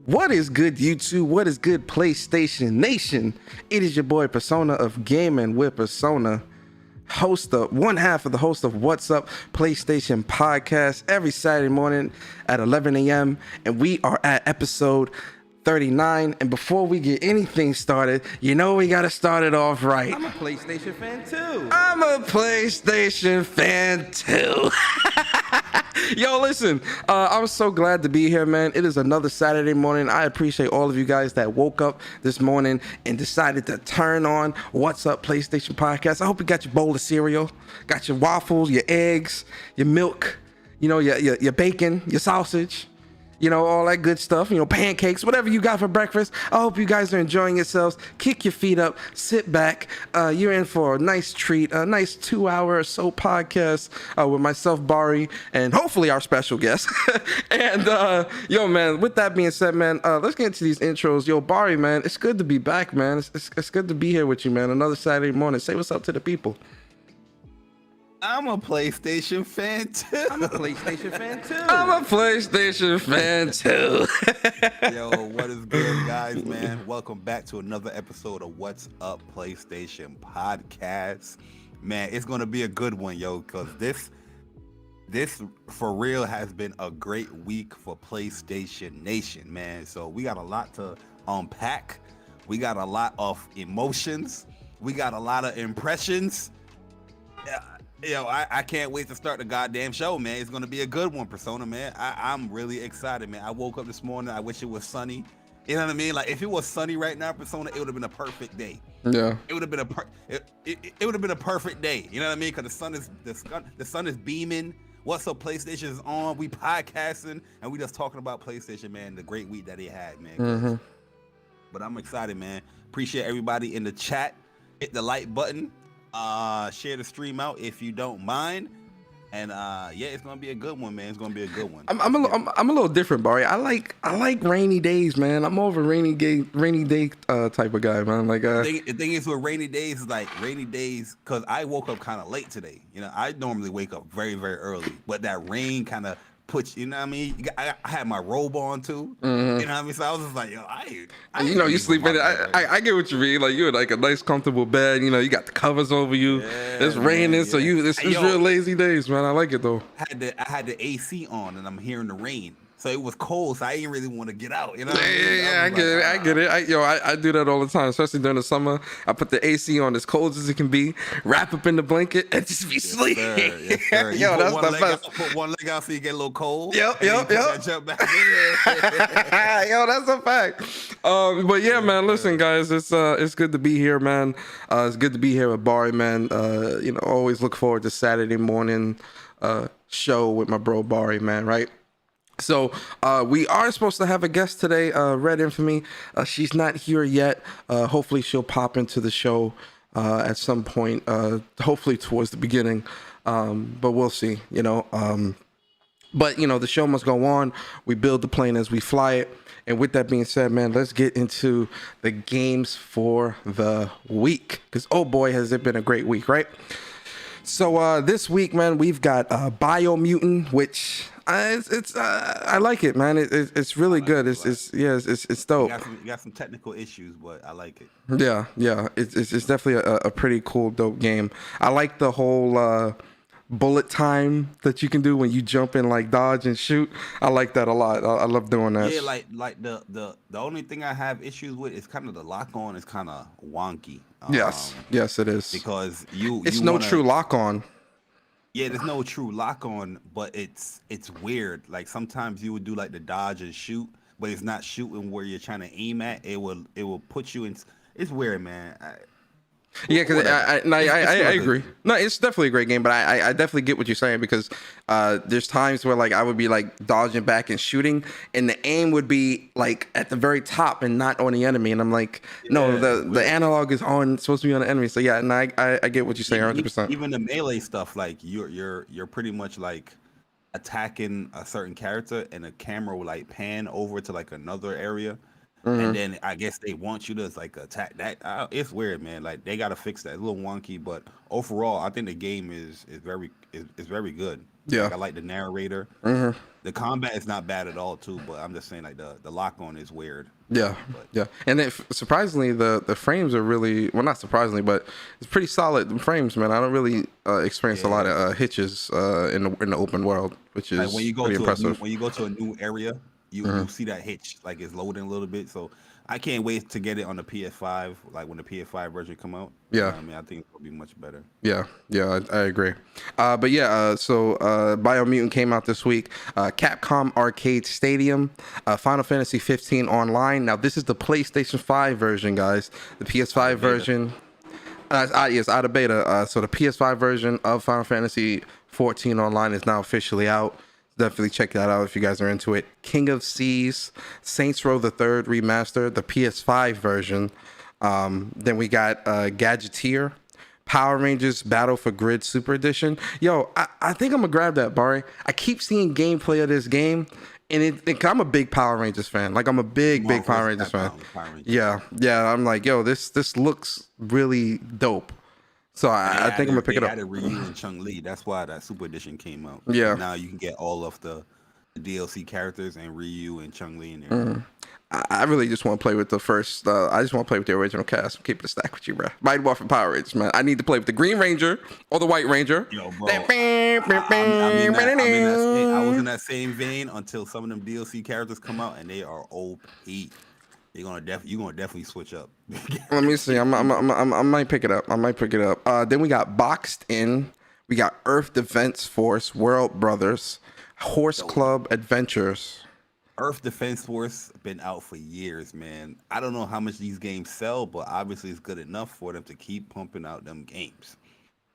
What is good, YouTube? What is good, PlayStation Nation? It is your boy Persona of Gaming with Persona, one half of the host of What's Up PlayStation podcast every Saturday morning at 11 a.m. And we are at episode 39. And before we get anything started, you know we gotta start it off right. I'm a PlayStation fan too. I'm a PlayStation fan too. Yo, listen, I'm so glad to be here, man. It is another Saturday morning. I appreciate all of you guys that woke up this morning and decided to turn on What's Up PlayStation podcast. I hope you got your bowl of cereal, got your waffles, your eggs, your milk, you know, your bacon, your sausage, you know, all that good stuff, you know, pancakes, whatever you got for breakfast. I hope you guys are enjoying yourselves. Kick your feet up, sit back. You're in for a nice treat, a nice 2-hour or so podcast with myself, Bari, and hopefully our special guest. And yo, man, with that being said, man, let's get into these intros. Yo, Bari, man, it's good to be back, man. It's good to be here with you, man. Another Saturday morning. Say what's up to the people. I'm a PlayStation fan too. I'm a PlayStation fan too. I'm a PlayStation fan too. Yo, what is good, guys, man? Welcome back to another episode of What's Up PlayStation podcast. Man, it's gonna be a good one, yo, because this for real has been a great week for PlayStation Nation, man. So we got a lot to unpack. We got a lot of emotions. We got a lot of impressions. Yo, I can't wait to start the goddamn show, man. It's going to be a good one, Persona, man. I'm really excited, man. I woke up this morning. I wish it was sunny. You know what I mean? Like, if it was sunny right now, Persona, it would have been a perfect day. Yeah. It would have been it would have been a perfect day. You know what I mean? Because the sun is beaming. What's Up PlayStation is on. We podcasting, and we just talking about PlayStation, man. The great week that they had, man. Mm-hmm. But I'm excited, man. Appreciate everybody in the chat. Hit the like button. Share the stream out if you don't mind, and yeah, it's gonna be a good one, man. It's gonna be a good one. I'm a little different, Barry. I like rainy days, man. I'm more of a rainy day type of guy, man. Like the thing is with rainy days, because I woke up kind of late today. You know, I normally wake up very, very early, but that rain kind of puts, you know what I mean? I had my robe on too. Mm-hmm. You know what I mean? So I was just like, yo, you know, you sleep in it. I get what you mean. Like, you're in like a nice, comfortable bed. You know, you got the covers over you. Yeah, it's raining, yeah. So it's real lazy days, man. I like it though. I had the AC on, and I'm hearing the rain. So it was cold, so I didn't really want to get out. You know what I mean? Yeah, I get it. I do that all the time, especially during the summer. I put the AC on as cold as it can be, wrap up in the blanket, and just be sleeping. Yes, sir. Yo, that's the best. Put one leg out so you get a little cold. Yep. Yo, that's a fact. But yeah, man, listen, guys, it's good to be here, man. It's good to be here with Bari, man. You know, always look forward to Saturday morning show with my bro Bari, man, right? So we are supposed to have a guest today, Red Infamy. She's not here yet. Hopefully she'll pop into the show at some point, hopefully towards the beginning. But we'll see, you know. But, you know, the show must go on. We build the plane as we fly it. And with that being said, man, let's get into the games for the week. Because, oh boy, has it been a great week, right? So this week, man, we've got Biomutant, which I like it, man. It's really good. It's dope. You got some technical issues, but I like it. Yeah. It's definitely a pretty cool, dope game. I like the whole bullet time that you can do when you jump in, like dodge and shoot. I like that a lot. I love doing that. Yeah, like the only thing I have issues with is kind of the lock on is kind of wonky. Yes, it is, because it's no true lock on. Yeah, there's no true lock on, but it's weird. Like sometimes you would do like the dodge and shoot, but it's not shooting where you're trying to aim at. It will put you in. It's weird, man. Yeah, because I agree. No, it's definitely a great game, but I definitely get what you're saying, because there's times where like I would be like dodging back and shooting, and the aim would be like at the very top and not on the enemy, and I'm like, no, the analog is supposed to be on the enemy. So yeah, and I get what you're saying 100%. Even the melee stuff, like you're pretty much like attacking a certain character, and the camera will like pan over to like another area. Mm-hmm. And then I guess they want you to like attack that. It's weird, man. Like they gotta fix that. It's a little wonky, but overall, I think the game is very good. Yeah. Like I like the narrator. Mm-hmm. The combat is not bad at all too, but I'm just saying like the lock on is weird. Yeah, But yeah, and surprisingly, the frames are really well, not surprisingly, but it's pretty solid frames, man. I don't really experience a lot yeah, of hitches in the open world, which like is pretty impressive. when you go to a new area, Mm-hmm. you see that hitch like it's loading a little bit. So I can't wait to get it on the PS5, like when the PS5 version come out. You know Yeah, what I mean? I think it'll be much better. yeah, yeah, I agree. But yeah, so Biomutant came out this week. Capcom Arcade Stadium, Final Fantasy 15 Online. Now this is the PlayStation 5 version, guys. The PS5 version. Yes, out of beta. So the PS5 version of Final Fantasy 14 Online is now officially out. Definitely check that out if you guys are into it. King of Seas, Saints Row the Third Remastered, the PS5 version. Then we got Gadgeteer, Power Rangers Battle for Grid Super Edition. Yo, I think I'm gonna grab that, Bari. I keep seeing gameplay of this game, and I'm a big Power Rangers fan. Like I'm a big Power Rangers fan. Yeah, yeah. I'm like, yo, this looks really dope. So I think I'm gonna pick it up. They added Ryu and Chun-Li. That's why that Super Edition came out. Yeah. Now you can get all of the DLC characters and Ryu and Chun-Li and everything. I really just want to play with the first. I just want to play with the original cast. I'm keeping the stack with you, bro. Mighty Morphin Power Rangers, man. I need to play with the Green Ranger or the White Ranger. Yo, bro. I was in that same vein until some of them DLC characters come out and they are OP. You're gonna definitely switch up. Let me see. I might pick it up. Then we got Boxed In. We got Earth Defense Force, World Brothers, Horse Club Adventures. Earth Defense Force been out for years, man. I don't know how much these games sell, but obviously it's good enough for them to keep pumping out them games.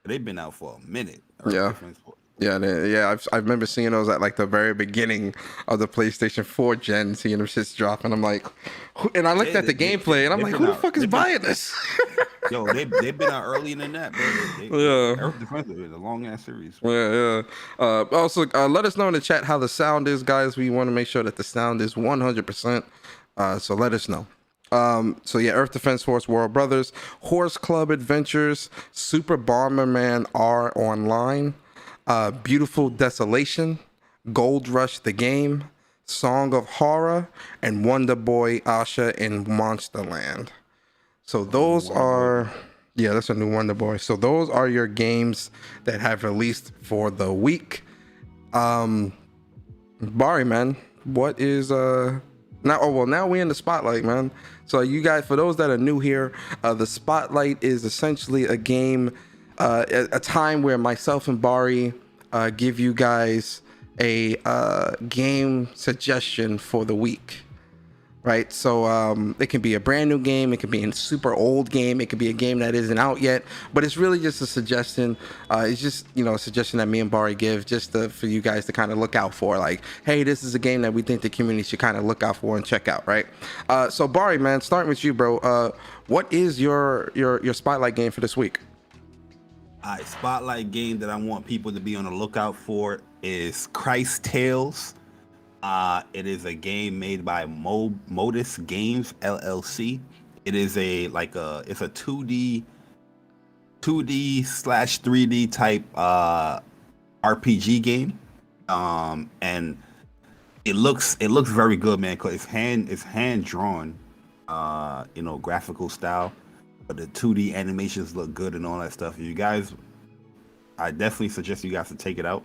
They've been out for a minute. Earth Defense Force. Yeah. I remember seeing those at like the very beginning of the PlayStation 4 gen, seeing them shits drop, and I'm like, and I looked at the gameplay, and I'm like, who the fuck is buying this? Yo, they've been out earlier than that, bro. Earth Defense is a long ass series. Yeah. Also, let us know in the chat how the sound is, guys. We want to make sure that the sound is 100%. So let us know. So yeah, Earth Defense Force, World Brothers, Horse Club Adventures, Super Bomberman R Online, Beautiful Desolation, Gold Rush the Game, Song of Horror, and Wonder Boy Asha in Monsterland. So those are, yeah, that's a new Wonder Boy. So those are your games that have released for the week. Bari, man, what is now? Oh well, now we're in the spotlight, man. So you guys, for those that are new here, the spotlight is essentially a game, a time where myself and Bari give you guys a game suggestion for the week. Right, so it can be a brand new game, it can be a super old game, it could be a game that isn't out yet, but it's really just a suggestion. It's just, you know, a suggestion that me and Bari give just for you guys to kind of look out for. Like, hey, this is a game that we think the community should kind of look out for and check out, right? So Bari, man, starting with you, bro. What is your spotlight game for this week? Spotlight game that I want people to be on the lookout for is Cris Tales. It is a game made by Modus Games LLC. It is it's a 2D slash 3D type RPG game, and it looks very good, man. Cause it's hand drawn, graphical style, but the 2D animations look good and all that stuff. You guys, I definitely suggest you guys to take it out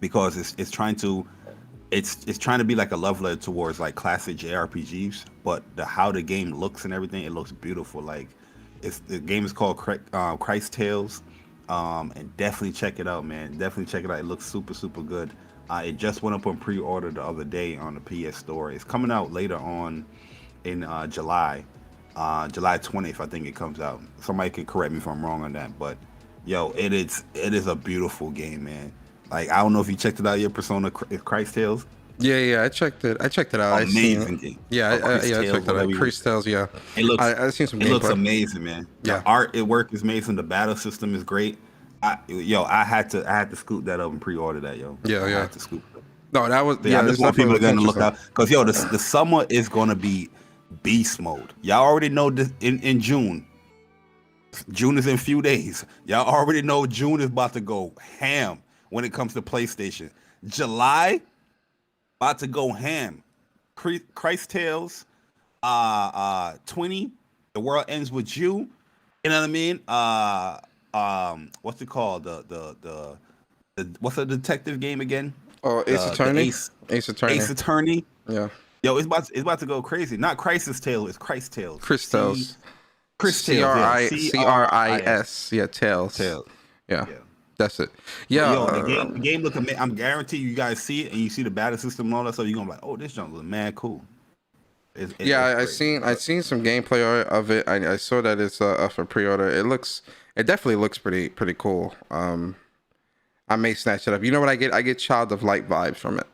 because it's trying to be like a love letter towards like classic JRPGs, but how the game looks and everything, it looks beautiful. Like the game is called Cris Tales, and definitely check it out, man. Definitely check it out. It looks super, super good. It just went up on pre-order the other day on the PS Store. It's coming out later on in July 20th, I think it comes out. Somebody can correct me if I'm wrong on that, but yo, it is a beautiful game, man. Like, I don't know if you checked it out, your Persona Cris Tales. Yeah, I checked it out. Amazing game. Yeah, I checked it out. Cris Tales, yeah. I've seen some gameplay. It looks amazing, man. Yeah. The art, work is amazing. The battle system is great. I had to scoop that up and pre-order that, yo. Yeah. I had to scoop it up. No, that was, I just want people to look out. Because, yo, the summer is going to be beast mode. Y'all already know this in June. June is in a few days. Y'all already know June is about to go ham when it comes to PlayStation. July, about to go ham. Cris Tales, 20. The World Ends with You. You know what I mean? What's it called? The what's the detective game again? Oh, Ace Attorney. Ace Attorney. Ace Attorney. Yeah. Yo, it's about to go crazy. Not Crisis Tale, it's Cris Tales. Cris Tales. Cris Tales. Cris. Yeah, Tales. Tales. Yeah. That's it. Yeah. Yo, the game look amazing. I'm guarantee you guys see it and you see the battle system and all that stuff. You're gonna be like, oh, this junk looks mad cool. I seen some gameplay of it. I saw that it's up for pre-order. It definitely looks pretty cool. I may snatch it up. You know what I get? I get Child of Light vibes from it.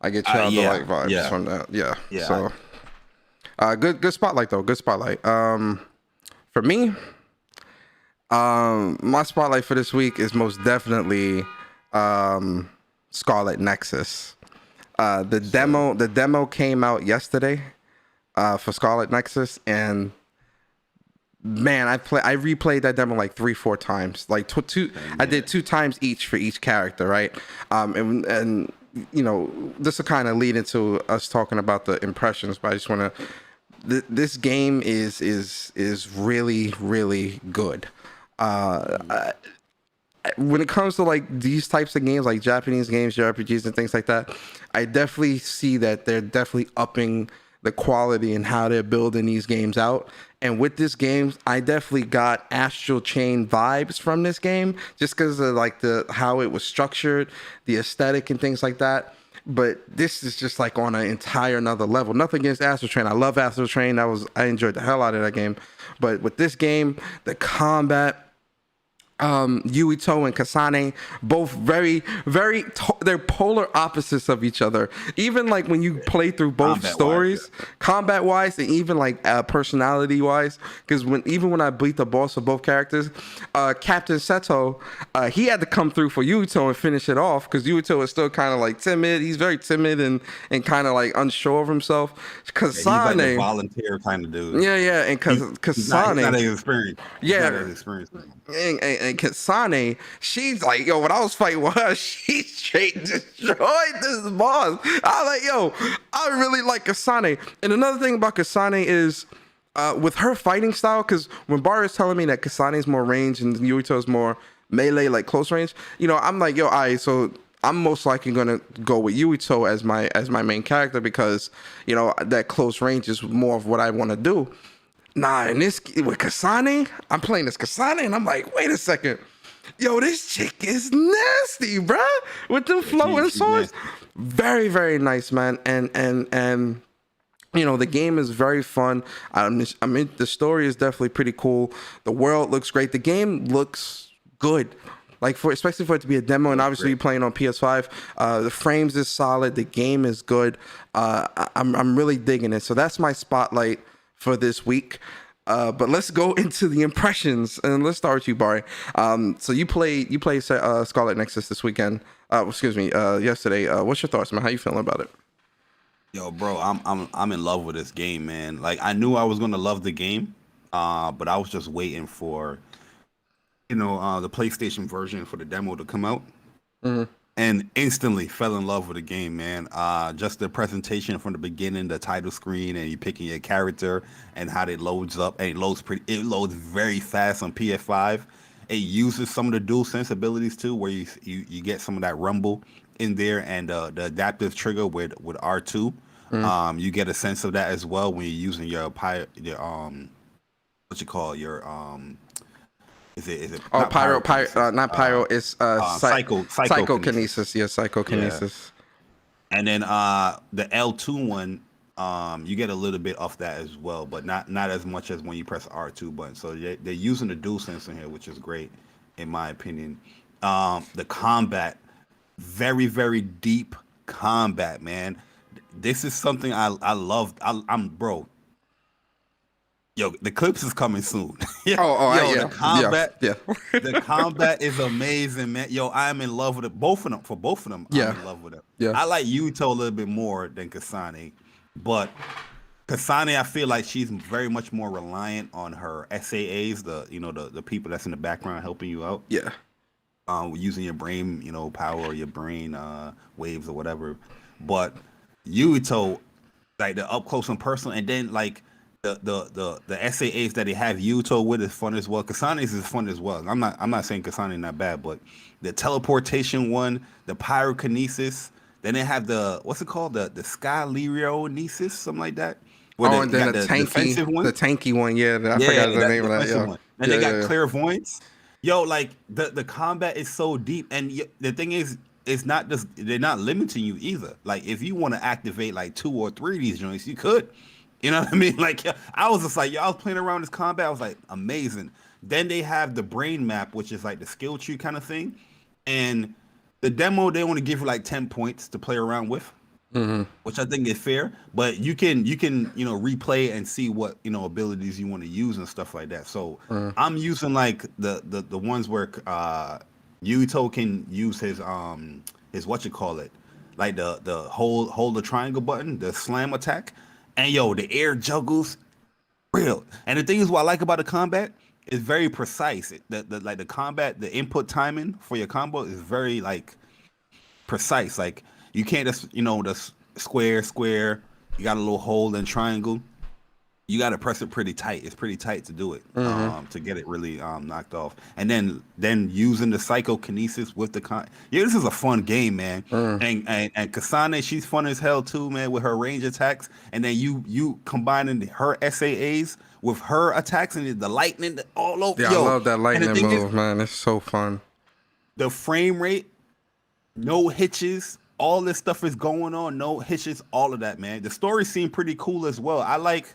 I get Child of Light vibes from that. Yeah. So, good spotlight though. Good spotlight. For me, my spotlight for this week is most definitely Scarlet Nexus. The demo came out yesterday for Scarlet Nexus, and man, I replayed that demo like 3-4 times. Like two, I did 2 times each for each character, right? And you know, this will kind of lead into us talking about the impressions, but I just want to. This game is really really good. When it comes to like these types of games, like Japanese games, JRPGs, and things like that, I definitely see that they're definitely upping the quality and how they're building these games out. And with this game, I definitely got Astral Chain vibes from this game, just because of like how it was structured, the aesthetic, and things like that. But this is just like on an entire another level. Nothing against Astral Chain. I love Astral Chain. I enjoyed the hell out of that game. But with this game, the combat, Yuito and Kasane, both very they're polar opposites of each other. Even like when you play through both stories, combat wise, and even like personality wise, because when I beat the boss of both characters, Captain Seto, he had to come through for Yuito and finish it off, because Yuito is still kind of like timid. He's very timid and kind of like unsure of himself. Kasane, he's like a volunteer kind of dude. Yeah, and Kasane, he's not experienced. And Kasane, she's like, yo, when I was fighting with her, she straight destroyed this boss. I was like, yo, I really like Kasane. And another thing about Kasane is with her fighting style, because when Bari is telling me that Kasane is more range and Yuito is more melee, like close range, you know, I'm like, yo, so I'm most likely gonna go with Yuito as my main character, because you know that close range is more of what I want to do. Nah, and this with Kasane, I'm playing this Kasane, and I'm like, wait a second, yo, this chick is nasty, bruh, with them flowing swords. Very, very nice, man, and you know, the game is very fun. I mean, the story is definitely pretty cool. The world looks great. The game looks good. Like especially for it to be a demo, and obviously you're playing on PS5, the frames is solid. The game is good. I'm really digging it. So that's my spotlight for this week. But let's go into the impressions, and let's start with you, Bari. So you played Scarlet Nexus this weekend. Yesterday. What's your thoughts, man? How you feeling about it? Yo, bro, I'm in love with this game, man. Like, I knew I was gonna love the game, but I was just waiting for, the PlayStation version for the demo to come out, and instantly fell in love with the game, man. Just the presentation from the beginning, the title screen, and you picking your character, and how it loads up, and it loads very fast on PS5. It uses some of the DualSense abilities too, where you get some of that rumble in there, and the adaptive trigger with R2. You get a sense of that as well when you're using your what you call your is it not pyro, it's psychokinesis. Yeah, psychokinesis. Yeah. And then the L2 one, you get a little bit off that as well, but not as much as when you press R2 button. So they're using the DualSense in here, which is great in my opinion. The combat, very, very deep combat, man. This is something I love. I'm bro. Yo, the clips is coming soon. The combat, the combat is amazing, man. Yo, I'm in love with it. Both of them, I'm in love with it. Yeah. I like Yuto a little bit more than Kasane, but Kasane, I feel like she's very much more reliant on her SAAs, the people that's in the background helping you out. Yeah. using your brain, power or your brain waves or whatever. But Yuito, like the up close and personal, and then like the SAAs that they have Yuto with is fun as well. Kasane's is fun as well. I'm not saying Kasane not bad, but the teleportation one, the pyrokinesis, then they have the what's it called, the Skyleronesis, something like that. Where Oh, and you then got the defensive one. the tanky one. Yeah, I Yeah, forgot the that name of that. defensive Yeah, one. And yeah, they got yeah. clairvoyance. Yo, like the combat is so deep, and the thing is, it's not just they're not limiting you either. Like if you want to activate like 2 or 3 of these joints, you could. You know what I mean? Like I was just like, I was playing around this combat. I was like, amazing. Then they have the brain map, which is like the skill tree kind of thing, and the demo they want to give you like 10 points to play around with, which I think is fair. But you can replay and see what abilities you want to use and stuff like that. So I'm using like the ones where Yuto can use his what you call it, like the hold the triangle button, the slam attack, and yo the air juggles real. And the thing is, what I like about the combat is very precise. Like the combat, the input timing for your combo is very like precise. Like you can't just the square. You got a little hole and triangle. You got to press it pretty tight. It's pretty tight to do it to get it really knocked off. And then using the psychokinesis with the this is a fun game, man. And Kasane, she's fun as hell too, man, with her range attacks. And then you combining her SAAs with her attacks and the lightning all over. Yeah, Yo, I love that lightning move, is, man. It's so fun. the frame rate, no hitches. All this stuff is going on, no hitches, all of that, man. The story seemed pretty cool as well. I like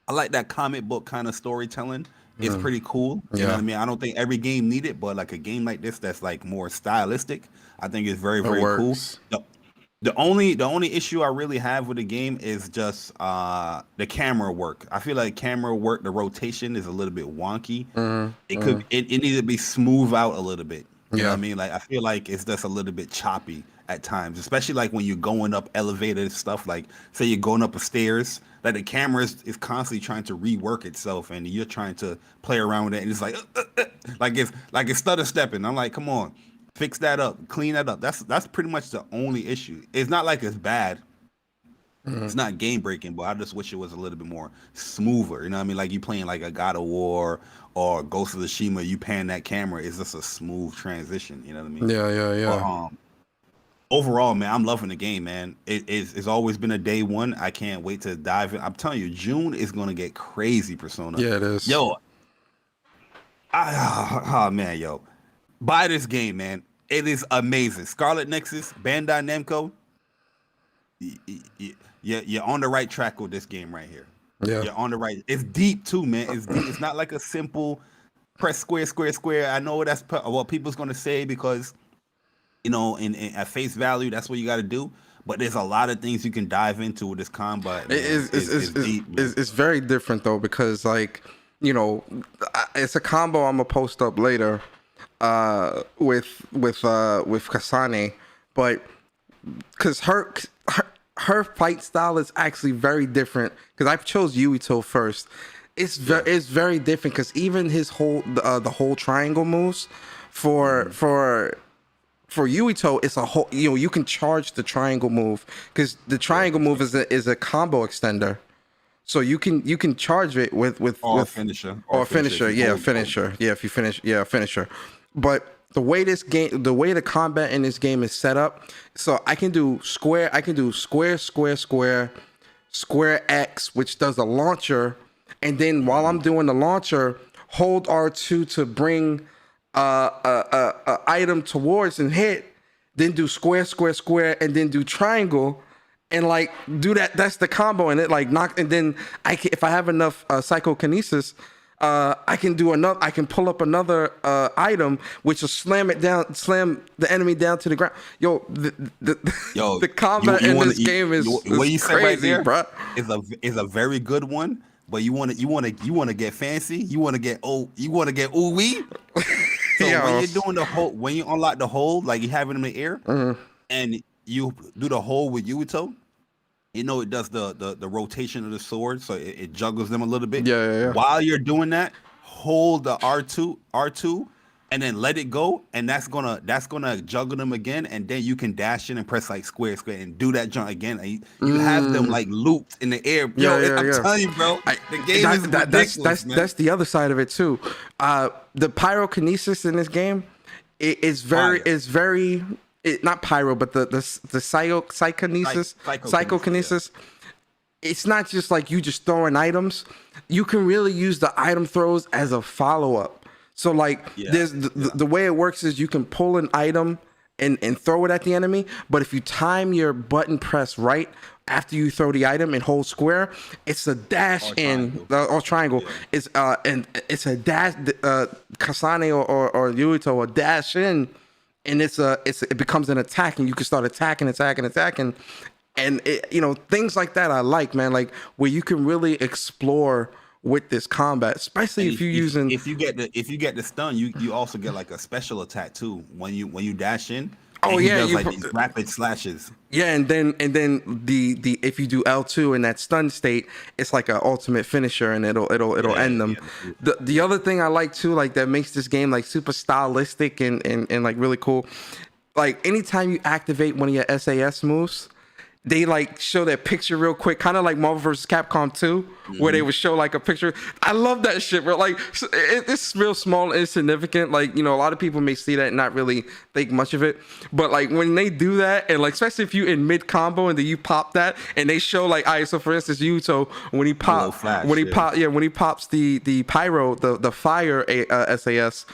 that comic book kind of storytelling. It's pretty cool. You know what I mean? I don't think every game need it, but like a game like this that's like more stylistic, I think it's very, very cool. The only issue I really have with the game is just the camera work. I feel like camera work, the rotation is a little bit wonky. It needs to be smooth out a little bit. You know what I mean? Like I feel like it's just a little bit choppy at times, especially like when you're going up elevated stuff. Like say you're going up a stairs, like the camera is constantly trying to rework itself, and you're trying to play around with it, and it's like it's stutter stepping. I'm like, come on, fix that up, clean that up. That's pretty much the only issue. It's not like it's bad. It's not game breaking, but I just wish it was a little bit more smoother. You know what I mean? Like you playing like a God of War or Ghost of Tsushima, you pan that camera, it's just a smooth transition. You know what I mean? Yeah. But, overall, man, I'm loving the game, man. It's always been a day one. I can't wait to dive in. I'm telling you, June is gonna get crazy, Persona. Yeah, it is. Yo, man, yo, buy this game, man. It is amazing. Scarlet Nexus, Bandai Namco. You're on the right track with this game right here. Yeah. You're on the right. It's deep too, man. It's deep. It's not like a simple press square. I know that's what people's gonna say because in at face value, that's what you got to do. But there's a lot of things you can dive into with this combat. It's very different though because like it's a combo I'm gonna post up later with Kasane, but because her fight style is actually very different because I chose Yuito first. It's very different because even his the whole triangle moves for Yuito, it's a whole you can charge the triangle move because the triangle move is a combo extender, so you can charge it with finisher if you finish finisher. But the way the combat in this game is set up, so I can do square X, which does a launcher, and then while I'm doing the launcher, hold R2 to bring a item towards and hit, then do square, and then do triangle, and like do that. That's the combo, and it like knock. And then if I have enough psychokinesis, I can do another. I can pull up another item, which will slam the enemy down to the ground. The combat in this game is crazy, right bro. Is a very good one. But you want to get fancy. You want to get ooh-wee. So when you're doing the whole, when you unlock the hole, like you have it in the air, and you do the hole with Yuito, it does the rotation of the sword, so it juggles them a little bit. Yeah. While you're doing that, hold the R2, and then let it go, and that's gonna juggle them again, and then you can dash in and press like square and do that jump again. And you have them like looped in the air. Yeah, Yo, yeah, I'm yeah. telling you, bro, the game is ridiculous, man. That's the other side of it too. The pyrokinesis in this game is very not pyro, but the psychokinesis. It's not just like you just throwing items. You can really use the item throws as a follow-up. So like there's the way it works is you can pull an item and throw it at the enemy, but if you time your button press right after you throw the item and hold square, it's a dash or triangle. It's and it's a dash Kasane or Yuito or dash in, and it becomes an attack, and you can start attacking. And things like that I like, man, like where you can really explore with this combat, especially if you get the stun, you also get like a special attack too when you dash in. Oh yeah, does, like these rapid slashes. Yeah, and then the if you do L2 in that stun state, it's like an ultimate finisher, and it'll end them. The other thing I like too, like that makes this game like super stylistic and like really cool, like anytime you activate one of your SAS moves, they like show that picture real quick, kind of like Marvel vs. Capcom 2, where they would show like a picture. I love that shit, bro. Like it's real small and insignificant. Like, a lot of people may see that and not really think much of it. But like when they do that, and like especially if you in mid combo and then you pop that and they show like, all right, so for instance, Yuto, when he pops the pyro, the fire SAS.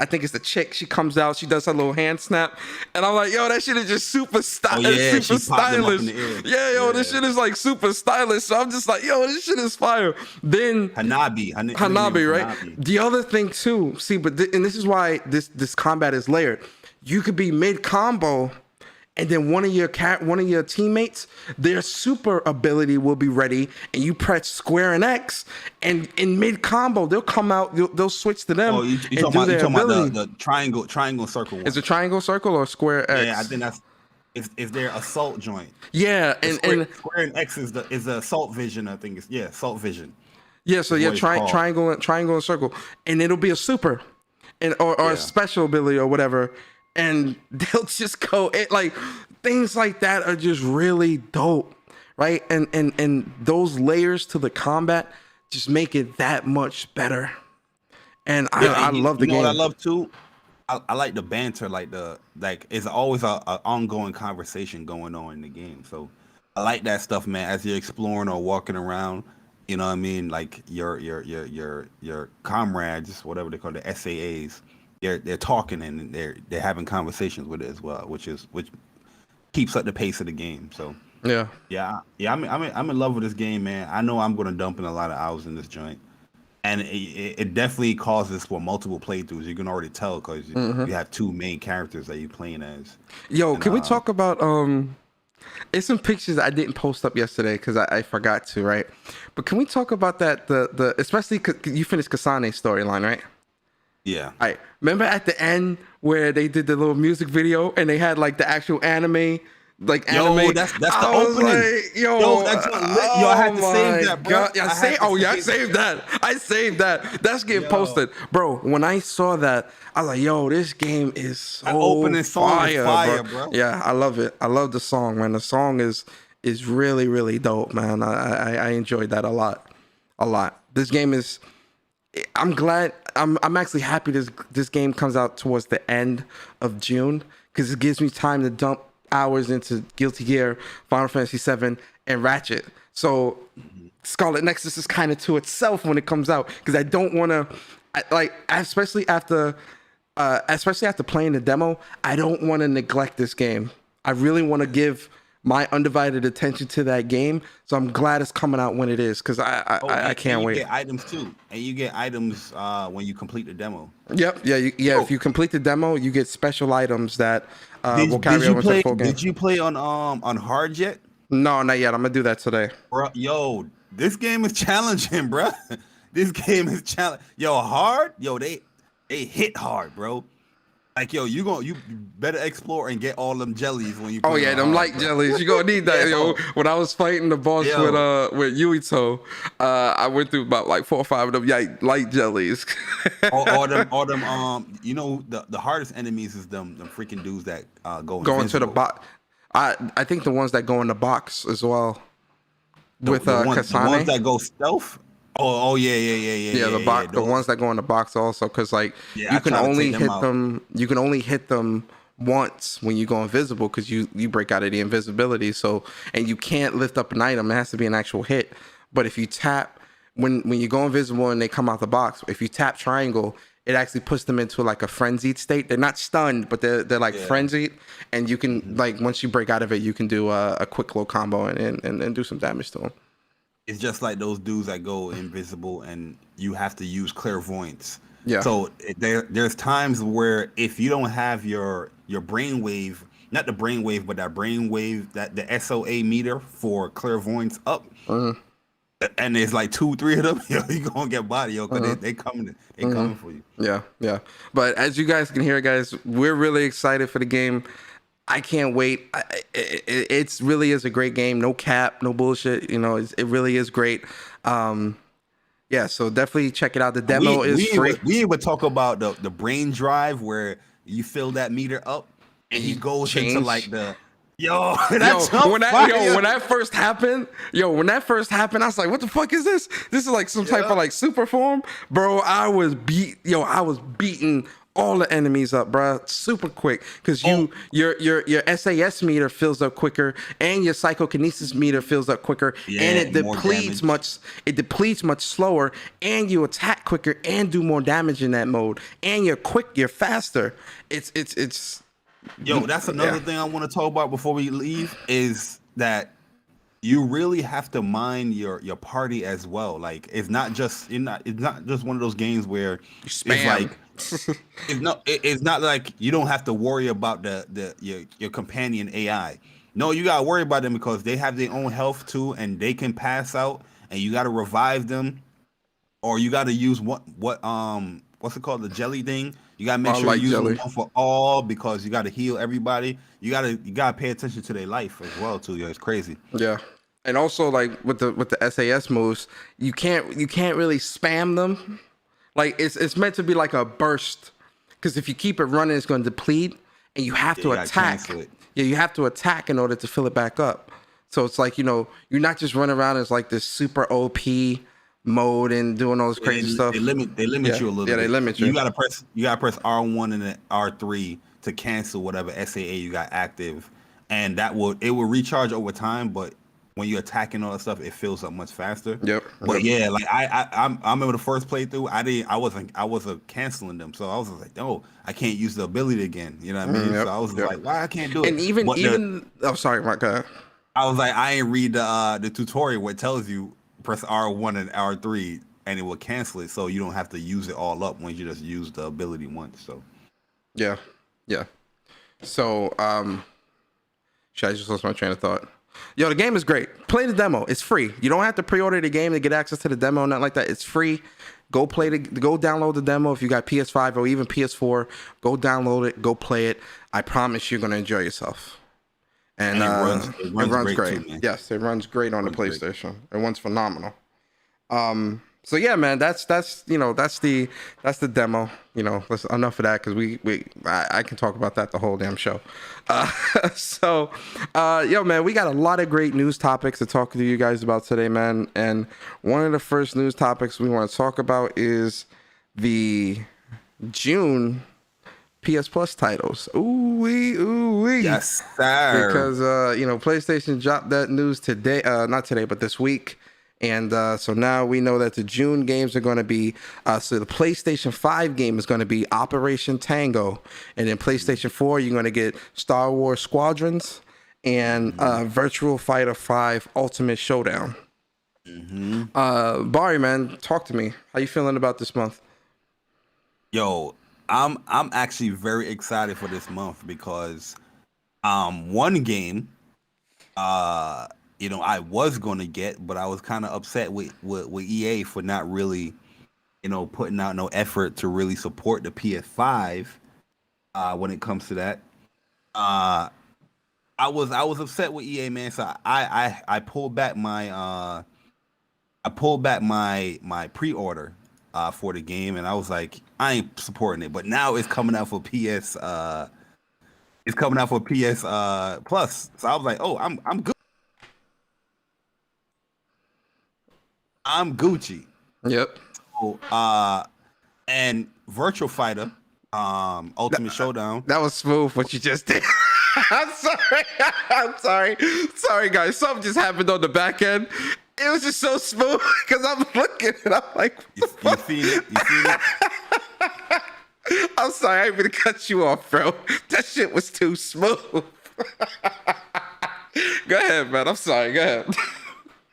I think it's the chick. She comes out. She does her little hand snap, and I'm like, yo, that shit is just super stylish. Super stylish. This shit is like super stylish. So I'm just like, yo, this shit is fire. Then Hanabi, right? Hanabi. The other thing too, see, and this is why this combat is layered. You could be mid combo, and then one of your teammates, their super ability will be ready, and you press square and X, and in mid combo they'll come out. They'll switch to them. Oh, you talking about the triangle circle one? Is it triangle circle or square X? Yeah, I think that's is their assault joint. Yeah, and square and X is the assault vision. I think it's assault vision. Yeah, so triangle and circle, and it'll be a super, or a special ability or whatever. And they'll just go like things like that are just really dope, right? And those layers to the combat just make it that much better. And I love the game. What I love too, I like the banter, it's always a ongoing conversation going on in the game. So I like that stuff, man. As you're exploring or walking around, you know what I mean, like your comrades, whatever they call the SAAs. They're talking and they're having conversations with it as well, which keeps up the pace of the game. So I'm in love with this game, man. I know I'm gonna dump in a lot of hours in this joint, and it definitely causes for multiple playthroughs. You can already tell because you have two main characters that you're playing as. Yo, can we talk about it's some pictures I didn't post up yesterday because I forgot to, right? But can we talk about that the especially cause you finished Kasane's storyline, right? Yeah. All right. Remember at the end where they did the little music video and they had like the actual anime, Yo, that's the opening. Like, that's lit. I had to save that, bro. I saved that. I saved that. That's getting posted, bro. When I saw that, I was like, yo, this game is so opening song is fire, bro. Yeah, I love it. I love the song, man. The song is really, really dope, man. I enjoyed that a lot. This game is. I'm glad. I'm actually happy this game comes out towards the end of June because it gives me time to dump hours into Guilty Gear, Final Fantasy VII, and Ratchet. So Scarlet Nexus is kind of to itself when it comes out because I don't want to, especially after playing the demo, I don't want to neglect this game. I really want to give my undivided attention to that game, so I'm glad it's coming out when it is because I can't wait. You get items too, and you get items when you complete the demo. Yep, if you complete the demo, you get special items that will carry over to the full game. Did you play on hard yet? No, not yet. I'm gonna do that today. Bro, yo, this game is challenging, bro. This game is challenging. Yo, hard. Yo, they hit hard, bro. Like, yo, you better explore and get all them jellies when you Oh play yeah, on them hard, light bro. jellies. You gonna need that, yo. Yo, When I was fighting the boss yo. with Yuito, I went through about like 4 or 5 of them light jellies. All them, you know, the hardest enemies is them freaking dudes that go Going to the invisible. box. I think the ones that go in the box as well with The ones Kasane. that go stealth. Oh yeah, yeah, yeah, yeah, Yeah, yeah, yeah. the ones Those, that go in the box also, because like yeah, I you can try to take only them hit out. them. You can only hit them once when you go invisible, because you break out of the invisibility. So, and you can't lift up an item. It has to be an actual hit. But if you tap when you go invisible and they come out the box, if you tap triangle, it actually puts them into like a frenzied state. They're not stunned, but they're like Yeah. frenzied, and you can like once you break out of it, you can do a quick little combo and do some damage to them. It's just like those dudes that go invisible and you have to use clairvoyance. Yeah. So there's times where if you don't have your brainwave, not the brainwave, but that brainwave, that the SOA meter for clairvoyance up, and there's like 2, 3 of them, yo, you gonna get body, yo, because they coming for you. Yeah, yeah. But as you guys can hear, guys, we're really excited for the game. I can't wait. It's really is a great game. No cap, no bullshit. You know, it really is great. Yeah, so definitely check it out. The demo is free. We even talk about the brain drive where you fill that meter up and he You goes into like change. the yo, Yo, that's on when fire. that first happened, I was like, what the fuck is this? This is like some type Yeah. of like super form, bro. I was beating all the enemies up, bro, super quick, because your SAS meter fills up quicker, and your psychokinesis meter fills up quicker, Yeah, and it more depletes damage. much slower, and you attack quicker and do more damage in that mode, and you're faster. It's Yo, that's another yeah. thing I want to talk about before we leave is that you really have to mind your party as well. Like it's not just one of those games where it's Spam. like it's not like you don't have to worry about your companion AI. No, you gotta worry about them because they have their own health too, and they can pass out, and you gotta revive them, or you gotta use what's it called, the jelly thing. You gotta make I sure like you're using jelly. one for all because you gotta heal everybody. You gotta pay attention to their life as well too. Yeah, it's crazy. Yeah. And also like with the SAS moves, you can't really spam them. Like it's meant to be like a burst. Because if you keep it running, it's going to deplete, and you have Yeah, to you gotta attack. cancel it. Yeah, you have to attack in order to fill it back up. So it's like, you're not just running around as like this super OP mode and doing all this crazy stuff. They limit you a little Yeah, they bit. limit you. You gotta press R1 and then R3 to cancel whatever SAA you got active, and it will recharge over time. But when you're attacking all that stuff, it fills up much faster. Yep. But yeah, like I remember the first playthrough, I wasn't canceling them, so I was like, no, I can't use the ability again. You know what I mean? Yep. So I was Yep. like, why I can't do it? And even But oh, sorry, my God. I was like, I ain't read the tutorial where it tells you press R1 and R3 and it will cancel it, so you don't have to use it all up once you just use the ability once. So Yeah. Yeah. So, should I just lost my train of thought? Yo, the game is great. Play the demo. It's free. You don't have to pre-order the game to get access to the demo, nothing like that. It's free. Go download the demo if you got PS5 or even PS4. Go download it. Go play it. I promise you're gonna enjoy yourself. And it runs great. too, man. Yes, it runs great on the Great. PlayStation. It runs phenomenal. So yeah, man, that's the demo. Listen, enough of that, because I can talk about that the whole damn show. Yo, man, we got a lot of great news topics to talk to you guys about today, man. And one of the first news topics we want to talk about is the June PS Plus titles. Ooh wee. Yes, sir. Because PlayStation dropped that news today, not today, but this week. And so now we know that the June games are going to be, so the PlayStation 5 game is going to be Operation Tango. And then PlayStation 4, you're going to get Star Wars Squadrons and Virtual Fighter 5 Ultimate Showdown. Bari, man, talk to me. How you feeling about this month? Yo, I'm actually very excited for this month because one game I was gonna get, but I was kind of upset with EA for not really, putting out no effort to really support the PS5. when it comes to that. I was upset with EA, man. So I pulled back my my pre-order for the game, and I was like, I ain't supporting it. But now it's coming out for PS. It's coming out for PS Plus. So I was like, oh, I'm good. I'm Gucci. Yep. So, and Virtual Fighter, Ultimate Showdown. That was smooth what you just did. I'm sorry. I'm sorry. Sorry, guys. Something just happened on the back end. It was just so smooth because I'm looking and I'm like, You seen it? You seen it? I'm sorry. I didn't mean to cut you off, bro. That shit was too smooth. Go ahead, man. I'm sorry. Go ahead.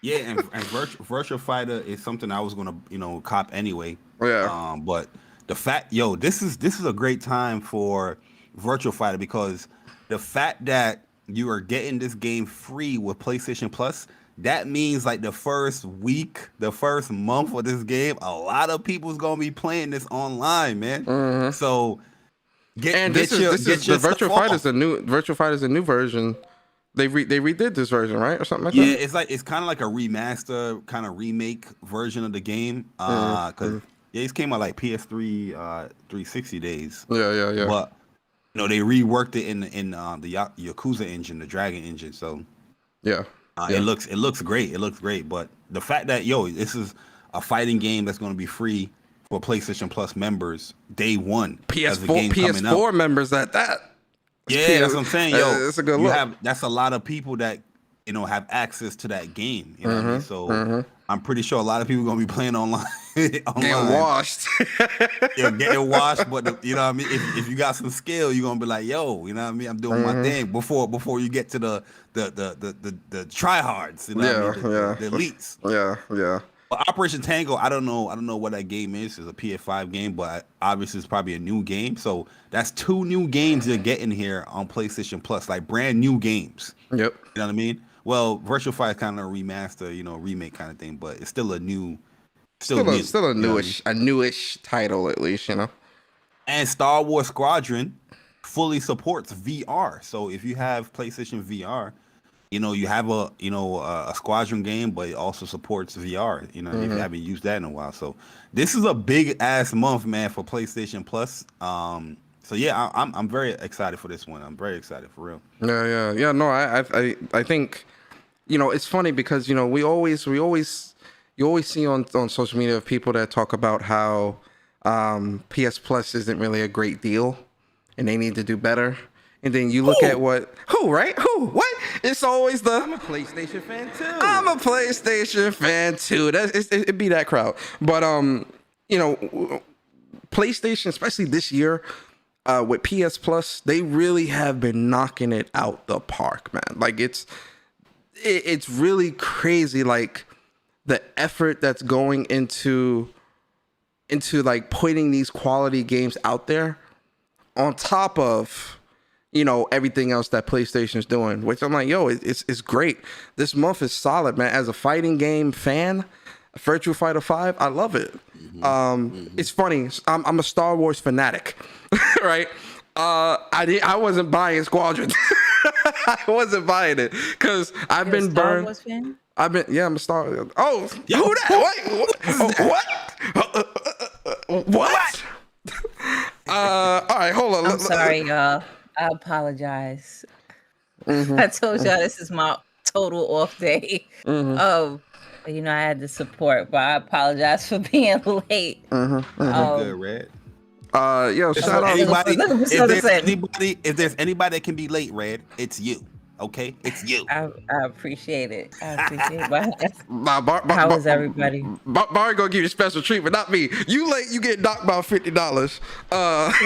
Yeah, and Virtual Fighter is something I was gonna, cop anyway. Yeah. But the fact, this is a great time for Virtual Fighter because the fact that you are getting this game free with PlayStation Plus, that means like the first week, the first month of this game, a lot of people's gonna be playing this online, man. Mm-hmm. So this is the Virtual Fighter's a new version. They redid this version, right, or something like that. Yeah, it's kind of like a remaster, kind of remake version of the game. Because it came out like PS3, 360 days. Yeah. But they reworked it in the Yakuza engine, the Dragon engine. So yeah. It looks great. It looks great. But the fact that this is a fighting game that's going to be free for PlayStation Plus members day one. PS4 members at that. Yeah, that's what I'm saying. It's a good look. That's a lot of people that have access to that game. You know what I mean? So I'm pretty sure a lot of people are gonna be playing online. Getting washed. Getting washed. But you know what I mean? If you got some skill, you're gonna be like, yo, you know what I mean? I'm doing my thing before you get to the tryhards. You know what I mean? The elites. Yeah. But Operation Tango, I don't know what that game is. It's a PS5 game, but obviously it's probably a new game. So that's 2 new games you're getting here on PlayStation Plus, like brand new games. Yep. You know what I mean? Well, Virtual Fighter is kind of a remaster, remake kind of thing, but it's still a newish title at least, And Star Wars Squadron fully supports VR. So if you have PlayStation VR, you have a Squadron game, but it also supports VR. If you haven't used that in a while, so this is a big ass month, man, for PlayStation Plus. So yeah, I'm very excited for this one. I'm very excited for real. Yeah. No, I think, it's funny because you always see on social media of people that talk about how PS Plus isn't really a great deal, and they need to do better. And then you look at what it's always I'm a PlayStation fan too. I'm a PlayStation fan too. It'd be that crowd. But PlayStation, especially this year, with PS Plus, they really have been knocking it out the park, man. Like it's really crazy, like the effort that's going into like putting these quality games out there on top of everything else that PlayStation's doing, which I'm like, it's great. This month is solid, man. As a fighting game fan, Virtua Fighter 5, I love it. It's funny. I'm a Star Wars fanatic, right? I wasn't buying Squadron. I wasn't buying it because I've been burned. Wars fan? I'm a Star. Oh, yo, who that? What? All right, hold on. I'm sorry, y'all. I apologize. I told y'all this is my total off day. I had to support, but I apologize for being late. Good, Red. Shout out if there's anybody that can be late, Red, it's you. Okay, it's you. I appreciate it. How is everybody? Bari gonna give you special treatment, not me. You late, you get knocked about $50. Wow. So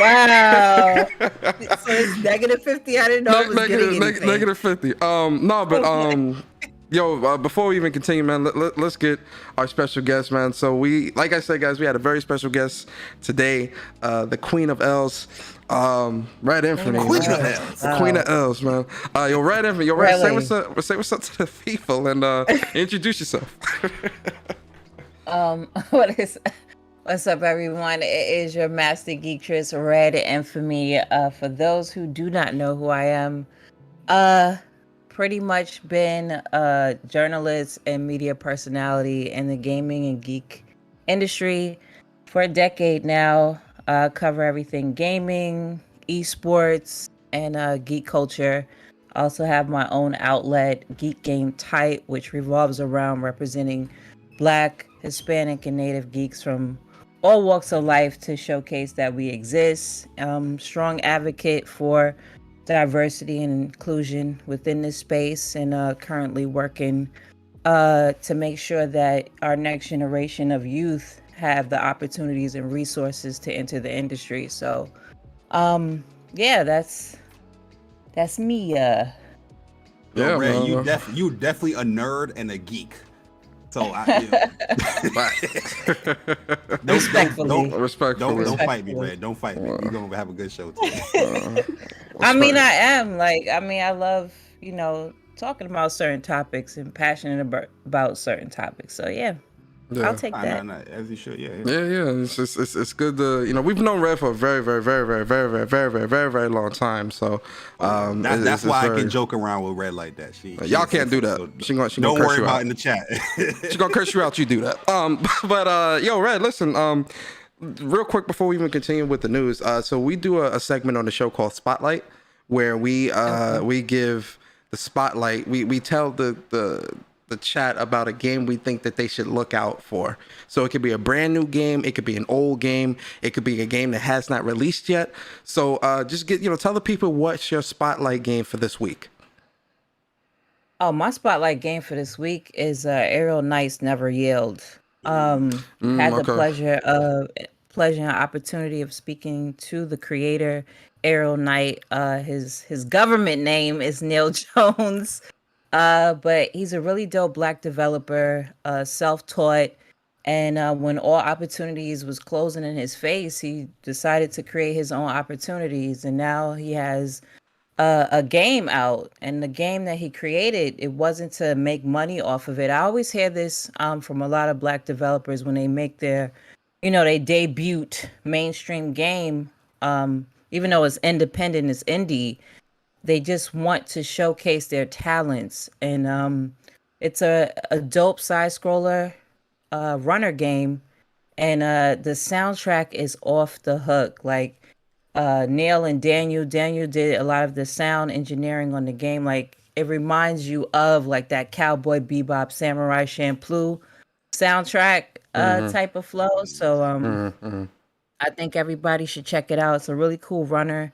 it's -50. I didn't know I was getting anything. -50. Before we even continue, man, let's get our special guest, man. So like I said, guys, we had a very special guest today, the Queen of L's, Red Infamy. Queen of L's, man. Red Infamy, Red, say what's up to the people and introduce yourself. What's up, everyone? It is your Master Geektress, Red Infamy. For those who do not know who I am, pretty much been a journalist and media personality in the gaming and geek industry for a decade now. Cover everything gaming, esports, and geek culture. Also have my own outlet, Geek Game Tight, which revolves around representing Black, Hispanic, and Native geeks from all walks of life to showcase that we exist. Strong advocate for diversity and inclusion within this space, and currently working to make sure that our next generation of youth have the opportunities and resources to enter the industry. So, yeah, that's me. Red, you definitely a nerd and a geek. So don't fight me, Red. Don't fight me. We're gonna have a good show today. I am I love talking about certain topics and passionate about certain topics. So yeah. I'll take that. As you should, yeah. It's good to we've known Red for a very, very, very, very, very, very, very, very, very, very long time. So that's why I can joke around with Red like that. Y'all can't do that. So she gonna don't curse worry you about out. In the chat. She gonna curse you out. You do that. But yo, Red, listen. Real quick before we even continue with the news. So we do a segment on the show called Spotlight, where we give the spotlight. We tell the chat about a game we think that they should look out for. So it could be a brand new game, it could be an old game, it could be a game that has not released yet. So just tell the people what's your spotlight game for this week. Oh, my spotlight game for this week is Aerial Knights Never Yield. Had the pleasure and opportunity of speaking to the creator, Aerial Knight. His government name is Neil Jones. But he's a really dope Black developer, self-taught, and when all opportunities was closing in his face, he decided to create his own opportunities, and now he has a game out. And the game that he created, it wasn't to make money off of it. I always hear this from a lot of Black developers when they make their, they debut mainstream game, even though it's independent, it's indie. They just want to showcase their talents, and it's a dope side scroller runner game, and the soundtrack is off the hook. Like Neil and Daniel did a lot of the sound engineering on the game. Like it reminds you of like that Cowboy Bebop, Samurai Champloo soundtrack type of flow. So I think everybody should check it out. It's a really cool runner.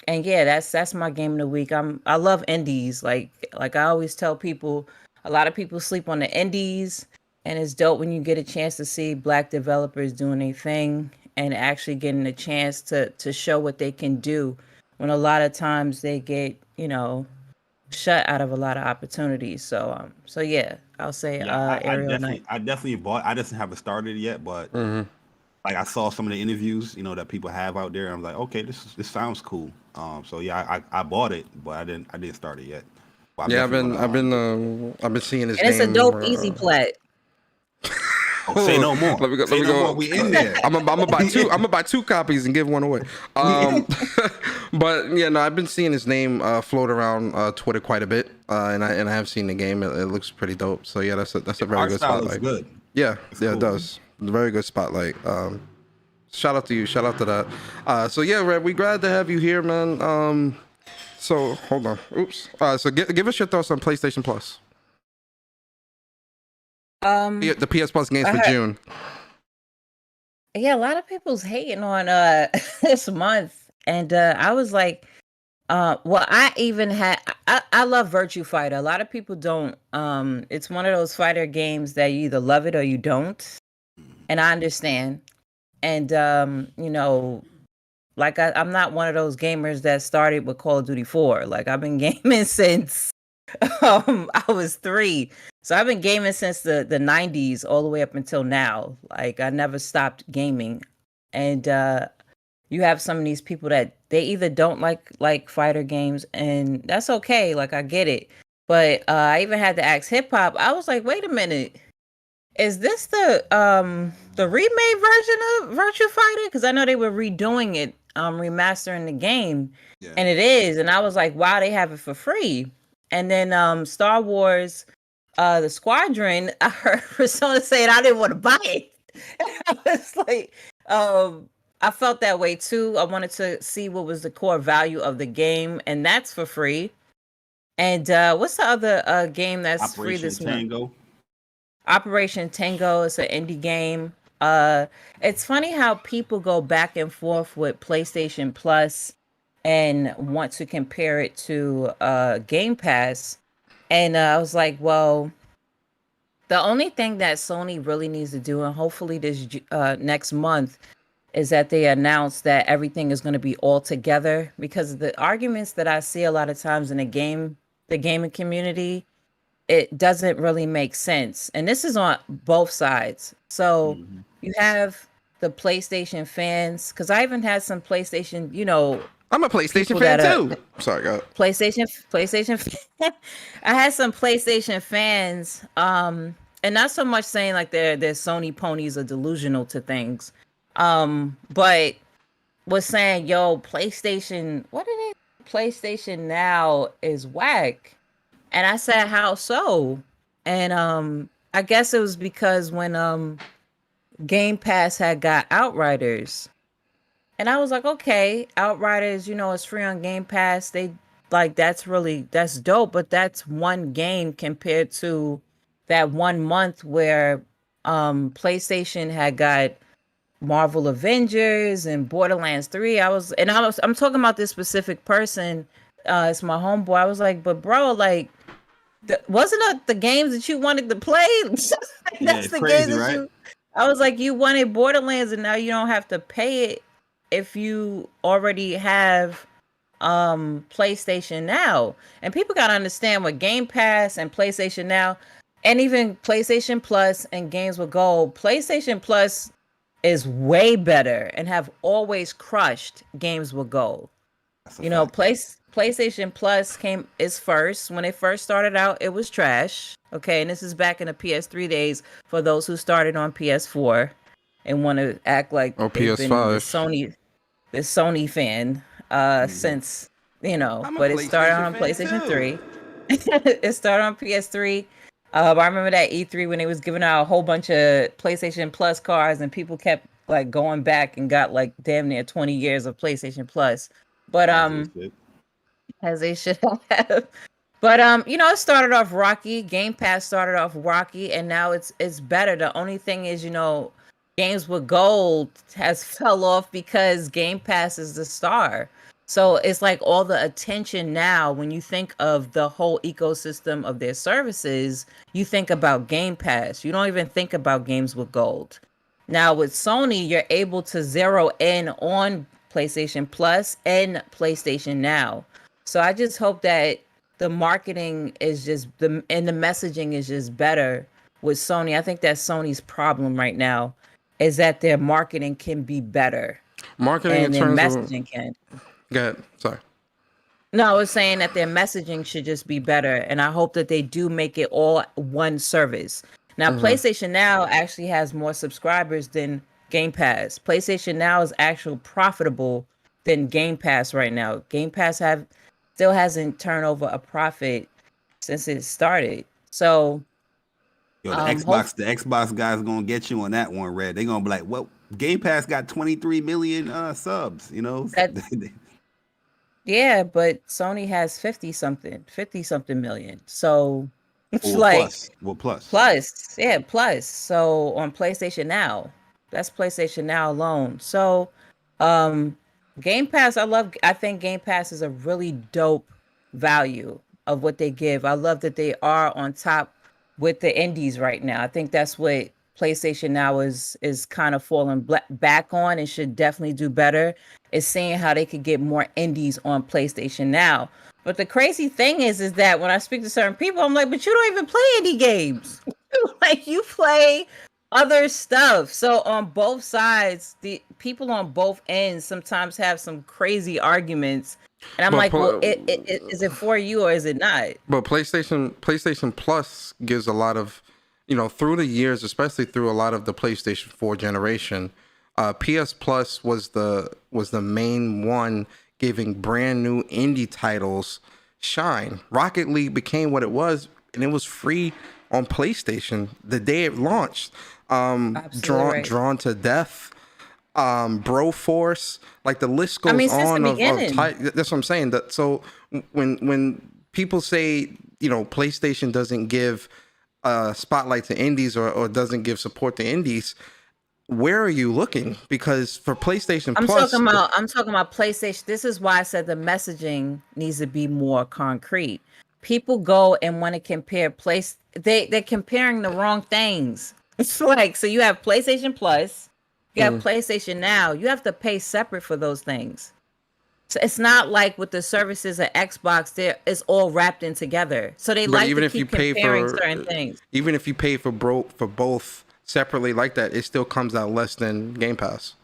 And yeah, that's my game of the week. I love indies. Like I always tell people, a lot of people sleep on the indies, and it's dope when you get a chance to see Black developers doing a thing and actually getting a chance to show what they can do, when a lot of times they get, shut out of a lot of opportunities. So yeah, I'll say Aerial Knight. I definitely bought. I just haven't started yet, but like I saw some of the interviews, that people have out there. And I'm like, okay, this sounds cool. So yeah, I bought it, but I didn't start it yet. I've been seeing his name. It's a dope easy play. Say no more. Let me go. We in there. I'm gonna buy two copies and give one away. But yeah, no, I've been seeing his name float around Twitter quite a bit, and I have seen the game. It looks pretty dope. So yeah, that's a very good spotlight. Good. Yeah, cool. It does. Very good spotlight. Shout out to you. Shout out to that. So yeah, Red, we glad to have you here, man. So hold on. Oops. So give us your thoughts on PlayStation Plus. The PS Plus games for June. Yeah, a lot of people's hating on this month, and I was like, well, I love Virtua Fighter. A lot of people don't. It's one of those fighter games that you either love it or you don't, and I understand. And like I'm not one of those gamers that started with Call of Duty 4. Like I've been gaming since I was 3. So I've been gaming since the 90s all the way up until now. Like I never stopped gaming. And you have some of these people that they either don't like fighter games, and that's okay. Like I get it. But I even had to ask Hip Hop. I was like, wait a minute. Is this the remade version of Virtua Fighter? Because I know they were redoing it, remastering the game, Yeah. and it is. And I was like, wow, they have it for free. And then Star Wars, the Squadron, I heard Persona saying I didn't want to buy it. And I was like, I felt that way too. I wanted to see what was the core value of the game, and that's for free. And what's the other game that's free Operation this month? Tango. Operation Tango is an indie game. It's funny how people go back and forth with PlayStation Plus and want to compare it to Game Pass. And I was like, well, the only thing that Sony really needs to do, and hopefully this next month, is that they announce that everything is going to be all together. Because the arguments that I see a lot of times in the gaming community, it doesn't really make sense. And this is on both sides. So you have the PlayStation fans, because I even had some PlayStation, I'm a PlayStation people fan that too. Sorry, go ahead. PlayStation. I had some PlayStation fans, and not so much saying like their Sony ponies are delusional to things, but was saying, yo, PlayStation, what did it? PlayStation Now is whack. And I said, how so? And I guess it was because when Game Pass had got Outriders. And I was like, okay, Outriders, it's free on Game Pass. They that's dope, but that's one game compared to that 1 month where PlayStation had got Marvel Avengers and Borderlands 3. I'm talking about this specific person. It's my homeboy. I was like, but bro, like, wasn't it the games that you wanted to play? That's the crazy, games that right? I was like, you wanted Borderlands, and now you don't have to pay it if you already have PlayStation Now. And people gotta understand what Game Pass and PlayStation Now, and even PlayStation Plus and Games with Gold. PlayStation Plus is way better and have always crushed Games with Gold. PlayStation Plus is first. When it first started out, it was trash. Okay, and this is back in the PS3 days for those who started on PS4 and want to act like Or they've been PS5. the Sony fan since I'm a but it started on PlayStation fan, PlayStation too. 3. It started on PS3. I remember that E3 when they was giving out a whole bunch of PlayStation Plus cards, and people kept like going back and got like damn near 20 years of PlayStation Plus. But as they should have. But it started off rocky. Game Pass started off rocky, and now it's better. The only thing is, Games with Gold has fell off because Game Pass is the star. So it's like all the attention now, when you think of the whole ecosystem of their services, you think about Game Pass. You don't even think about Games with Gold. Now with Sony, you're able to zero in on PlayStation Plus and PlayStation Now. So I just hope that the marketing is just the messaging is just better with Sony. I think that's Sony's problem right now, is that their marketing can be better. Marketing and in their terms messaging of. can. Go ahead. Sorry. No, I was saying that their messaging should just be better, and I hope that they do make it all one service. Now, PlayStation Now actually has more subscribers than Game Pass. PlayStation Now is actually profitable than Game Pass right now. Game Pass still hasn't turned over a profit since it started. So, Yo, the Xbox guys gonna get you on that one, Red. They gonna be like, "Well, Game Pass got 23 million subs." Yeah, but Sony has 50 something million. So it's plus. Plus. So on PlayStation Now, that's PlayStation Now alone. So Game Pass, I think Game Pass is a really dope value of what they give. I love that they are on top with the indies right now. I think that's what PlayStation Now is kind of falling back on, and should definitely do better, is seeing how they could get more indies on PlayStation Now. But the crazy thing is that when I speak to certain people, I'm like, but you don't even play indie games. Like, you play other stuff. So on both sides, the people on both ends sometimes have some crazy arguments. And I'm like, well, is it for you or is it not? But PlayStation Plus gives a lot of through the years, especially through a lot of the PlayStation 4 generation, PS Plus was the main one giving brand new indie titles shine. Rocket League became what it was, and it was free on PlayStation the day it launched. Drawn to Death, Broforce, like the list goes since on. the beginning. That's what I'm saying. That so when people say PlayStation doesn't give spotlight to indies or doesn't give support to indies, where are you looking? Because for PlayStation Plus, I'm talking about PlayStation. This is why I said the messaging needs to be more concrete. People go and want to compare they're comparing the wrong things. It's like, so you have PlayStation Plus, you have PlayStation Now, you have to pay separate for those things. So it's not like with the services at Xbox, it's all wrapped in together. So they like to keep comparing certain things. Even if you pay for both separately like that, it still comes out less than Game Pass.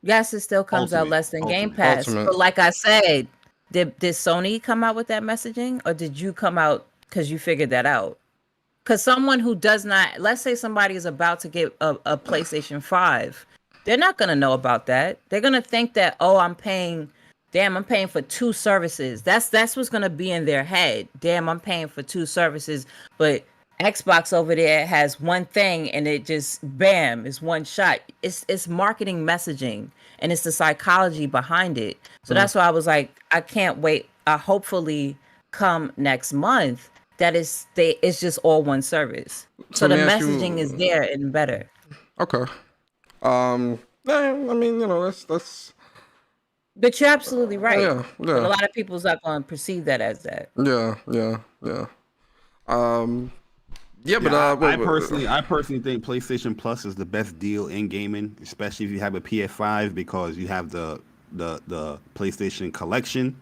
Yes, it still comes out less than Game Pass. But like I said, did Sony come out with that messaging, or did you come out because you figured that out? Because someone who does not, let's say somebody is about to get a PlayStation 5, they're not going to know about that. They're going to think that, oh, I'm paying for two services. That's what's going to be in their head. Damn, I'm paying for two services. But Xbox over there has one thing, and it just, bam, is one shot. It's marketing messaging, and it's the psychology behind it. So that's why I was like, I can't wait. Hopefully come next month, it's just all one service. So the messaging is there and better. Okay. I mean, that's. But you're absolutely right. Yeah. But a lot of people's not going to perceive that as that. Yeah. But I personally think PlayStation Plus is the best deal in gaming, especially if you have a PS5, because you have the PlayStation Collection.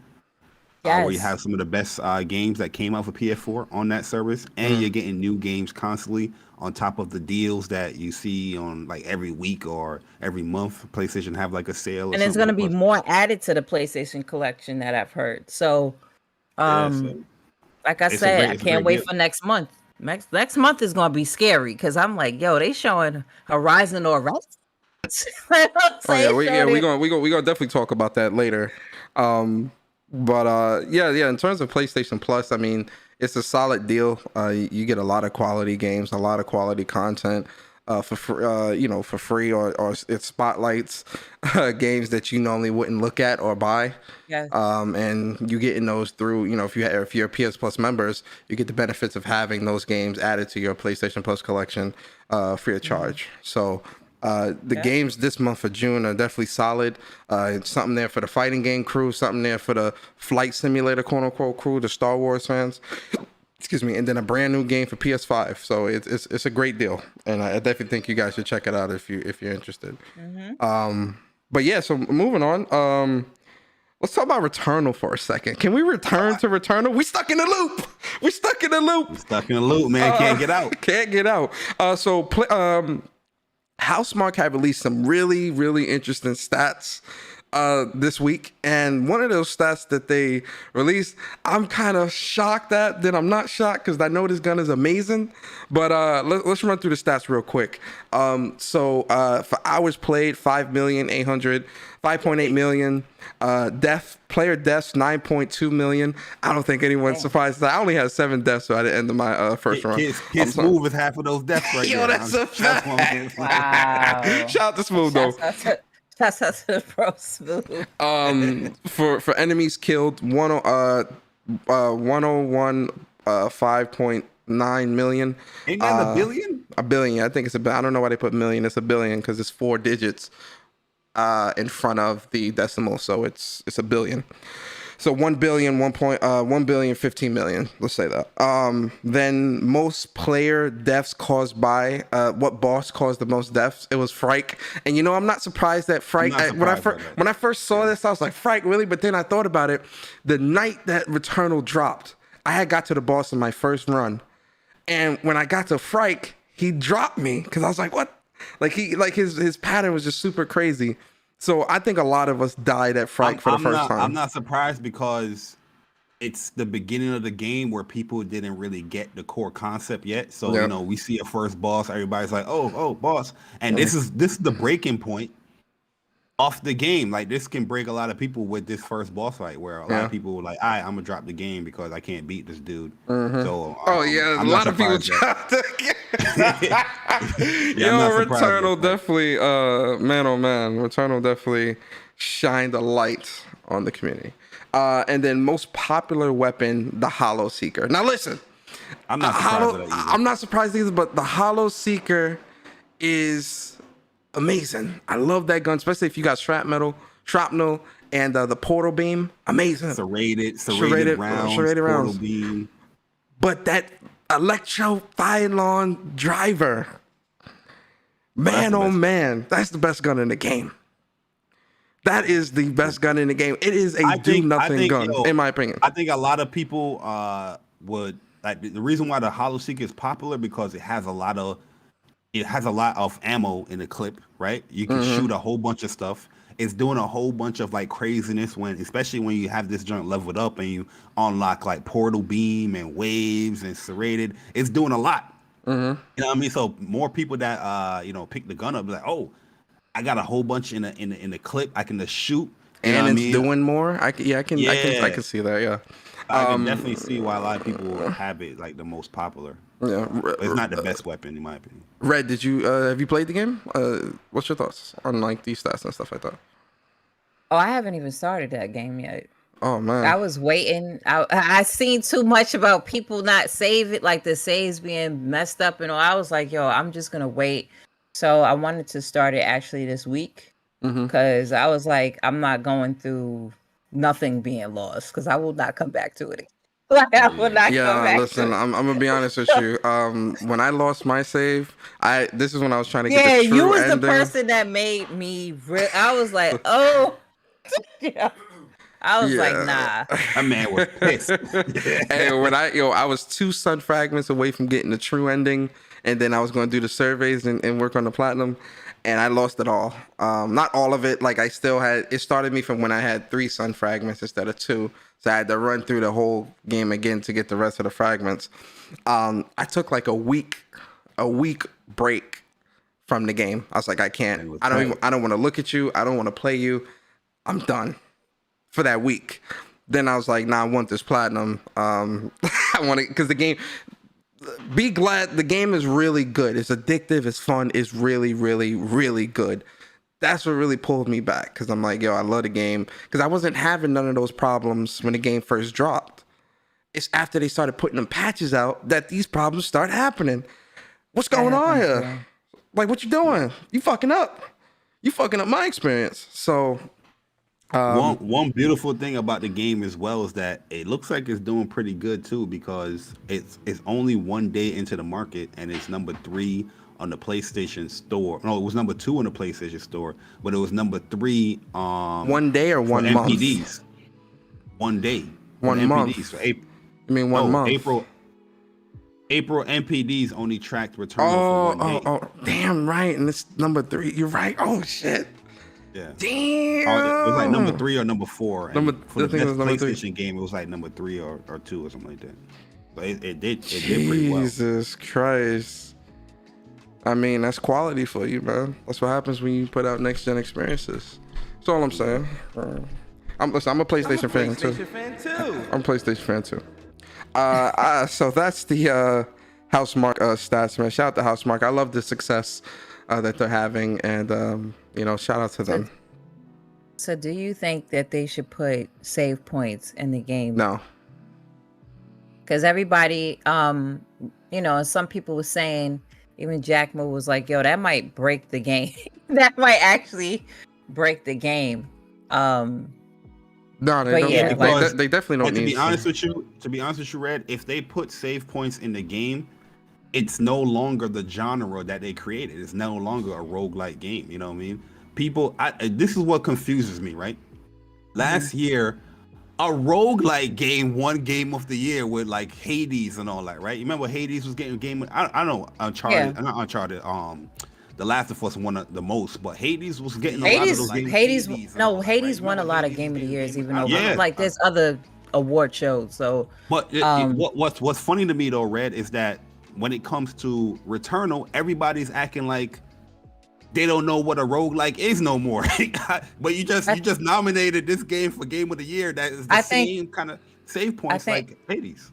Yes. Where you have some of the best games that came out for PS4 on that service, and you're getting new games constantly on top of the deals that you see on like every week or every month. PlayStation have like a sale, and there's going to be more added to the PlayStation Collection that I've heard. So, like I said, I can't wait for next month. Next month is going to be scary because I'm like, yo, they showing Horizon or Rest. We're gonna definitely talk about that later. But in terms of PlayStation Plus, I mean, it's a solid deal. You get a lot of quality games, a lot of quality content for free, or it spotlights games that you normally wouldn't look at or buy. Yes. And you getting those through, if you're PS Plus members, you get the benefits of having those games added to your PlayStation Plus collection free of charge. So. The games this month of June are definitely solid. Something there for the fighting game crew, something there for the flight simulator quote unquote crew, the Star Wars fans. Excuse me, and then a brand new game for PS5. So it's a great deal, and I definitely think you guys should check it out if you're interested. But yeah, so moving on. Let's talk about Returnal for a second. Can we return to Returnal? We stuck in the loop. Stuck in the loop, man. Can't get out. Housemarque have released some really, really interesting stats this week. And one of those stats that they released, I'm kind of shocked at. Then I'm not shocked because I know this gun is amazing. But let's run through the stats real quick. For hours played, 5.8 million. Player deaths, 9.2 million. I don't think anyone's surprised that I only had 7 deaths by the end of my first run. Kids Smooth with half of those deaths right Yo, there. that's a fact. Wow. Shout out to Smooth though. Shout out to the pro Smooth. For enemies killed, 5.9 million. Ain't that a billion? A billion. I think it's I don't know why they put million. It's a billion because it's 4 digits in front of the decimal, so it's a billion. So 1 billion, 1 billion, 15 million. Let's say that. Then most player deaths caused by what boss caused the most deaths? It was Frike. And I'm not surprised that Frike. When I first saw this, I was like, Frike, really? But then I thought about it. The night that Returnal dropped, I had got to the boss in my first run, and when I got to Frike, he dropped me because I was like, what? His pattern was just super crazy. So I think a lot of us died at Frike for the first time. I'm not surprised because it's the beginning of the game where people didn't really get the core concept yet. So Yeah. you know, we see a first boss, everybody's like, oh, boss, and this is the breaking point off the game. Like this can break a lot of people with this first boss fight, where a lot of people were like, I'm gonna drop the game because I can't beat this dude. So Oh yeah, I'm a not lot of people surprised dropped it. Yeah, I'm not surprised Returnal that- definitely, man, oh man, Returnal definitely shined a light on the community. And then most popular weapon, the Hollow Seeker. Now listen, I'm not surprised with that either. I'm not surprised either, but the Hollow Seeker is amazing. I love that gun, especially if you got shrapnel, and the portal beam. Amazing. serrated rounds, serrated portal rounds. beam. But that electro pylon driver, man, oh man, that's the best gun in the game. That is the best gun in the game. It is a I think, gun, in my opinion. I think a lot of people would like the reason why the Hollow Seeker is popular because it has a lot of ammo in the clip, right? You can shoot a whole bunch of stuff. It's doing a whole bunch of like craziness especially when you have this joint leveled up and you unlock like portal beam and waves and serrated. It's doing a lot. You know what I mean? So more people that pick the gun up, like, oh, I got a whole bunch in the clip. I can just shoot. And it's doing more. I can see that. Yeah, I can definitely see why a lot of people have it like the most popular. Yeah, But it's not the best weapon in my opinion. Red, did you have you played the game? What's your thoughts on like these stats and stuff like that? Oh, I haven't even started that game yet. Oh man, I was waiting. I seen too much about people not save it, like the saves being messed up and all. I was like, yo, I'm just gonna wait. So I wanted to start it actually this week because I was like, I'm not going through nothing being lost because I will not come back to it. Like I will not come back. Listen, I'm gonna be honest with you. When I lost my save, this is when I was trying to get the Yeah, true you was ending. the person that made me. I was like, oh. Yeah. I was like, nah. That man was pissed. And when I was 2 sun fragments away from getting the true ending, and then I was going to do the surveys and work on the platinum, and I lost it all. Not all of it. Like I still had. It started me from when I had 3 sun fragments instead of 2, so I had to run through the whole game again to get the rest of the fragments. I took like a week break from the game. I was like, I can't. I don't want to look at you. I don't want to play you. I'm done for that week. Then I was like, nah, I want this platinum. I want it because the game. Be glad the game is really good. It's addictive. It's fun. It's really, really, really good. That's what really pulled me back because I'm like, yo, I love the game because I wasn't having none of those problems when the game first dropped. It's after they started putting them patches out that these problems start happening. What's going on here? Yeah. Like, what you doing? You fucking up. You fucking up my experience. So. One beautiful thing about the game as well is that it looks like it's doing pretty good too because it's only 1 day into the market and it's number 3 on the PlayStation Store. No, it was number 2 on the PlayStation Store, but it was number 3. 1 day or 1 month? MPDs. 1 day. 1 month. MPDs. So You mean 1 month? April MPDs only tracked Returnal for 1 day. Oh, damn right, and it's number 3. You're right. Oh shit. Yeah. Damn. It was like number 3 or number 4. For the the best number 3. PlayStation game, it was like number 3 or 2 or something like that. But it did pretty well. Jesus Christ. I mean, that's quality for you, man. That's what happens when you put out next gen experiences. That's all I'm saying. I'm a PlayStation fan too. I'm a PlayStation fan too. So that's the Housemark stats, man. Shout out to Housemark. I love the success that they're having, and shout out to them. So do you think that they should put save points in the game? No. Because everybody, some people were saying, even Jack Mo was like, yo, that might break the game. That might actually break the game. No, they don't. Yeah, They definitely don't need. To be honest with you, Red, if they put save points in the game, it's no longer the genre that they created. It's no longer a roguelike game. You know what I mean? This is what confuses me, right? Last year, a roguelike game won Game of the Year with like Hades and all that, right? You remember Hades was getting game? I know Uncharted, not Uncharted. The Last of Us won the most, but Hades was getting a lot of those games. Hades won a lot of Game of the Years, even though like there's other award shows. So, But what's funny to me though, Red, is that when it comes to Returnal, everybody's acting like they don't know what a roguelike is no more. But you just nominated this game for Game of the Year. That is the same kind of save points like Hades.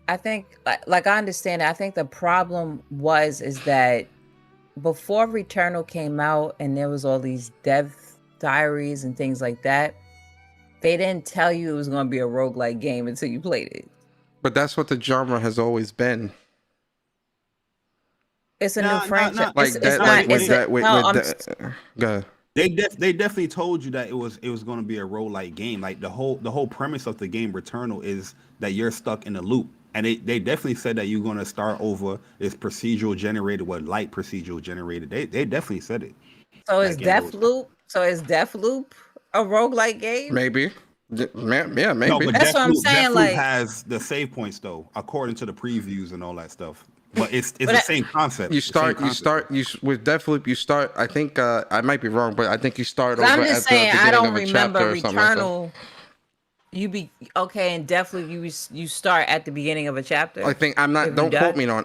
I think, like I understand it. I think the problem is that before Returnal came out and there was all these dev diaries and things like that, they didn't tell you it was going to be a roguelike game until you played it. But that's what the genre has always been. It's a new franchise. Go ahead. They definitely told you that it was going to be a roguelike game. Like the whole premise of the game Returnal is that you're stuck in a loop. And they definitely said that you're going to start over. It's procedural generated, light procedural generated. They definitely said it. So is Deathloop? So is Deathloop a roguelike game? Maybe. Yeah, maybe. No, but that's what I'm saying. Deathloop like has the save points though, according to the previews and all that stuff. But it's the same concept. You start with Deathloop. You start. I think I might be wrong, but I think you start over I'm just at saying, the beginning I don't of a remember chapter or something Returnal. like that. You be okay, and Deathloop you start at the beginning of a chapter. I think I'm not. Don't quote me on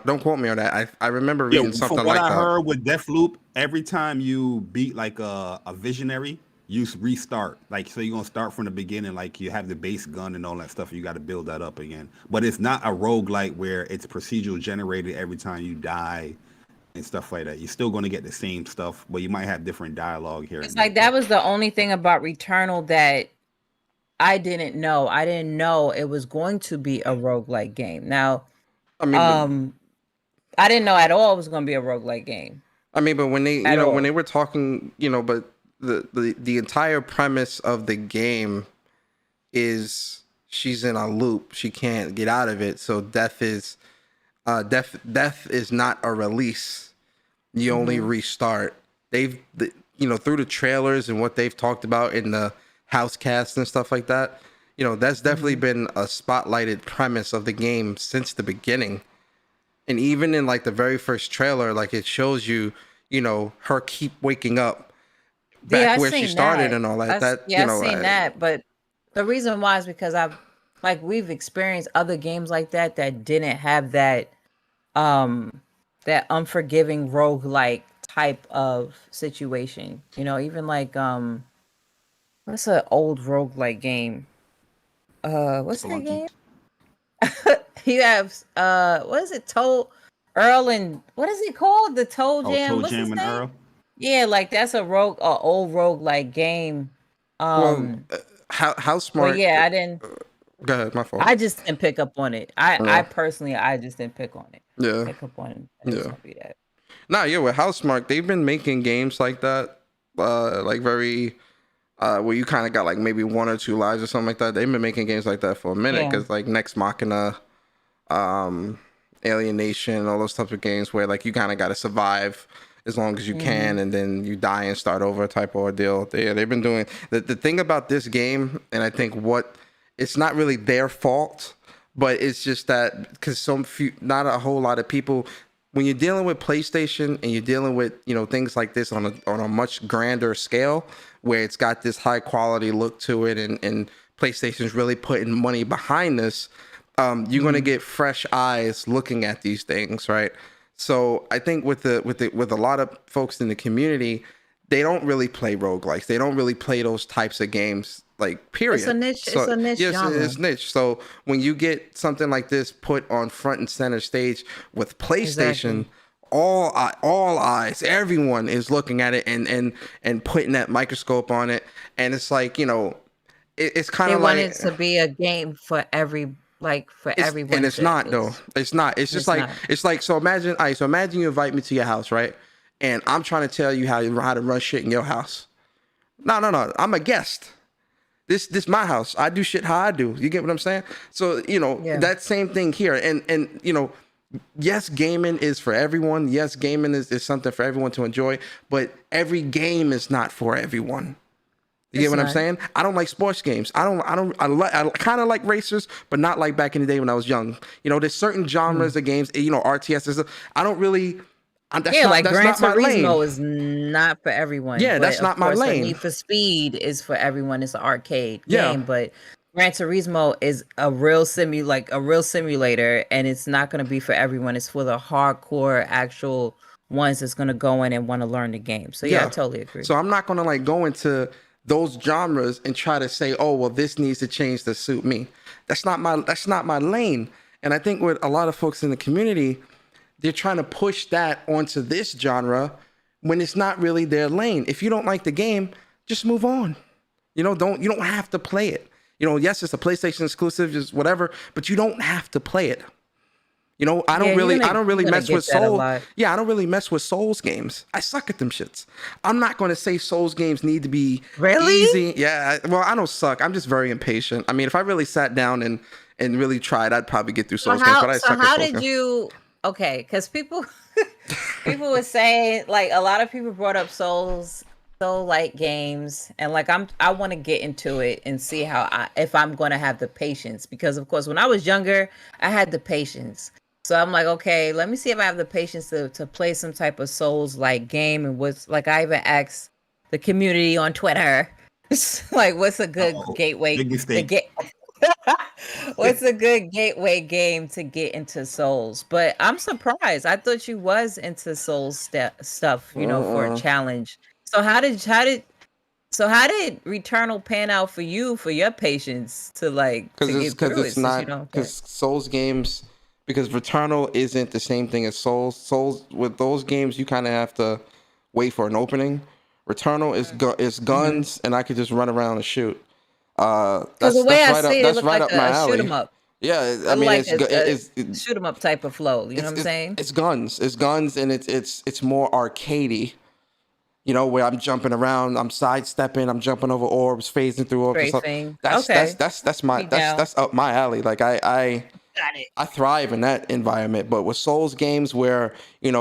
that. I remember reading something like that. From what I heard with Deathloop, every time you beat like a visionary, you restart. Like so, you're gonna start from the beginning. Like you have the base gun and all that stuff. You got to build that up again. But it's not a roguelike where it's procedural generated every time you die and stuff like that. You're still gonna get the same stuff, but you might have different dialogue here. It's like that was the only thing about Returnal that I didn't know. I didn't know it was going to be a roguelike game. Now, I mean, I didn't know at all it was going to be a roguelike game. I mean, but when they, when they were talking, but the entire premise of the game is she's in a loop. She can't get out of it. So death is not a release. You only restart. Through the trailers and what they've talked about in the house cast and stuff like that, that's definitely been a spotlighted premise of the game since the beginning. And even in like the very first trailer, like it shows you, her keep waking up back where she started and all that. I've seen that. But the reason why is because we've experienced other games like that didn't have that unforgiving roguelike type of situation. Even like what's an old roguelike game? What's that game? You have what is it? Earl and what is it called? The Toe Jam. Toe Jam and Earl. Yeah, like that's old roguelike game. How smart? Well, yeah, I didn't. Go ahead, my fault. I just didn't pick up on it. I personally, I just didn't pick on it. Yeah, pick up on it. Yeah. With Housemarque, they've been making games like that, like very. Where you kind of got like maybe one or two lives or something like that. They've been making games like that for a minute because like Next Machina, Alienation, all those types of games where like you kind of got to survive as long as you can and then you die and start over type of ordeal. They've been doing the thing about this game, and I think it's not really their fault, but it's just that because not a whole lot of people. When you're dealing with PlayStation and you're dealing with things like this on a much grander scale, where it's got this high quality look to it, and PlayStation's really putting money behind this, you're gonna get fresh eyes looking at these things, right? So I think with a lot of folks in the community, they don't really play roguelikes. They don't really play those types of games. Like period. It's a niche. So, it's a niche genre. It's niche. So when you get something like this put on front and center stage with PlayStation, all eyes, everyone is looking at it and putting that microscope on it, and it's like it's kind of like they want it to be a game for everyone. And it's not though. It's not. It's just it's like so. Imagine you invite me to your house, right? And I'm trying to tell you how to run shit in your house. No. I'm a guest. This my house. I do shit how I do. You get what I'm saying? So, that same thing here. And yes, gaming is for everyone. Yes, gaming is something for everyone to enjoy, but every game is not for everyone. You get what I'm saying? I don't like sports games. I kind of like racers, but not like back in the day when I was young. There's certain genres of games, RTS. I don't really. Gran Turismo is not for everyone. Yeah, that's not my lane. Need for Speed is for everyone. It's an arcade game, but Gran Turismo is a real simulator, and it's not going to be for everyone. It's for the hardcore actual ones that's going to go in and want to learn the game. So yeah, I totally agree. So I'm not going to like go into those genres and try to say, oh, well, this needs to change to suit me. That's not my lane. And I think with a lot of folks in the community, they're trying to push that onto this genre when it's not really their lane. If you don't like the game, just move on. You don't have to play it. Yes, it's a PlayStation exclusive, just whatever, but you don't have to play it. I don't really mess with Souls. Yeah, I don't really mess with Souls games. I suck at them shits. I'm not going to say Souls games need to be easy. Yeah, well, I don't suck. I'm just very impatient. I mean, if I really sat down and really tried, I'd probably get through Souls games. But I suck at Souls games. Okay, because people were saying, like, a lot of people brought up Soul-like games, and like I want to get into it and see if I'm going to have the patience, because of course when I was younger I had the patience. So I'm like, okay, let me see if I have the patience to play some type of Souls-like game. And I even asked the community on Twitter, like, what's a good gateway to get? What's a good gateway game to get into Souls? But I'm surprised. I thought you was into Souls stuff, for a challenge. So how did Returnal pan out for you, for your patience to get through it? Because Souls games. Because Returnal isn't the same thing as Souls. Souls, with those games, you kind of have to wait for an opening. Returnal is guns, and I could just run around and shoot. Because the way I see it, that's look right like up my alley. Shoot 'em up. Yeah, I mean, it's shoot 'em up type of flow. You know what I'm saying? It's guns, and it's more arcadey. Where I'm jumping around, I'm sidestepping, I'm jumping over orbs, phasing through orbs. That's up my alley. Like I thrive in that environment. But with Souls games where, when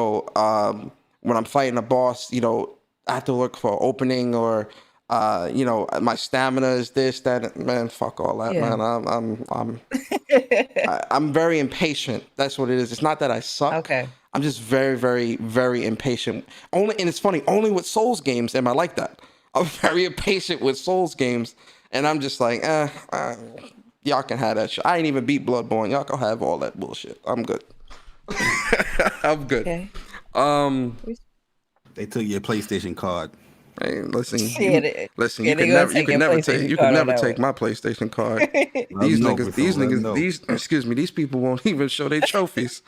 I'm fighting a boss, I have to look for opening, or my stamina is this, that, man, fuck all that, man. I'm very impatient. That's what it is. It's not that I suck. Okay. I'm just very, very, very impatient. And it's funny, only with Souls games am I like that. I'm very impatient with Souls games, and I'm just like, y'all can have that shit. I ain't even beat Bloodborne. Y'all can have all that bullshit. I'm good. I'm good. Okay. They took your PlayStation card. Hey, listen. You can never take my PlayStation card. These people won't even show their trophies.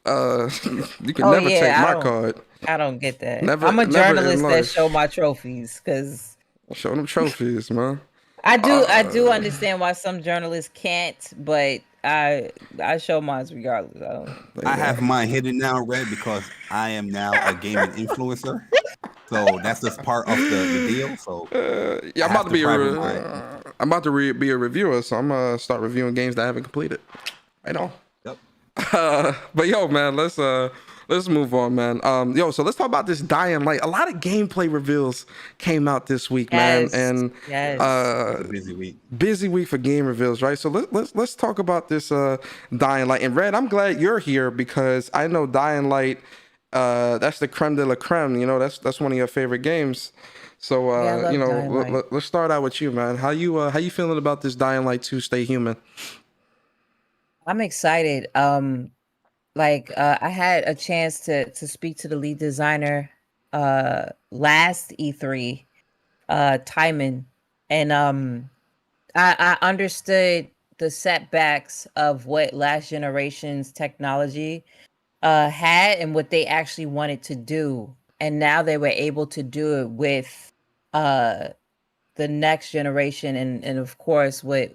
You can never take my card. I don't get that. I'm a journalist that show my trophies, because show them trophies, man. I do understand why some journalists can't, but I show mine regardless. I have mine hidden now, Red, because I am now a gaming influencer. So that's just part of the deal. So I'm about to be a reviewer, so I'm gonna start reviewing games that I haven't completed. I know. Yep. But yo, man, let's move on, man. So let's talk about this Dying Light. A lot of gameplay reveals came out this week, man, and busy week for game reveals, right? So let's talk about this Dying Light. And Red, I'm glad you're here, because I know Dying Light. That's the creme de la creme. That's one of your favorite games. So let's start out with you, man. How you feeling about this Dying Light 2 Stay Human? I'm excited. I had a chance to speak to the lead designer last E3, Timon, and I understood the setbacks of what last generation's technology had and what they actually wanted to do, and now they were able to do it with the next generation, and of course what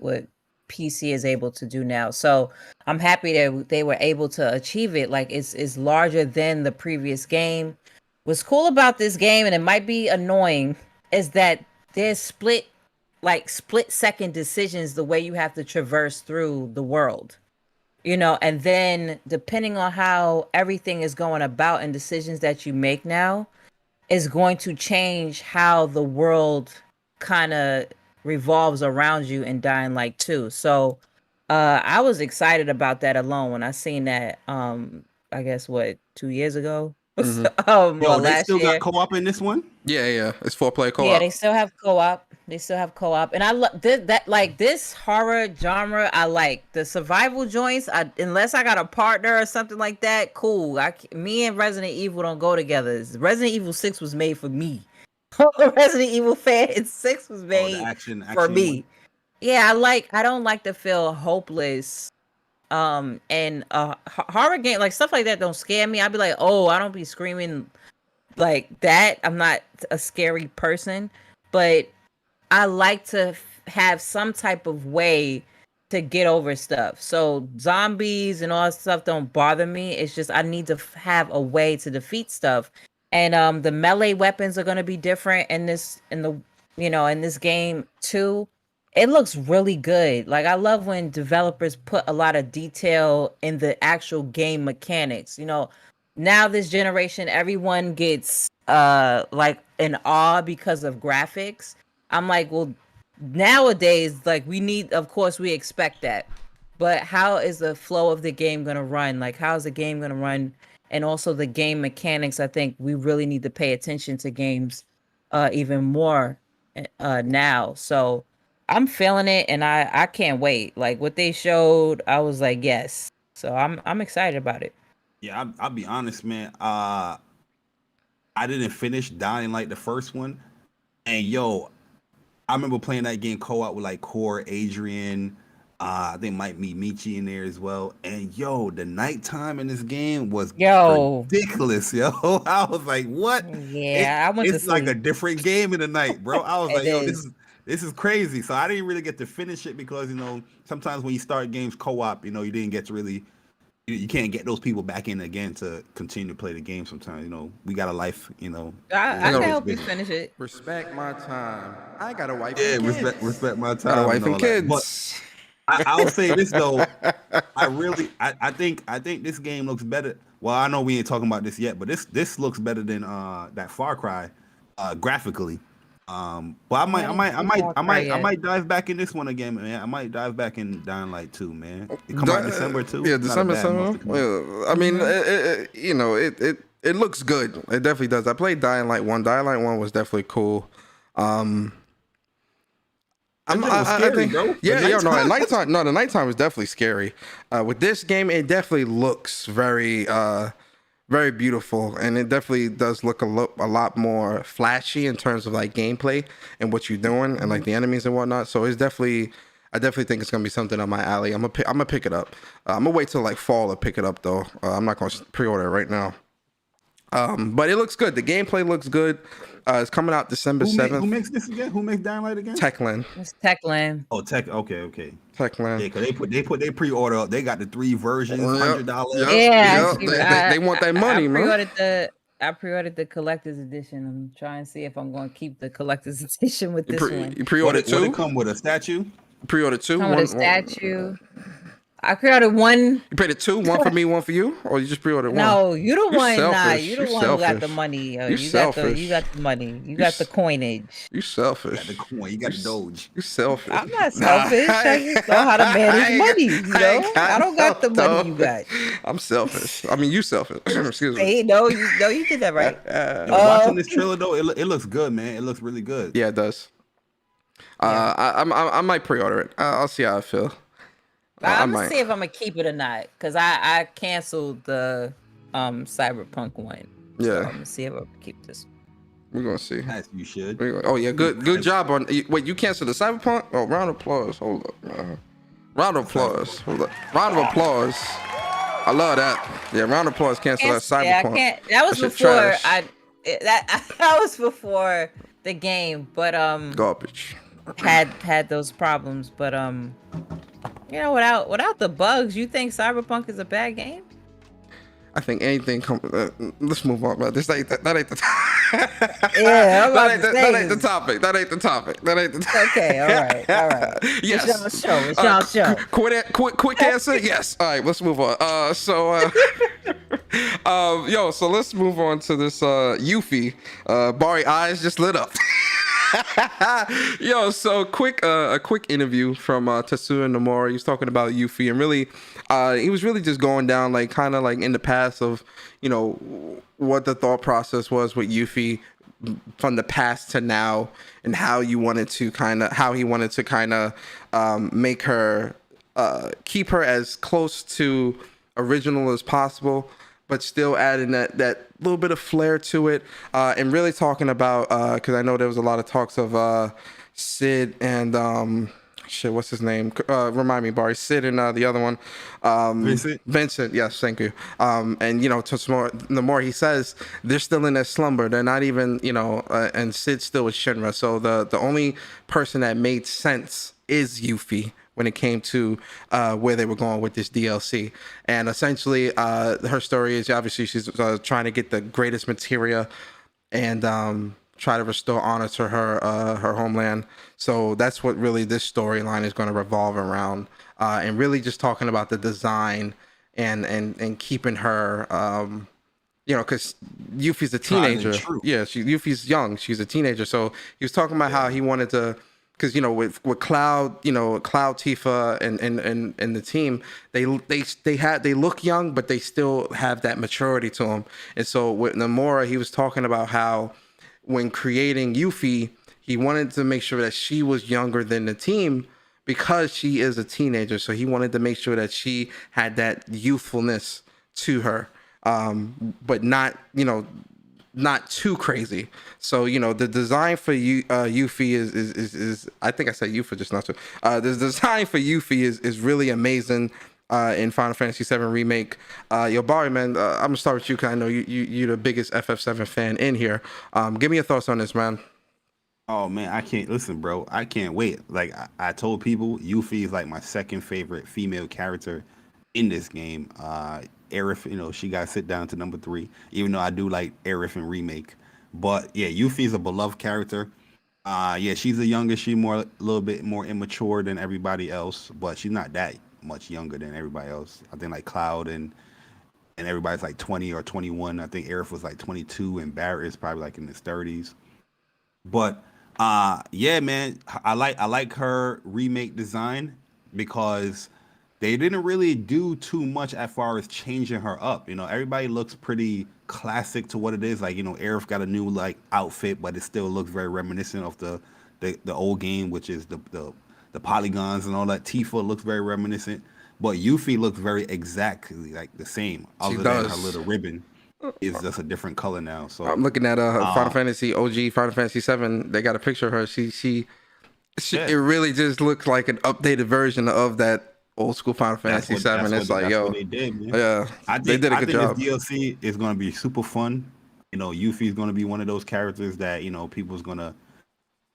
PC is able to do now. So I'm happy that they were able to achieve it. Like, it's larger than the previous game. What's cool about this game, and it might be annoying, is that there's split second decisions the way you have to traverse through the world. And then depending on how everything is going about and decisions that you make now is going to change how the world kind of revolves around you in Dying Light 2. So I was excited about that alone when I seen that, I guess, 2 years ago? Mm-hmm. They still got co-op in this one? Yeah. It's 4-player co-op. Yeah, they still have co-op. They still have co-op, and I love that. Like this horror genre, I like the survival joints. Unless I got a partner or something like that, cool. Me and Resident Evil don't go together. Resident Evil 6 was made for me. Resident Evil fan 6 was made the action for me. one? Yeah, I don't like to feel hopeless. And horror game, like stuff like that don't scare me. I'd be like, oh, I don't be screaming like that. I'm not a scary person, but I like to have some type of way to get over stuff. So zombies and all that stuff don't bother me. It's just I need to have a way to defeat stuff. And the melee weapons are going to be different in this game too. It looks really good. Like I love when developers put a lot of detail in the actual game mechanics. Now this generation everyone gets like an awe because of graphics. I'm like, well, nowadays like of course we expect that. But how is the flow of the game going to run? Like how is the game going to run? And also the game mechanics, I think we really need to pay attention to games even more now. So I'm feeling it, and I can't wait. Like what they showed, I was like, yes. So I'm excited about it. Yeah, I'll be honest, man. I didn't finish Dying Light the first one, and yo, I remember playing that game co-op with like Core, Adrian. I think might meet Michi in there as well. And yo, the nighttime in this game was ridiculous, yo. I was like, what? Yeah, it's like a different game in the night, bro. I was like, yo, this is crazy. So I didn't really get to finish it because sometimes when you start games co-op, you didn't get to really, you can't get those people back in again to continue to play the game. Sometimes we got a life. I can help you finish it. Respect my time. I got a wife. Yeah, and kids. respect my time. Got a wife and kids. But I'll say this though, I think this game looks better. Well, I know we ain't talking about this yet, but this looks better than that Far Cry graphically. But I might dive back in this one again, man. I might dive back in Dying Light 2, man. It come out December too. Yeah, December. I mean, it looks good. It definitely does. I played Dying Light 1. Dying Light 1 was definitely cool. I think, bro. The nighttime is definitely scary. With this game, it definitely looks very, very beautiful, and it definitely does look a lot more flashy in terms of like gameplay and what you're doing and like the enemies and whatnot. So I definitely think it's gonna be something on my alley. I'm gonna pick it up. I'm gonna wait till like fall to pick it up though. I'm not gonna pre-order it right now. But it looks good. The gameplay looks good. It's coming out December 7th. Who makes this again? Who makes Dying Light again? Techland. It's Techland. Oh, okay. Techland. Yeah, because they pre-order up. They got the 3 versions, $100. Yeah, they want that money, man. I pre-ordered the collector's edition. I'm trying to see if I'm going to keep the collector's edition with this one. You pre-ordered 2? Would it come with a statue? Pre-ordered 2? Come with a statue. I pre-ordered 1. You paid it 2? 1 for me, 1 for you? Or you just pre-ordered 1? No, you the one. Selfish. Nah, you the one who got the money. You selfish. You got the money. You got the coinage. You selfish. You got the coin. You got the Doge. You selfish. I'm not selfish. I just know how to manage money. I don't got the money you got. I'm selfish. I mean, you selfish. Excuse me. Hey, no, you did that right. Watching this trailer though, it looks good, man. It looks really good. Yeah, it does. I might pre-order it. I'll see how I feel. I'm gonna see if I'm gonna keep it or not, because I canceled the Cyberpunk one. Yeah. So I'm gonna see if I keep this. We're gonna see. As you should. Oh yeah, good job on. Wait, you canceled the Cyberpunk? Oh, round of applause. Hold up, man. Round of applause. Hold up. Round of applause. I love that. Yeah, round of applause. Cancel that Cyberpunk. Yeah, I can't. That was before that was before the game, but garbage. Had those problems, but without the bugs, you think Cyberpunk is a bad game? I think anything let's move on, man. That ain't the Yeah, that ain't the topic. That ain't the topic. Okay, all right. Yes. It's y'all show. Quick answer. Yes. All right, let's move on. So let's move on to this Yuffie. Bari eyes just lit up. So a quick interview from Tetsuya Nomura. He was talking about Yuffie, and really he was really just going down like kind of like in the past of what the thought process was with Yuffie from the past to now, and how he wanted to kind of make her keep her as close to original as possible, but still adding that little bit of flair to it, and really talking about because I know there was a lot of talks of Sid and what's his name? Remind me, Bari. Sid and the other one, Vincent. Yes, thank you. And you know, the more he says, they're still in their slumber. They're not even, you know, and Sid still is Shinra. So the only person that made sense is Yuffie when it came to where they were going with this DLC. And essentially, her story is obviously she's trying to get the greatest materia and try to restore honor to her homeland. So that's what really this storyline is going to revolve around, and really just talking about the design and keeping her, you know, because Yuffie's a teenager. Yeah, Yuffie's young. She's a teenager. So he was talking about how he wanted to, because, you know, with Cloud, you know, Cloud, Tifa, and the team, they look young, but they still have that maturity to them. And so with Nomura, he was talking about how when creating Yuffie, he wanted to make sure that she was younger than the team because she is a teenager. So he wanted to make sure that she had that youthfulness to her, but not, you know, not too crazy. So, you know, the design for Yuffie is I think I said Yuffie just not too. The design for Yuffie is really amazing. In Final Fantasy VII Remake. Yo, Bari, man, I'm gonna start with you because I know you're the biggest FF7 fan in here. Give me your thoughts on this, man. Oh man, I can't listen, bro. I can't wait. Like I told people, Yuffie is like my second favorite female character in this game. Aerith, you know, she got to sit down to number 3, even though I do like Aerith in Remake. But yeah, Yuffie is a beloved character. Yeah, she's the youngest. She's a little bit more immature than everybody else, but she's not that much younger than everybody else. I think like Cloud and everybody's like 20 or 21. I think Aerith was like 22 and Barrett is probably like in his 30s. But yeah, man, I like her remake design because they didn't really do too much as far as changing her up. You know, everybody looks pretty classic to what it is. Like, you know, Aerith got a new like outfit, but it still looks very reminiscent of the old game, which is the polygons and all that. Tifa looks very reminiscent, but Yuffie looks very exactly like the same, other than her little ribbon is just a different color now. So I'm looking at Final Fantasy OG Final Fantasy VII. They got a picture of her. She it really just looks like an updated version of that old school Final Fantasy VII. It's like, yo, they did, man. Yeah, they did a good job. This DLC is going to be super fun. You know, Yuffie is going to be one of those characters that, you know,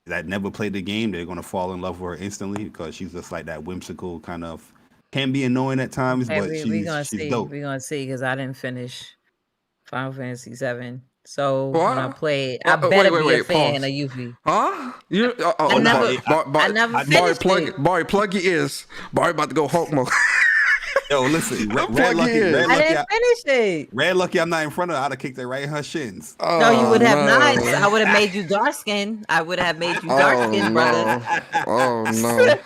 that never played the game, they're gonna fall in love with her instantly because she's just like that whimsical kind of, can be annoying at times, but she's dope. We're gonna see because I didn't finish Final Fantasy VII. So what? When I played, I better be a fan of Yuffie. Huh? I never finished it. Bari, plug your ears. Bari about to go Hulk mode. Yo, listen, Red Lucky, I didn't finish it. Red Lucky, I'm not in front of her. I'd have kicked her right in her shins. No, you would have not. I would have made you dark skin. I would have made you dark skin, brother. Oh no.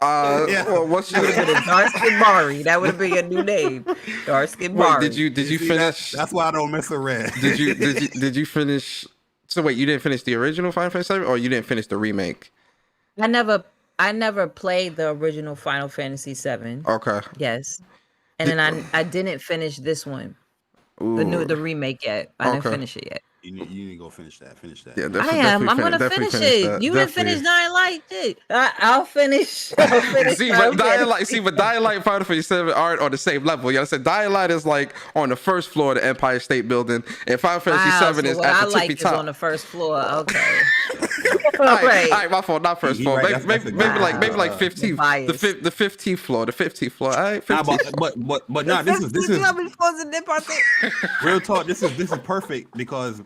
Well, what's your dark skin Bari? That would be a new name. Dark skin Bari. Did you finish? That's why I don't mess with Red. Did you finish? So wait, you didn't finish the original Final Fantasy VII, or you didn't finish the remake? I never played the original Final Fantasy VII. Okay. Yes, and then I didn't finish this one, the remake yet. I didn't finish it yet. You need to go finish that. Yeah, I am. I'm gonna finish it. You didn't finish Dying Light, shit. I'll finish. See, but Dying Light and Final Fantasy VII aren't on the same level. You know, I said Dying Light is like on the first floor of the Empire State Building, and Final Fantasy VII is at the tippy top. Is on the first floor. Okay. All right, my fault. Not first floor. Maybe like 15th. The 15th floor. The 15th floor. All right. 15th. But nah, this is real talk. This is perfect because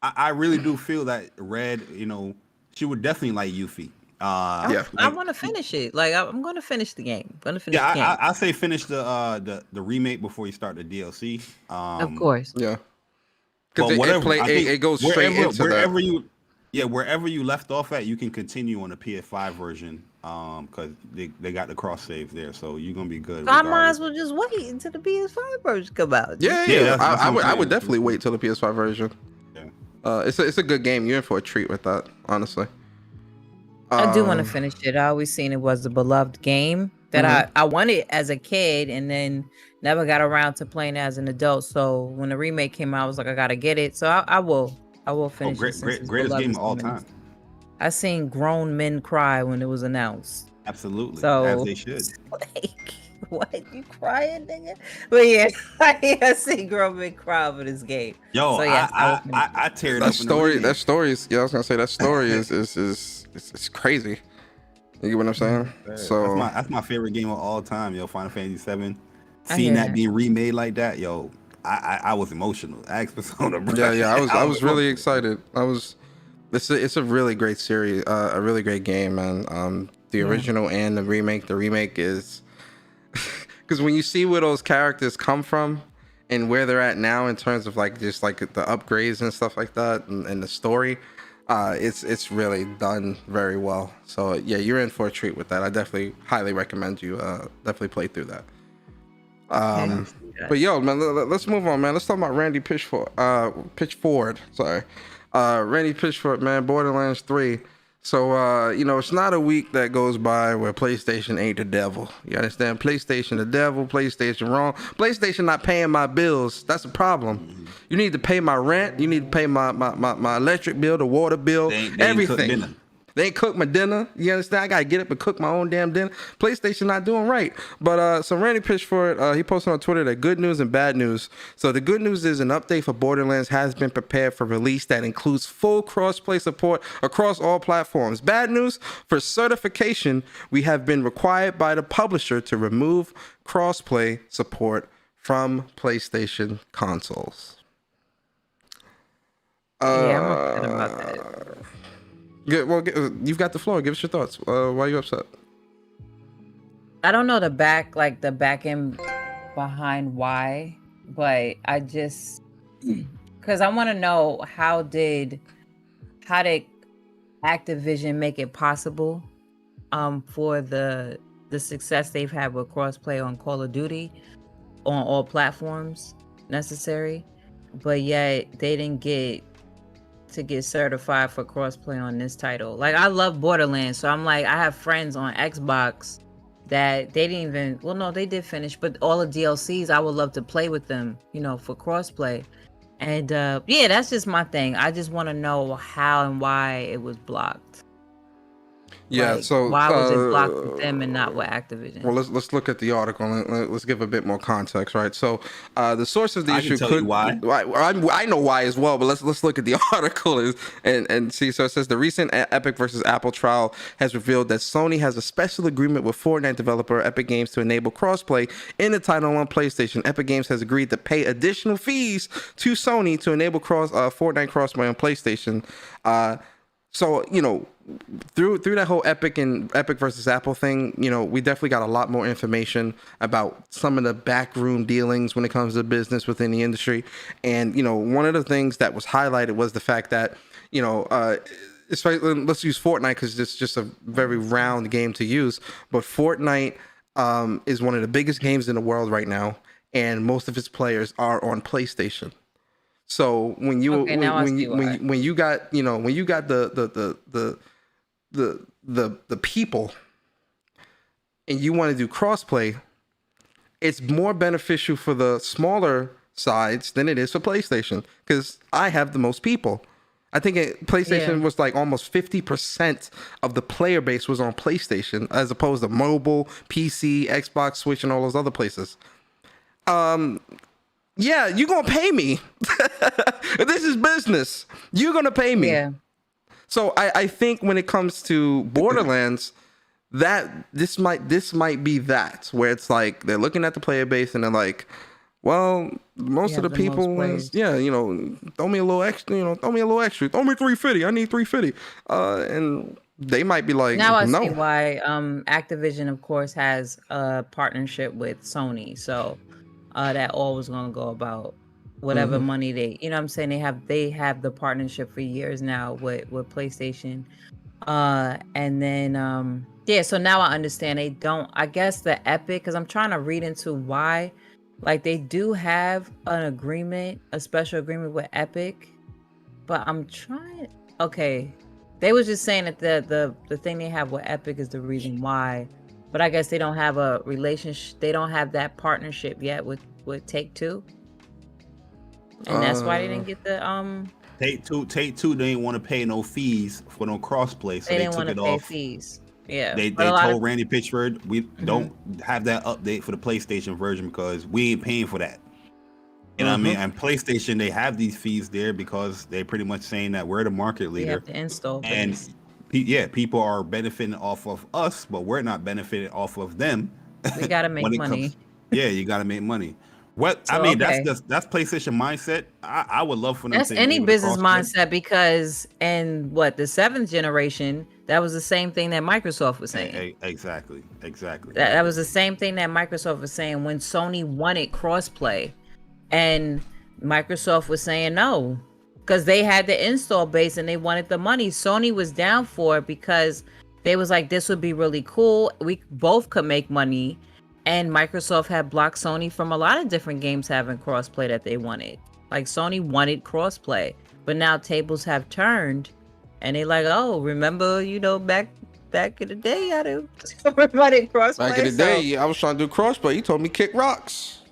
I really do feel that Red, you know, she would definitely like Yuffie. I want to finish it. Like I'm going to finish the game. I say finish the remake before you start the DLC. Of course. Yeah. Because it goes straight into wherever wherever you left off at, you can continue on the PS5 version. Because they got the cross save there, so you're gonna be good. So I might as well just wait until the PS5 version come out. Yeah. I would definitely wait till the PS5 version. It's a good game. You're in for a treat with that, honestly. I do want to finish it. I always seen it was a beloved game that I wanted as a kid, and then never got around to playing as an adult. So when the remake came out, I was like, I gotta get it. So I will finish it. Greatest game of all time. I seen grown men cry when it was announced. Absolutely, so as they should. Like, what, you crying, nigga? But yeah, I see grown men cry over this game. Yo, so, yes, I tear it up. That story is. Yeah, I was gonna say that story is it's crazy. You get what I'm saying? So that's my favorite game of all time, yo. Final Fantasy VII. Seeing that being remade like that, yo, I was emotional. EXPLICIT, bro. Yeah. I was really excited. It's a really great series, a really great game, man. The original and the remake. The remake is because when you see where those characters come from and where they're at now in terms of like just like the upgrades and stuff like that and the story, it's really done very well. So yeah, you're in for a treat with that. I definitely highly recommend you definitely play through that. But yo, man, let's move on, man. Let's talk about Randy Pitchford. Randy Pitchford, man, Borderlands 3. So, it's not a week that goes by where PlayStation ain't the devil. You understand? PlayStation the devil, PlayStation wrong. PlayStation not paying my bills. That's a problem. You need to pay my rent. You need to pay my electric bill, the water bill, everything. They ain't cook my dinner. You understand? I gotta get up and cook my own damn dinner. PlayStation not doing right. But so Randy Pitchford, he posted on Twitter that good news and bad news. So the good news is an update for Borderlands has been prepared for release that includes full cross-play support across all platforms. Bad news, for certification, we have been required by the publisher to remove cross-play support from PlayStation consoles. I'm upset about that. You've got the floor. Give us your thoughts. Why are you upset? I don't know the back end behind why, but I just because I want to know how did Activision make it possible for the success they've had with crossplay on Call of Duty on all platforms necessary, but yet they didn't get certified for crossplay on this title. Like, I love Borderlands, so I'm like, I have friends on Xbox that they didn't even, well, no, they did finish, but all the DLCs, I would love to play with them, for crossplay. And yeah, that's just my thing. I just want to know how and why it was blocked. Yeah, like, so why was it blocked with them and not with Activision? Well, let's look at the article and let's give a bit more context, right? So the source of the issue could why. I know why as well, but let's look at the article and see. So it says the recent Epic versus Apple trial has revealed that Sony has a special agreement with Fortnite developer Epic Games to enable crossplay in the title on PlayStation. Epic Games has agreed to pay additional fees to Sony to enable Fortnite crossplay on PlayStation. So through that whole Epic versus Apple thing, we definitely got a lot more information about some of the backroom dealings when it comes to business within the industry. And one of the things that was highlighted was the fact that especially, let's use Fortnite because it's just a very round game to use. But Fortnite is one of the biggest games in the world right now, and most of its players are on PlayStation. So when you got the people and you want to do crossplay, it's more beneficial for the smaller sides than it is for PlayStation because I have the most people. I think PlayStation was like almost 50% of the player base was on PlayStation as opposed to mobile, PC, Xbox, Switch, and all those other places. Yeah, you're going to pay me. This is business. You're going to pay me. Yeah. So I think when it comes to Borderlands, that this might be that where it's like they're looking at the player base and they're like, well, most of the people, throw me a little extra, throw me $350. I need $350. And they might be like, now I no. see why Activision, of course, has a partnership with Sony. So that all was going to go about whatever money they, what I'm saying, they have the partnership for years now with PlayStation. And then so now I understand they don't, I guess the Epic, because I'm trying to read into why, like they do have an agreement, a special agreement with Epic, But I'm trying. Okay, they was just saying that the thing they have with Epic is the reason why, but I guess they don't have a relationship. They don't have that partnership yet with Take-Two, and that's why they didn't get the Take-Two, they didn't want to pay no fees for no crossplay, so They they didn't took want it to pay off. fees. Yeah, They but a lot told of Randy Pitchford, we don't have that update for the PlayStation version because we ain't paying for that. You know what I mean? And PlayStation, they have these fees there because they're pretty much saying that we're the market we leader. have to install And base. people are benefiting off of us, but we're not benefiting off of them. We gotta make when it money. comes, yeah, you got to make money. What So, I mean, okay. that's PlayStation mindset. I would love for them That's to any enable the business crossplay. mindset because in the 7th generation, that was the same thing that Microsoft was saying. Exactly. That was the same thing that Microsoft was saying when Sony wanted crossplay, and Microsoft was saying no because they had the install base and they wanted the money. Sony was down for it because they was like, this would be really cool. We both could make money, and Microsoft had blocked Sony from a lot of different games having crossplay that they wanted. Like Sony wanted crossplay, but now tables have turned, and they like, oh, remember, back in the day, I do everybody crossplay. Back in the day, I was trying to do crossplay. You told me kick rocks.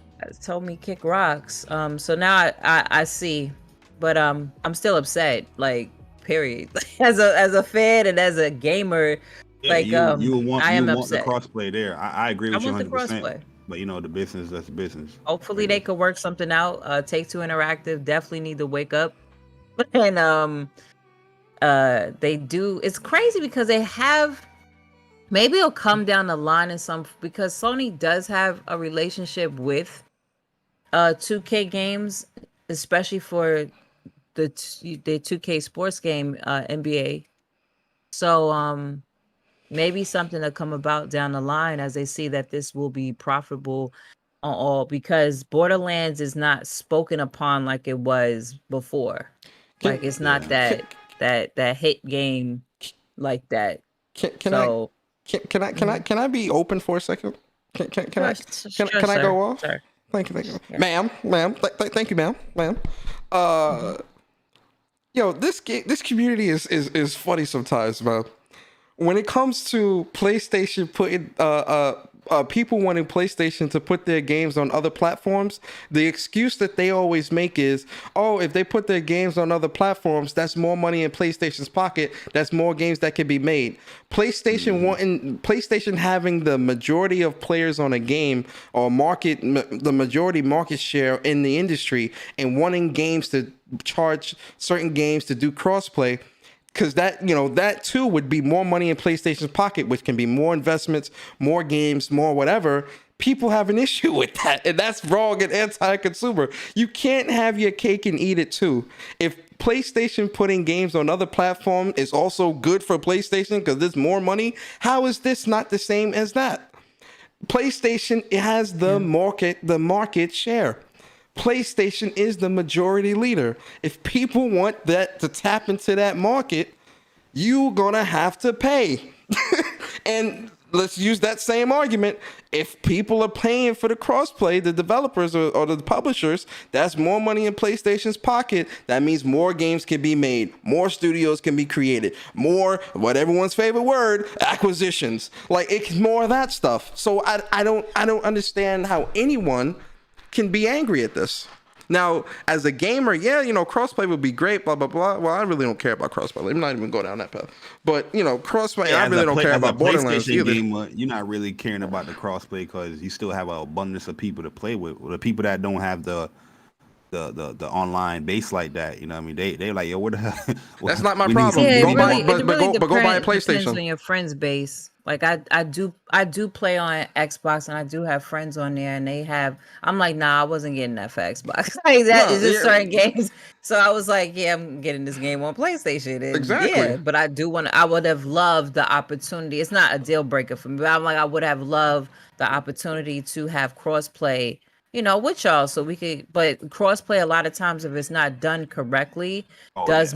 Told me kick rocks. So now I see, but I'm still upset. Like, period. as a fan and as a gamer, Yeah, like you want I am the upset. crossplay there. I agree with I you want the 100%. crossplay. But the business, that's business. Hopefully they could work something out. Take-Two Interactive definitely need to wake up. And they do. It's crazy because they have. Maybe it'll come down the line in some, because Sony does have a relationship with 2K games, especially for the 2K sports game, NBA. So maybe something to come about down the line as they see that this will be profitable on all, because Borderlands is not spoken upon like it was before. Like it's not that hit game like that. Can I be open for a second? Can I go off? Sure. Thank you, ma'am. Thank you, ma'am. This community is funny sometimes, man. When it comes to PlayStation putting people wanting PlayStation to put their games on other platforms, the excuse that they always make is, oh, if they put their games on other platforms, that's more money in PlayStation's pocket. That's more games that can be made. PlayStation having the majority of players on a game or the majority market share in the industry, and wanting games to charge certain games to do crossplay. Because that too would be more money in PlayStation's pocket, which can be more investments, more games, more whatever. People have an issue with that, and that's wrong and anti-consumer. You can't have your cake and eat it too. If PlayStation putting games on other platforms is also good for PlayStation because there's more money, how is this not the same as that? PlayStation has the market share. PlayStation is the majority leader. If people want that to tap into that market, you're gonna have to pay. And let's use that same argument. If people are paying for the crossplay, the developers or the publishers, that's more money in PlayStation's pocket. That means more games can be made, more studios can be created, more, what everyone's favorite word, acquisitions. Like, it's more of that stuff. So I don't understand how anyone can be angry at this. Now, as a gamer, crossplay would be great, blah, blah, blah. Well, I really don't care about crossplay. Let me not even go down that path. But, crossplay, I really don't care about Borderlands either. Gamer, you're not really caring about the crossplay because you still have an abundance of people to play with. The people that don't have the online base like that, you know what I mean? They like, yo, what the hell? That's not my problem. Yeah, Go buy a PlayStation. Depends on your friends base. Like I do play on Xbox, and I do have friends on there, and I'm like, nah, I wasn't getting that for Xbox. Like that is just certain games. So I was like, yeah, I'm getting this game on PlayStation. And exactly. Yeah, but I would have loved the opportunity. It's not a deal breaker for me, but I'm like, I would have loved the opportunity to have crossplay, with y'all, so we could. But crossplay, a lot of times, if it's not done correctly,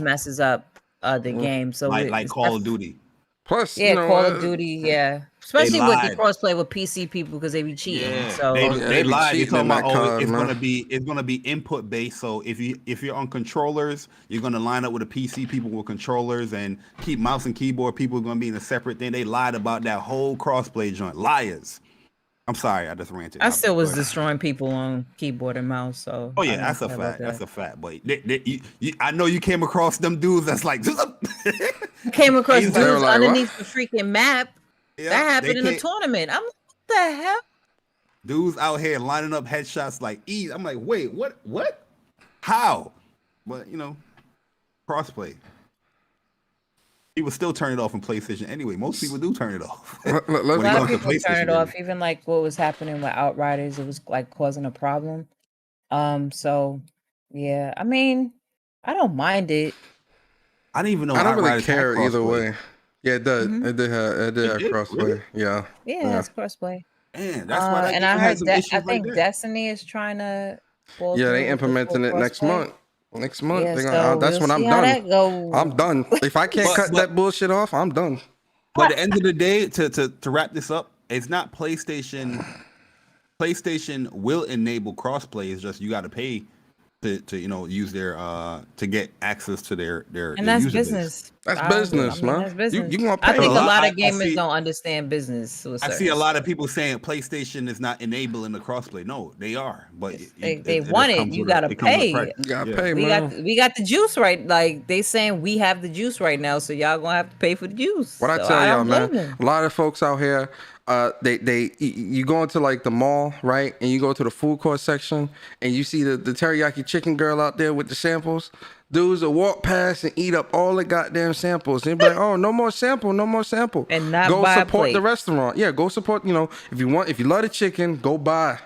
messes up the game. So like Call of Duty. Plus, Call of Duty, especially with the lied. crossplay with PC people because they be cheating. Yeah, So they be lied. They cheating talking in about that card, it's man. gonna be input based. So if you're on controllers, you're gonna line up with the PC people with controllers, and keep mouse and keyboard people are gonna be in a separate thing. They lied about that whole crossplay joint. Liars. I'm sorry, I just ranted. I still was Go ahead. destroying people on keyboard and mouse. So Oh I yeah, didn't that's a care about fact. That's that. a fact. But I know you came across them dudes that's like. Came across They dudes were like, underneath the freaking map. Yeah, That they happened in a can't- tournament. I'm like, what the hell? Dudes out here lining up headshots like ease. I'm like, wait, what? How? But crossplay. People still turn it off in PlayStation anyway. Most people do turn it off. Let's A When lot you of go to people turn PlayStation it off. games. Even like what was happening with Outriders, it was like causing a problem. So yeah, I mean, I don't mind it. I didn't even know I don't really Outriders had care either crossplay. way. Yeah, it did. Mhm. It did have did? crossplay. Really? Yeah. Yeah, it's crossplay. Man, that's why that And game I had heard some that issues I like think that. Destiny is trying to pull Yeah, through they with the implementing full it next crossplay. month. Next month, Yeah, they're so gonna. That's we'll when see I'm how done. that goes. I'm done. If I can't cut but- that bullshit off, I'm done. But at the end of the day, to wrap this up, it's not PlayStation. PlayStation will enable crossplay. It's just you got to pay to use their to get access to their And that's user base. business. That's I business, man. That's business. You gonna I pay. think a But lot I of gamers see- don't understand business. To a I certain see a lot of extent. people saying PlayStation is not enabling the crossplay. No, they are, but They just want it. comes You with a- gotta it comes with a pay. price. You gotta Yeah. pay, We man. got the juice right. Like they saying we have the juice right now, so y'all gonna have to pay for the juice. What I So tell y'all, don't man, blame them. a lot of folks out here, you go into like the mall, right? And you go to the food court section and you see the teriyaki chicken girl out there with the samples. Dudes will walk past and eat up all the goddamn samples. And be like, oh, no more sample, no more sample. And not go buy a support the plate. restaurant. Yeah, go support, if you love the chicken, go buy.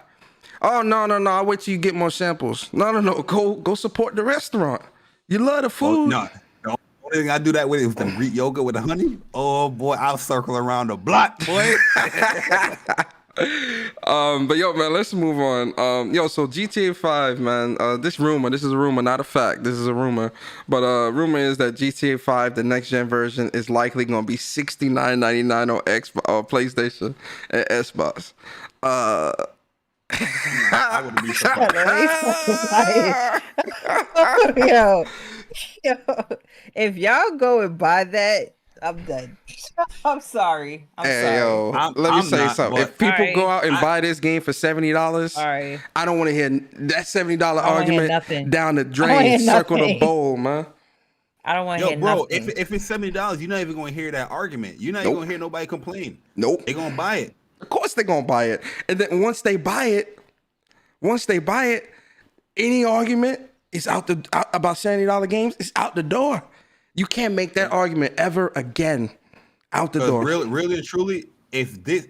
Oh, no, I'll wait till you get more samples. No. Go support the restaurant. You love the Oh, food. no, the only thing I do that with is the Greek yogurt with the honey. Oh boy, I'll circle around the block, boy. But yo, man, let's move on. So GTA 5, man, this is a rumor, not a fact. This is a rumor. But rumor is that GTA 5, the next gen version, is likely gonna be $69.99 on PlayStation and Xbox. I would be surprised. yo, if y'all go and buy that, I'm done. I'm sorry. I'm Hey, sorry. yo, I'm- let me I'm say not, something. but- If people go Alright. out and buy this game for $70, Alright. I don't want to hear that $70 I don't wanna hear argument nothing. down the I wanna drain, hear circle the nothing. bowl, man. I don't want to Yo, hear bro, nothing. if it's $70, you're not even gonna hear that argument. You're not even gonna hear nobody complain. Nope. They gonna buy it. Of course they're gonna buy it. And then once they buy it, any argument is about $70 games, it's out the door. You can't make that argument ever again. Out the door. Really and truly, if this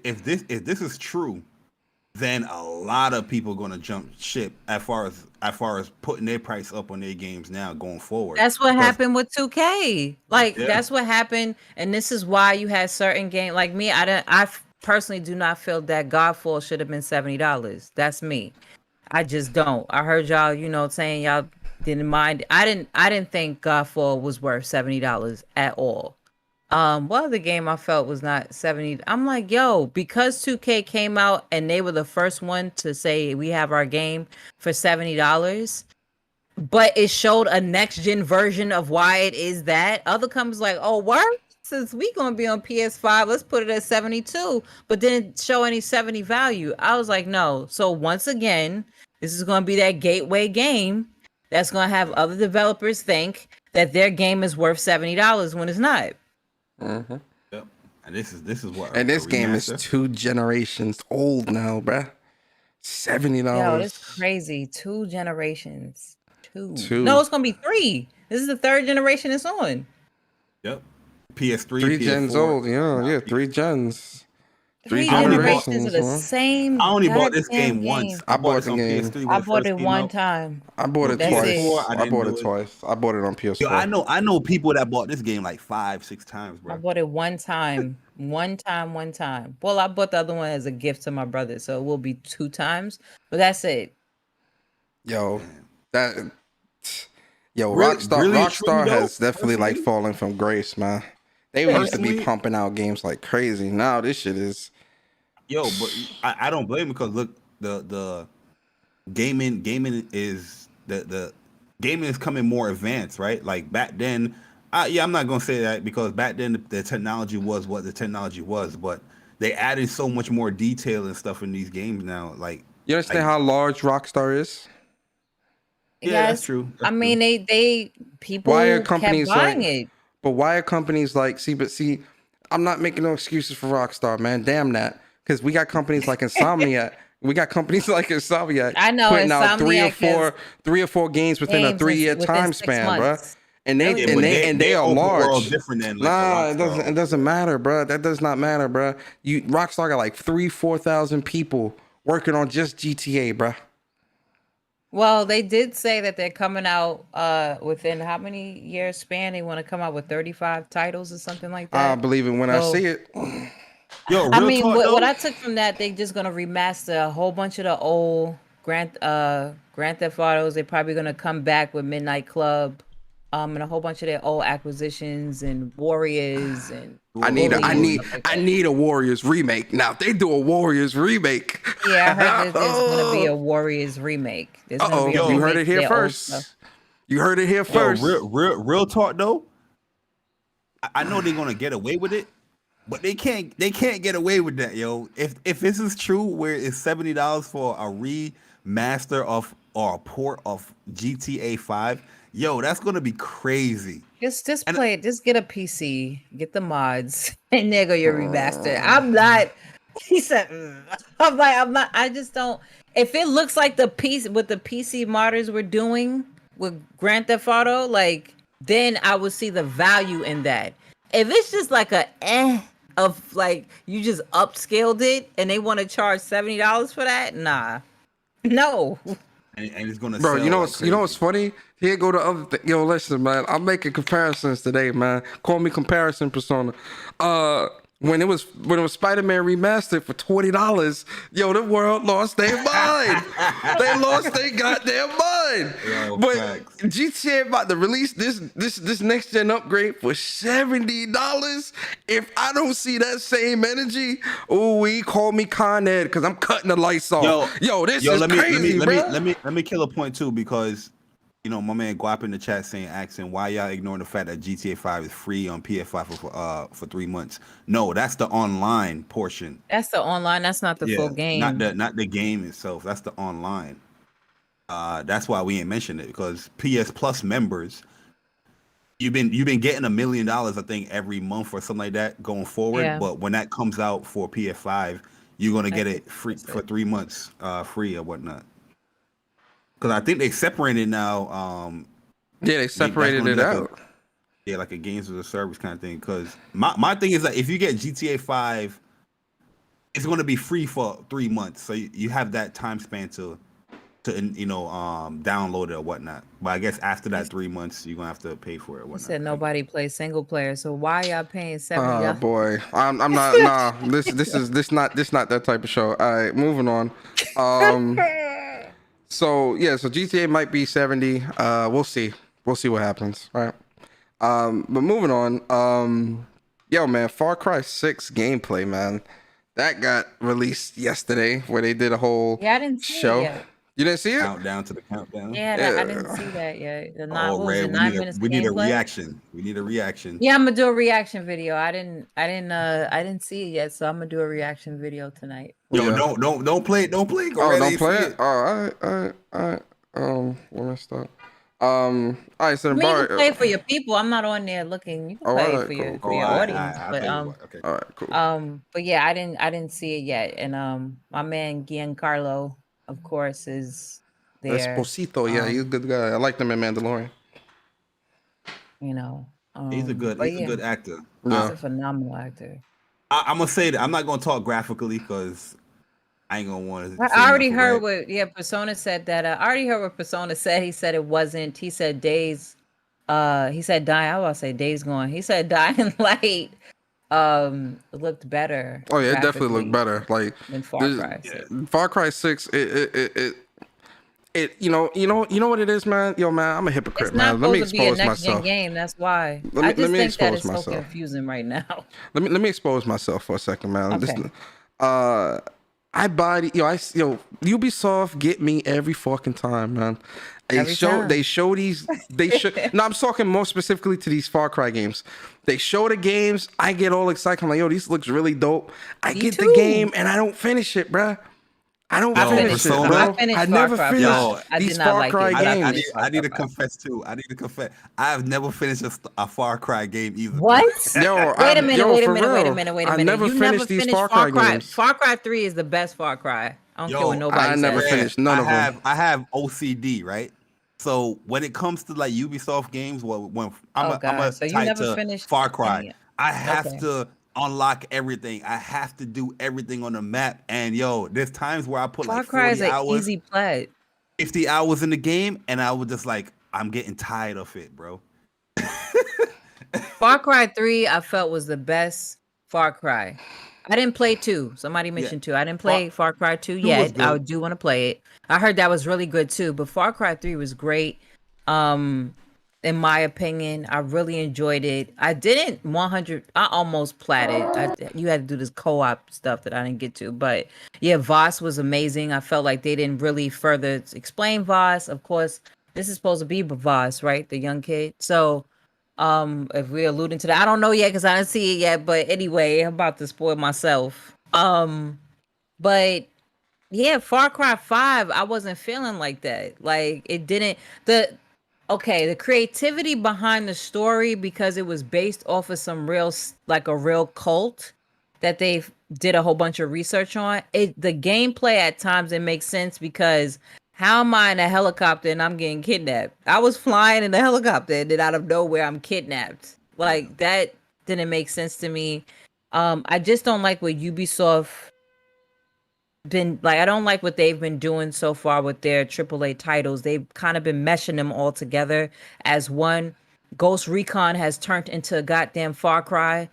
is true, then a lot of people are gonna jump ship as far as putting their price up on their games now going forward. That's what Because- happened with 2K. Like Yeah. that's what happened, and this is why you had certain game like me. I personally do not feel that Godfall should have been $70. That's me. I just don't. I heard y'all, saying y'all didn't mind. I didn't think Godfall was worth $70 at all. What other game I felt was not 70? I'm like, yo, because 2K came out and they were the first one to say we have our game for $70, but it showed a next gen version of why it is that. Other companies like, oh, what? Since we gonna be on PS5, let's put it at 72, but didn't show any 70 value. I was like, no. So once again, this is gonna be that gateway game that's gonna have other developers think that their game is worth $70 when it's not. Mm-hmm. Yep. And this is what. And this a game is remaster? 2 generations old now, bruh. $70. Yo, it's crazy. 2 generations. Two. No, it's gonna be 3. This is the 3rd generation it's on. Yep. PS3, 3 PS4. gens old. Yeah, 3 gens. 3 I only generations of the man. same. I only bought this goddamn game once. I bought it the on game. PS3 when I it bought first it came one out. time. I bought it That's twice. it. I didn't bought do it it. twice. I bought it on PS4. Yo, I know people that bought this game like 5-6 times, I bro. bought it one time. One time. Well, I bought the other one as a gift to my brother, so it will be 2 times. But that's it. Rockstar Really, truly, Rockstar though, has definitely like personally? fallen from grace, man. They used to be Personally- pumping out games like crazy. Now this shit is. Yo, but I don't blame him because look, the gaming is the gaming is coming more advanced, right? Like back then, I'm not gonna say that because back then the technology was what the technology was, but they added so much more detail and stuff in these games now. Like, You understand how large Rockstar is? yeah, that's true. I mean, they people Why are kept companies buying like? it. But why are companies like? See, I'm not making no excuses for Rockstar, man. Damn that, because we got companies like Insomniac. We got companies like Insomniac I know, putting out Insomniac three or four games within a games 3-year within time 6 span, bro. months. And they Yeah, and but they are open world large. different than like Nah, the it Rockstar. doesn't matter, bro. That does not matter, bro. Rockstar got like 3,000-4,000 people working on just GTA, bro. Well, they did say that they're coming out within how many years span? They want to come out with 35 titles or something like I that. believe it when I see it. Yo, real I mean, talk, what though, I took from that, they just gonna remaster a whole bunch of the old Grand Theft Autos. They're probably gonna come back with Midnight Club, and a whole bunch of their old acquisitions and Warriors and I need Bullies and stuff like that. a Warriors remake. Now if they do a Warriors remake. Yeah, I heard there's gonna be a Warriors remake. There's gonna be a You heard remake it to here their old first. stuff. You heard it here first. Yo, real talk though. I know they're gonna get away with it, but they can't get away with that, yo. If this is true, where it's $70 for a remaster of or a port of GTA 5, yo, that's gonna be crazy. Just play it. Just get a PC, get the mods, and there go your remaster. I'm not. He said, I'm not. I just don't. If it looks like the piece what the PC modders were doing with Grand Theft Auto, like then I would see the value in that. If it's just like of like you just upscaled it and they want to charge $70 for that, nah, no. And it's gonna Bro, sell you know like what's funny? Here go the other thing. Yo, listen, man. I'm making comparisons today, man. Call me comparison persona. When it was Spider-Man remastered for $20, yo, the world lost their mind. They lost their goddamn mind. Yo, but facts. GTA about to release this next gen upgrade for $70. If I don't see that same energy, we call me Con Ed because I'm cutting the lights off. Yo, this is crazy, bro. Let me kill a point too, because you know my man Guap in the chat asking why y'all ignoring the fact that GTA 5 is free on PS5 for 3 months. No, that's the online portion. That's the online. That's not the full game. Not the game itself. That's the online. That's why we ain't mentioned it, because PS Plus members, you've been getting $1 million, I think, every month or something like that going forward. Yeah. But when that comes out for PS5, you're gonna get it free for 3 months, free or whatnot. Because I think they separated now. Yeah, they separated it out. Like a games as a service kind of thing. Because my thing is that if you get GTA 5, it's going to be free for 3 months, so you have that time span to download it or whatnot. But I guess after that 3 months, you're gonna have to pay for it. Or whatnot. You said nobody plays single player, so why y'all paying $70? Oh boy, I'm not. Nah, this not that type of show. All right, moving on. So GTA might be 70. We'll see what happens. Right. But moving on. Yo, man, Far Cry 6 gameplay, man, that got released yesterday, where they did a whole I didn't see show. it yet. You didn't see it? Countdown to the countdown. Yeah, I didn't see that yet. The Oh, Ray, we need a gameplay? reaction. We need a reaction. Yeah, I'm gonna do a reaction video. I didn't see it yet, so I'm gonna do a reaction video tonight. Yo, Yeah. don't play it. Don't play it. Go Oh, right don't and play see it. Oh, all right. Where messed up. All right, so I mean, you Bari, can play for your people. I'm not on there looking. You can Oh, play alright, for your cool. for your all right, audience, I'll but tell you what. Okay. all right, cool. but yeah, I didn't see it yet, and my man Giancarlo, of course, is there. Esposito, yeah, he's a good guy. I liked him in Mandalorian. You know, He's a good actor. He's Yeah. a phenomenal actor. I'm gonna say that I'm not gonna talk graphically because I ain't gonna want to. I already heard what Persona said that. I already heard what Persona said. He said it wasn't. He said Days. He said Dying. I was say Days Gone. He said Dying Light. Looked better. Oh yeah, it definitely looked better. Like than Far Cry. Far Cry 6. You know what it is, man. Yo, man, I'm a hypocrite, It's not man. Let me supposed to be a expose next gen myself. game. That's why. Let I me just think that expose it's so myself. confusing right now. Let me expose myself for a second, man. Okay. I buy Ubisoft get me every fucking time, man. Every time. They show no, I'm talking more specifically to these Far Cry games. They show the games, I get all excited. I'm like, yo, this looks really dope. I Me get the too. game and I don't finish it, bruh. I don't Yo, finish it, Persona- bro. I finished I Far never Cry finished 5. I these did not Far like Cry it, but I games. finished Far I need Cry to 5. confess too. I need to confess. I have never finished a Far Cry game either. bro. What? Yo, Wait a minute, yo, wait a for minute, wait a real. minute, wait a I minute. never You finished these Far Cry games. Far Cry 3 is the best Far Cry. I don't care what Yo, nobody I says. never finished none of them. I have OCD, right? So when it comes to like Ubisoft games, when I'm God. So you tied never to finished Far Cry, any- I have Okay. to unlock everything. I have to do everything on the map. And yo, there's times where I put Far like Cry is 40 an hours, easy play. 50 hours in the game, and I was just like, I'm getting tired of it, bro. Far Cry 3, I felt was the best Far Cry. I didn't play 2. Somebody mentioned 2. I didn't play Far Cry 2 was yet. I good. do want to play it. I heard that was really good too, but Far Cry 3 was great. In my opinion, I really enjoyed it. I didn't 100. I almost platted. You had to do this co-op stuff that I didn't get to, but yeah, Voss was amazing. I felt like they didn't really further explain Voss. Of course, this is supposed to be Voss, right? The young kid. So, if we're alluding to that, I don't know yet because I didn't see it yet. But anyway, I'm about to spoil myself. But yeah, Far Cry 5, I wasn't feeling like that. Like it didn't the creativity behind the story, because it was based off of some like a real cult that they did a whole bunch of research on. The gameplay at times it makes sense, because how am I in a helicopter and I'm getting kidnapped? I was flying in a helicopter and then out of nowhere I'm kidnapped. Like that didn't make sense to me. I just don't like what Ubisoft been like. I don't like what they've been doing so far with their AAA titles. They've kind of been meshing them all together as one. Ghost Recon has turned into a goddamn Far Cry.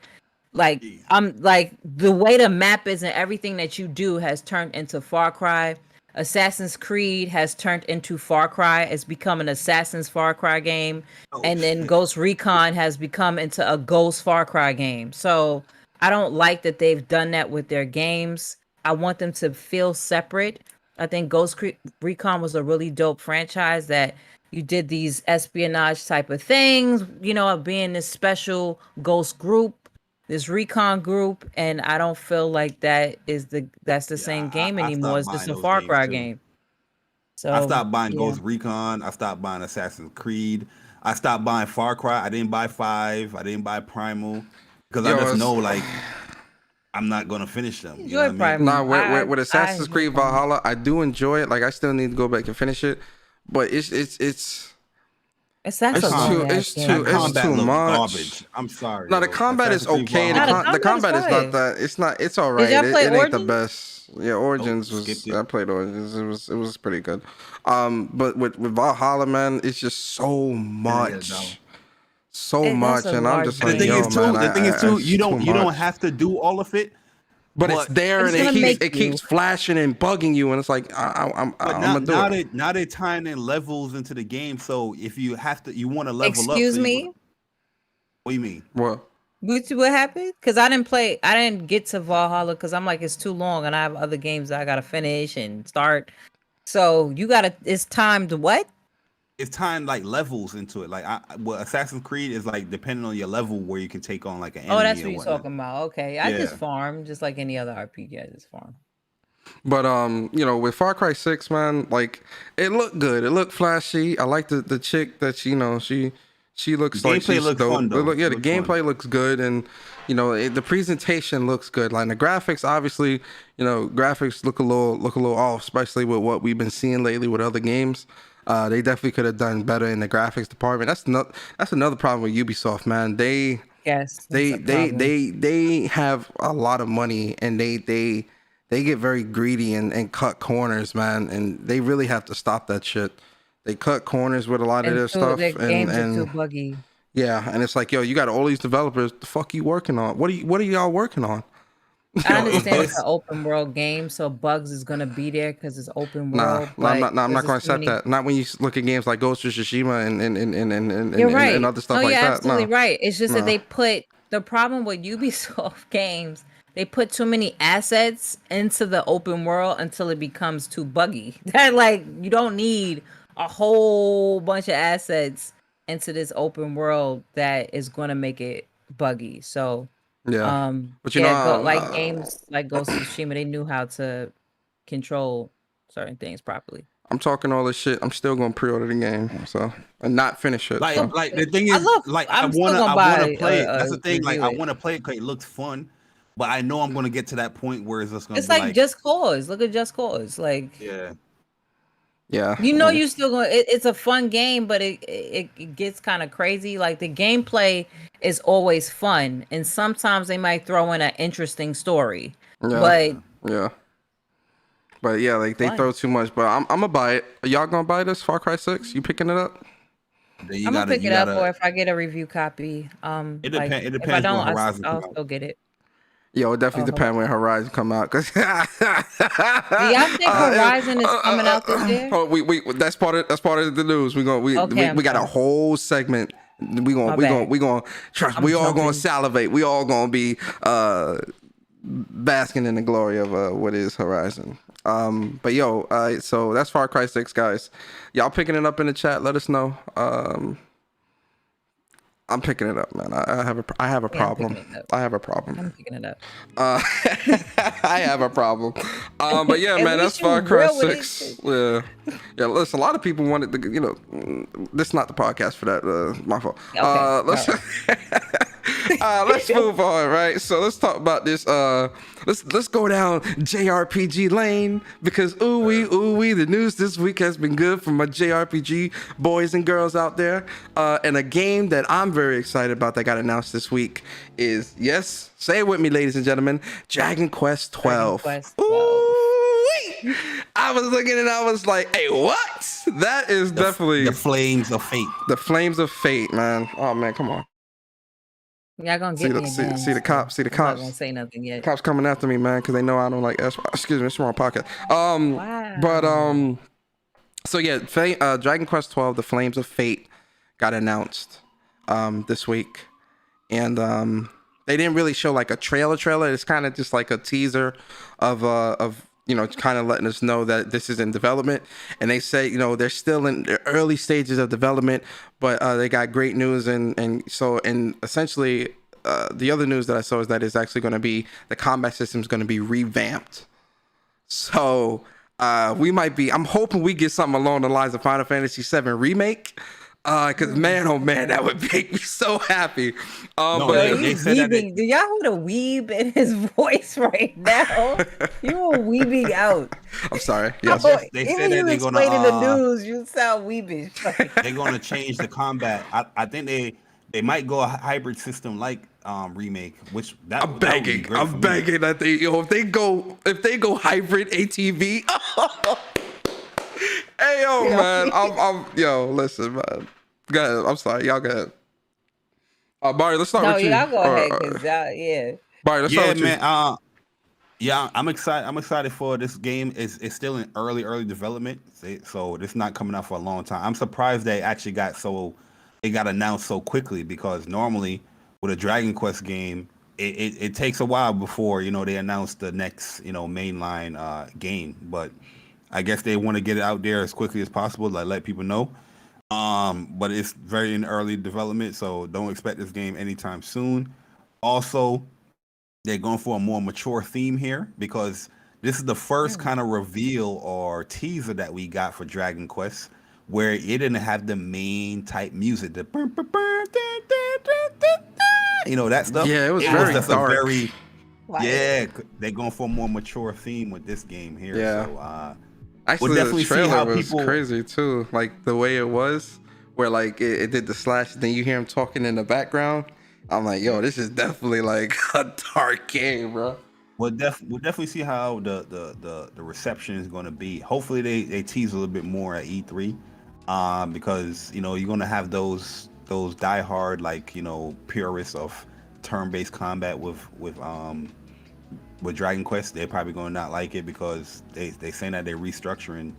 Like I'm like the way the map is and everything that you do has turned into Far Cry. Assassin's Creed has turned into Far Cry. It's become an Assassin's Far Cry game. And then Ghost Recon has become into a Ghost Far Cry game. So I don't like that they've done that with their games. I want them to feel separate. I think Recon was a really dope franchise that you did these espionage type of things, of being this special ghost group, this recon group, and I don't feel like that's the same game I anymore. stopped It's just buying a those Far games Cry too. game. So I stopped buying yeah. Ghost Recon. I stopped buying Assassin's Creed. I stopped buying Far Cry. I didn't buy 5. I didn't buy Primal because I just know like I'm not gonna finish them. You know what I mean? Nah, with Assassin's Creed Valhalla, I do enjoy it. Like I still need to go back and finish it, but it's too much. Garbage. I'm sorry. No, the combat is okay. The combat is not that. It's all right. Did y'all play it ain't the Origins? best. Yeah, Origins was. I played Origins. It was pretty good. But with Valhalla, man, it's just so much. So much, and I'm just like, the thing is too, you don't have to do all of it, but it's there, and it keeps flashing and bugging you, and it's like I'm gonna do it. Now they're tying in levels into the game, so if you want to level up. Excuse me. What do you mean? What happened? Because I didn't get to Valhalla because I'm like, it's too long, and I have other games that I gotta finish and start. So it's time to what? It's tying like levels into it. Like Assassin's Creed is like depending on your level where you can take on like an enemy. Oh, that's what you're talking about. Okay, I just farm just like any other RPG. I just farm. But with Far Cry 6, man, like it looked good. It looked flashy. I like the chick that she looks like she's dope. Fun, the gameplay looks good, and the presentation looks good. Like the graphics, obviously, graphics look a little off, especially with what we've been seeing lately with other games. They definitely could have done better in the graphics department. That's another problem with Ubisoft, man. They have a lot of money, and they get very greedy and cut corners, man. And they really have to stop that shit. They cut corners with a lot of their stuff, their games are too buggy. Yeah, and it's like, yo, you got all these developers. The fuck you working on? What are y'all working on? I Yo, is understand it's an this open world game, so bugs is gonna be there because it's open Nah, world. nah, I'm But not. Nah, I'm not there's going to just too accept many. that. Not when you look at games like Ghost of Tsushima You're and right. other No, stuff you're like that. absolutely Nah, right. It's just that nah. they put the problem with Ubisoft games. They put too many assets into the open world until it becomes too buggy. That like you don't need a whole bunch of assets into this open world that is going to make it buggy. So, Yeah, but yeah, go like games like Ghost of Tsushima, they knew how to control certain things properly. I'm talking all this shit. I'm still going to pre-order the game, so and not finish it. So like the thing I is love. like I'm still gonna I wanna buy play it. That's the thing. Like review I it. want to play it because it looks fun, but I know I'm gonna get to that point where it's just gonna It's be like like, Just Cause. Look at Just Cause. Like yeah, yeah, you still going. It's a fun game, but it gets kind of crazy. Like the gameplay is always fun, and sometimes they might throw in an interesting story, yeah, but yeah. But yeah, like they fun. throw too much. But I'm gonna buy it. Are y'all gonna buy this Far Cry 6? You picking it up? then I'm gonna pick you it up, or gotta. if I get a review copy, like It if I depends when don't, Horizon come I'll out. still get it. Yo, it definitely Hold depends when Horizon come out. Cause Do y'all think Horizon is coming out this year? we that's part of the news. Okay, I'm We got a sorry. whole segment. My bad. We gonna trust. I'm We all gonna jumping. salivate. We all gonna be basking in the glory of what is Horizon. But yo, so that's Far Cry 6, guys. Y'all picking it up in the chat? Let us know. I'm picking it up, man. I have a Yeah, I'm problem. picking it up. I have a problem. I'm picking it up. Uh, I have a problem. But yeah, At man, that's least you Far Cry real with 6. Yeah. Yeah, listen, a lot of people wanted to, this is not the podcast for that. My fault. Okay. All right. Let's move on, right? So let's talk about this. Let's go down JRPG lane because ooh wee, the news this week has been good for my JRPG boys and girls out there. And a game that I'm very excited about that got announced this week is, yes, say it with me, ladies and gentlemen, Dragon Quest XII. Dragon Quest XII. Ooh-wee. I was looking and I was like, hey, what? That is definitely The Flames of Fate. the Flames of Fate, man. Oh man, come on. Y'all gonna get me again. See the cops. See the I'm not cops. gonna say nothing yet. Cops coming after me, man, because they know I don't like. Excuse me, it's the wrong podcast. Wow. But so yeah, Dragon Quest XII: The Flames of Fate got announced this week, and they didn't really show like a trailer. It's kind of just like a teaser of kind of letting us know that this is in development. And they say they're still in the early stages of development, but they got great news and essentially. The other news that I saw is that it's actually going to be the combat system is going to be revamped. So I'm hoping we get something along the lines of Final Fantasy VII Remake. Because man, oh man, that would make me so happy. No, Yo, they he's said that weebing. Do y'all hear the weeb in his voice right now? You are weebing out. I'm sorry. Yes. They Even said that you they're gonna explaining the news, you sound weebish. they're gonna change the combat. I think they might go a hybrid system like Remake, which that I'm would be begging. great for I'm me. begging that if they go hybrid ATV. Hey yo, man. Listen, man. Go ahead. I'm sorry. Y'all go ahead. Bari, let's start No, with you. y'all go ahead, cause yeah. Bari, let's start with man. you. Yeah, I'm excited. I'm excited for this game. It's still in early development, so it's not coming out for a long time. I'm surprised they actually it got announced so quickly because normally with a Dragon Quest game, it takes a while before they announce the next mainline game. But I guess they want to get it out there as quickly as possible, like let people know. But it's very in early development, so don't expect this game anytime soon. Also, they're going for a more mature theme here because this is the first kind of reveal or teaser that we got for Dragon Quest where it didn't have the main type music, the that stuff. Yeah, it was very just dark. a very Like, they're going for a more mature theme with this game here. Yeah. So Actually, we'll definitely the see trailer how was people crazy too. Like the way it was, where like it did the slash, then you hear him talking in the background. I'm like, yo, this is definitely like a dark game, bro. we'll definitely see how the reception is going to be. Hopefully they tease a little bit more at E3, because you're going to have those diehard purists of turn-based combat with with Dragon Quest, they're probably going to not like it because they saying that they're restructuring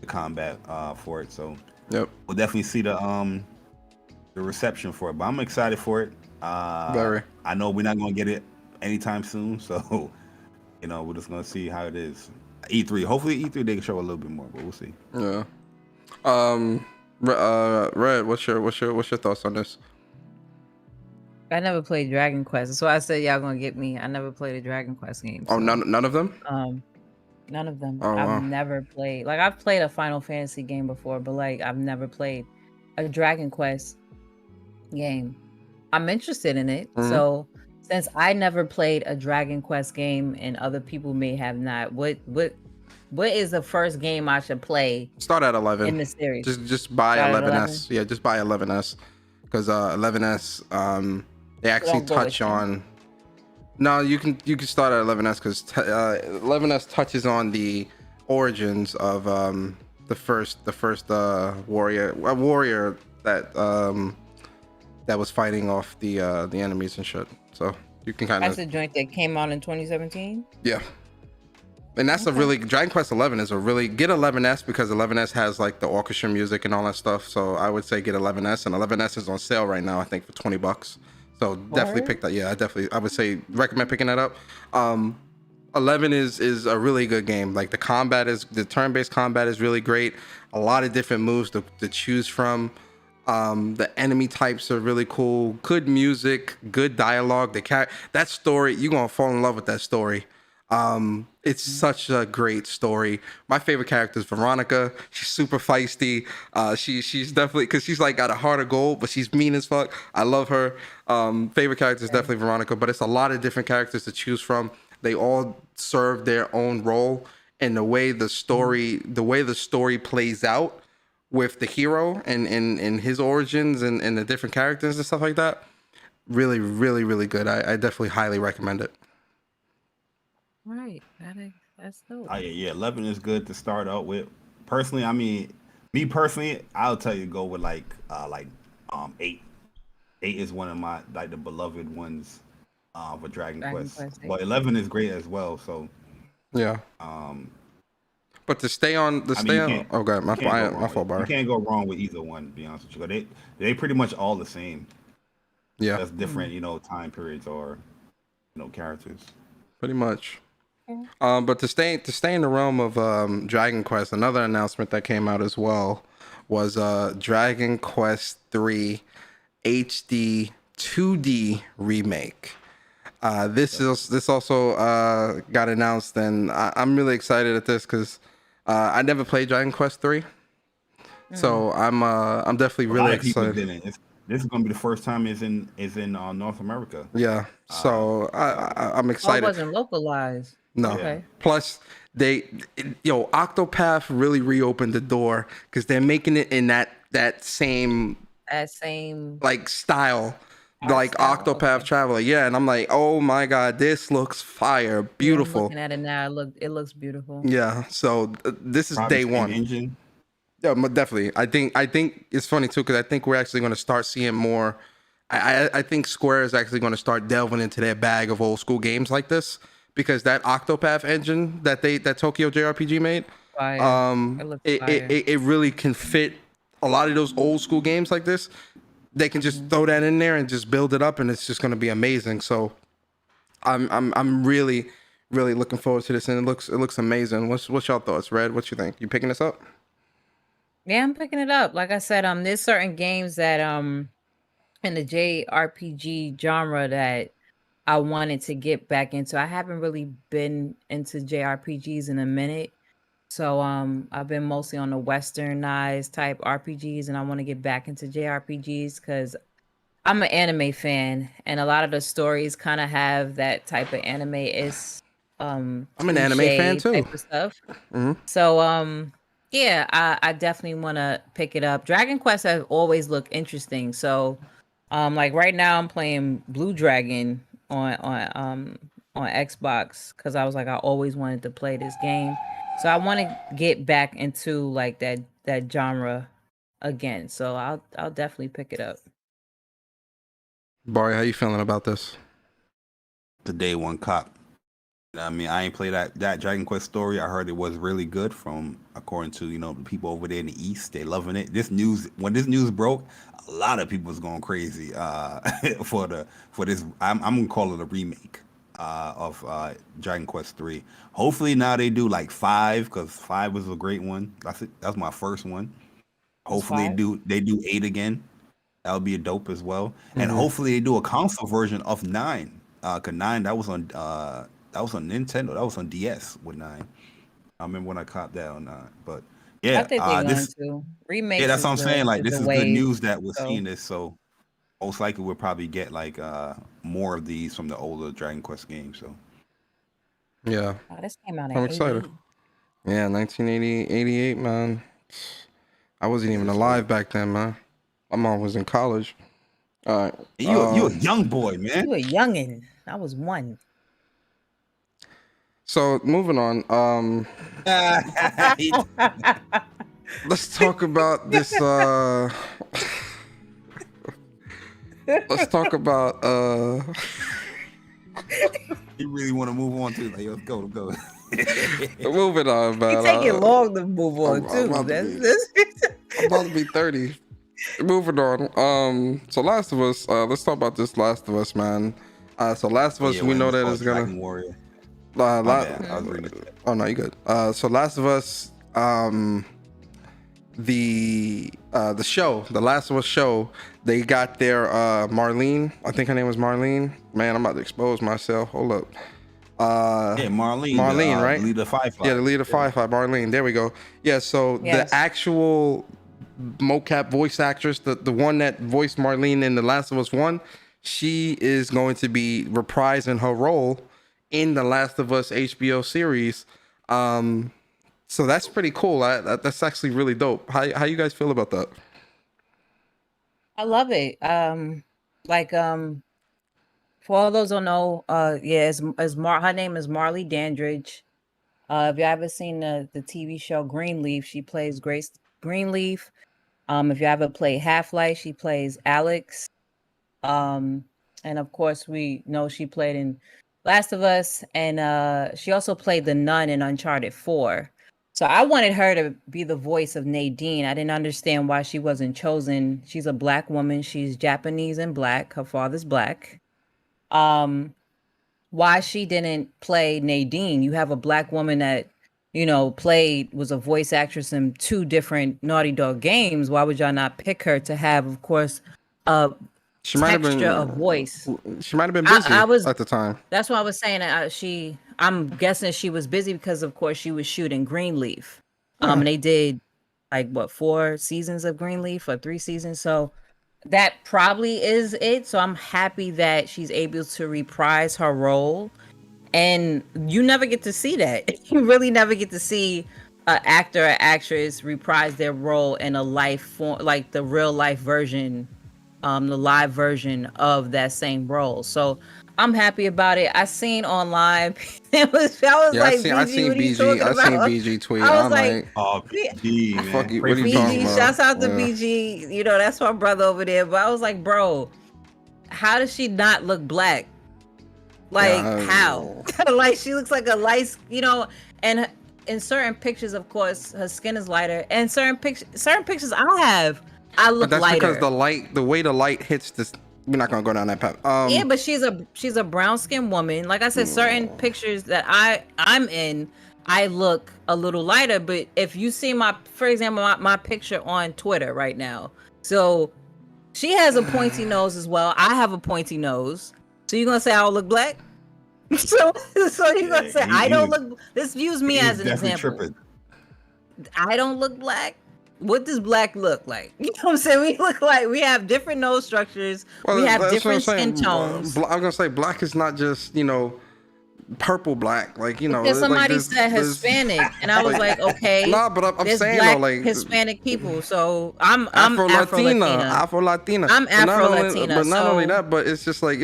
the combat for it. So Yep. we'll definitely see the reception for it. But I'm excited for it. Very. I know we're not going to get it anytime soon, so we're just going to see how it is. E3, hopefully E3 they can show a little bit more, but we'll see. Yeah. Red, what's your thoughts on this? I never played Dragon Quest. That's why I said y'all gonna get me. I never played a Dragon Quest game. So, none of them? None of them. Oh, I've never played. Like, I've played a Final Fantasy game before, but like I've never played a Dragon Quest game. I'm interested in it. Mm-hmm. So since I never played a Dragon Quest game and other people may have not, what is the first game I should play? Start at 11 in the series. Just buy 11S. Yeah, just buy 11S because 11S they actually touch on. No, you can start at 11S because 11S touches on the origins of the first warrior that was fighting off the enemies and shit. So you can kind of. That's a joint that came out in 2017. Yeah. And that's Okay. a really Dragon Quest 11 is a really get 11S because 11S has like the orchestra music and all that stuff. So I would say get 11S, and 11S is on sale right now, I think for $20. So definitely pick that. Yeah, I would say recommend picking that up. 11 is a really good game. Like the turn-based combat is really great. A lot of different moves to choose from. The enemy types are really cool. Good music, good dialogue. That story, you're gonna fall in love with that story. It's such a great story. My favorite character is Veronica. She's super feisty. She's definitely, because she's like got a heart of gold, but she's mean as fuck. I love her. Favorite character is definitely Veronica, but it's a lot of different characters to choose from. They all serve their own role, and the way the story plays out with the hero and his origins and the different characters and stuff like that. Really, really, really good. I definitely highly recommend it. Right. That's dope. Oh yeah, 11 is good to start out with. Personally, I mean, me personally, I'll tell you go with 8. 8 is one of my the beloved ones for Dragon Quest. 8. But 11 is great as well. So yeah. But to stay on oh god, my fault, Bar. You can't go wrong with either one, to be honest with you. They pretty much all the same. Yeah. Just different, time periods or characters. Pretty much. But to stay in the realm of Dragon Quest, another announcement that came out as well was Dragon Quest III HD 2D remake. This also got announced, and I'm really excited at this because I never played Dragon Quest III, so I'm definitely really excited. This is gonna be the first time it's in North America. Yeah, so I'm excited. Oh, it wasn't localized. No. Okay. Plus, Octopath really reopened the door because they're making it in that same like style, like Octopath Traveler. Yeah, and I'm like, oh my god, this looks fire, beautiful. I'm looking at it now, it looks beautiful. Yeah. So this is Probably day one. Engine. Yeah, definitely. I think it's funny too because I think we're actually going to start seeing more. I think Square is actually going to start delving into their bag of old school games like this. Because that Octopath engine that Tokyo JRPG made, it really can fit a lot of those old school games like this. They can just throw that in there and just build it up, and it's just going to be amazing. So, I'm really, really looking forward to this, and it looks amazing. What's y'all thoughts, Red? What you think? You picking this up? Yeah, I'm picking it up. Like I said, there's certain games that in the JRPG genre that I wanted to get back into. I haven't really been into JRPGs in a minute. So I've been mostly on the westernized type RPGs, and I want to get back into JRPGs because I'm an anime fan, and a lot of the stories kind of have that type of anime is I'm an anime fan too. Type of stuff. So yeah, I definitely want to pick it up. Dragon Quest has always looked interesting. So like right now I'm playing Blue Dragon on Xbox because I was like I always wanted to play this game, so I want to get back into like that genre again. So I'll definitely pick it up. Bari, how you feeling about this? The day one cop. I mean, I ain't played that Dragon Quest story. I heard it was really good from according to the people over there in the East. They loving it. When this news broke, a lot of people was going crazy for this. I'm gonna call it a remake of Dragon Quest 3. Hopefully now they do like 5 because 5 was a great one. That's my first one. Hopefully they do 8 again. That would be a dope as well. And hopefully they do a console version of 9. 'Cause 9 that was on Nintendo. That was on DS with 9. I remember when I caught that on 9. But yeah, I think they're going to remake. yeah, that's what I'm saying. Like this is good news that we're so. seeing this. So most likely we'll probably get like more of these from the older Dragon Quest games. So Yeah. Oh, this came out in I'm excited. 88. Yeah, 1988, man. I wasn't even alive back then, man. My mom was in college. All right. you a young boy, man. You a youngin'. I was 1. So moving on. Let's talk about this. Let's talk about. You really want to move on to like, let's go. Moving on, man. It take it long to move on too. I'm about to be 30. Moving on. So Last of Us. Let's talk about this Last of Us, man. So Last of Us, we know that is gonna. Warrior. Oh no, you good. So Last of Us, the show, the Last of Us show, they got their Marlene. I think her name was Marlene. Man, I'm about to expose myself. Hold up. Yeah, Marlene, right? The leader of Firefly. Yeah, the leader of Firefly, Marlene. There we go. Yeah, so Yes. the actual mocap voice actress, the one that voiced Marlene in The Last of Us 1, she is going to be reprising her role in the Last of Us HBO series. So that's pretty cool. That's actually really dope. How you guys feel about that? I love it. For all those who don't know, her name is Marley Dandridge. If you ever seen the TV show Greenleaf, she plays Grace Greenleaf. If you ever played Half-Life, she plays Alex. And of course, we know she played in Last of Us, and she also played the nun in Uncharted 4. So I wanted her to be the voice of Nadine. I didn't understand why she wasn't chosen. She's a Black woman. She's Japanese and Black. Her father's Black. Why she didn't play Nadine? You have a Black woman that, was a voice actress in 2 different Naughty Dog games. Why would y'all not pick her to have, of course, She might have been of voice? She might have been busy at the time. That's what I was saying. I'm guessing she was busy because, of course, she was shooting Greenleaf. And they did 4 seasons of Greenleaf or 3 seasons. So that probably is it. So I'm happy that she's able to reprise her role. And you never get to see that. You really never get to see an actor or actress reprise their role in a life form, like the real life version, the live version of that same role. So I'm happy about it. I seen online. I was like, I seen BG tweet. I was like, oh, BG, man. Fuck you. What are you talking about? Shouts out to BG. That's my brother over there. But I was like, bro, how does she not look Black? How? Like, she looks like a light, and in certain pictures, of course, her skin is lighter. And certain pictures I look lighter. But that's because the way the light hits this. We're not gonna go down that path. Yeah, but she's a brown skinned woman. Like I said, certain pictures that I'm in, I look a little lighter. But if you see for example, my picture on Twitter right now, so she has a pointy nose as well. I have a pointy nose. So you're gonna say I don't look Black? so you're gonna say I don't look? This views me as an example. Tripping. I don't look Black. What does Black look like? You know what I'm saying? We have different nose structures. We have different skin tones. I'm gonna say Black is not just purple Black. Because somebody said Hispanic, and I was like, okay. No, but I'm saying Black, Hispanic people. So I'm Afro-Latina. Afro-Latina. I'm Afro-Latina. But not only that, but it's just like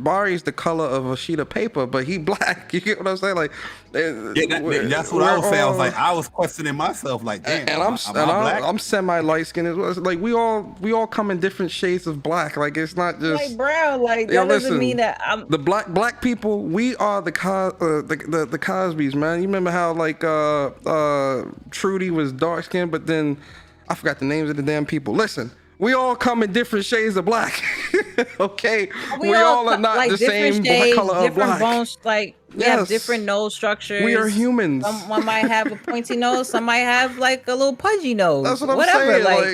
Bari's the color of a sheet of paper, but he black. You get what I'm saying? Like, that's what I was saying. I was questioning myself, like, damn, and am I black? I'm semi light skinned as well. Like we all come in different shades of black. Like it's not just like brown. Like that doesn't mean that I'm the black people. We are the Cosbys, man. You remember how like Trudy was dark skinned, but then I forgot the names of the damn people. Listen. We all come in different shades of black. Okay, we all are not like the same shades, color of black. Bones, like we have different nose structures. We are humans. One might have a pointy nose. Some might have like a little pudgy nose. That's what I'm saying. Like,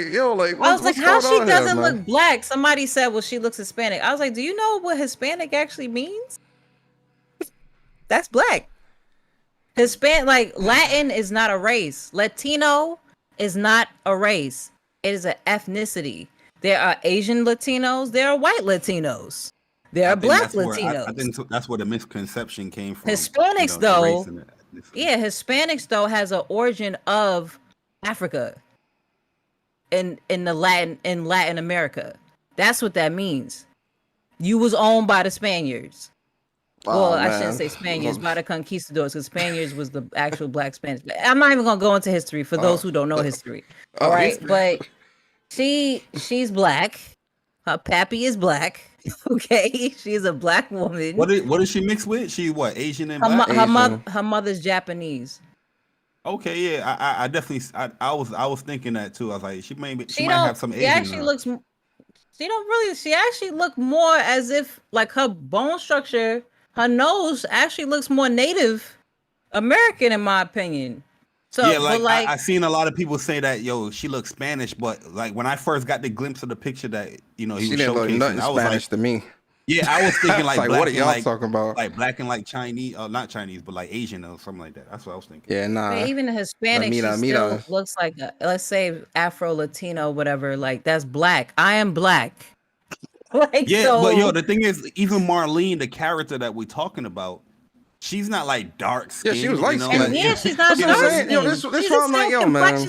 I was like, how she doesn't look black? Somebody said, well, she looks Hispanic. I was like, do you know what Hispanic actually means? That's black. Hispanic, like Latin is not a race. Latino is not a race. It is an ethnicity. There are Asian Latinos. There are white Latinos. There are black Latinos. I think that's where the misconception came from. Hispanics, though, Hispanics though has an origin of Africa. In Latin America, that's what that means. You was owned by the Spaniards. Well, I shouldn't say Spaniards, by the conquistadors, because Spaniards was the actual black Spanish. I'm not even gonna go into history for those who don't know history. All right, but she's black. Her pappy is black. Okay, she's a black woman. What is she mixed with? She what? Asian and black? Her mother's Japanese. Okay, yeah, I definitely I was thinking that too. I was like, she might have some Asian. She actually look more as if like her bone structure. Her nose actually looks more Native American, in my opinion. So, yeah, like I seen a lot of people say that, yo, she looks Spanish, but like when I first got the glimpse of the picture that he was she didn't look nothing Spanish to me. Yeah, I was thinking like, like black what are y'all talking about? Like black and like Chinese, not Chinese, but like Asian or something like that. That's what I was thinking. Yeah, nah. But even a Hispanic, she still looks like let's say Afro Latino, whatever. Like that's black. I am black. But the thing is, even Marlene, the character that we're talking about, she's not like dark skinned. Yeah, she was light skinned. She's not dark skinned. Yo, this why I'm like, yo, man.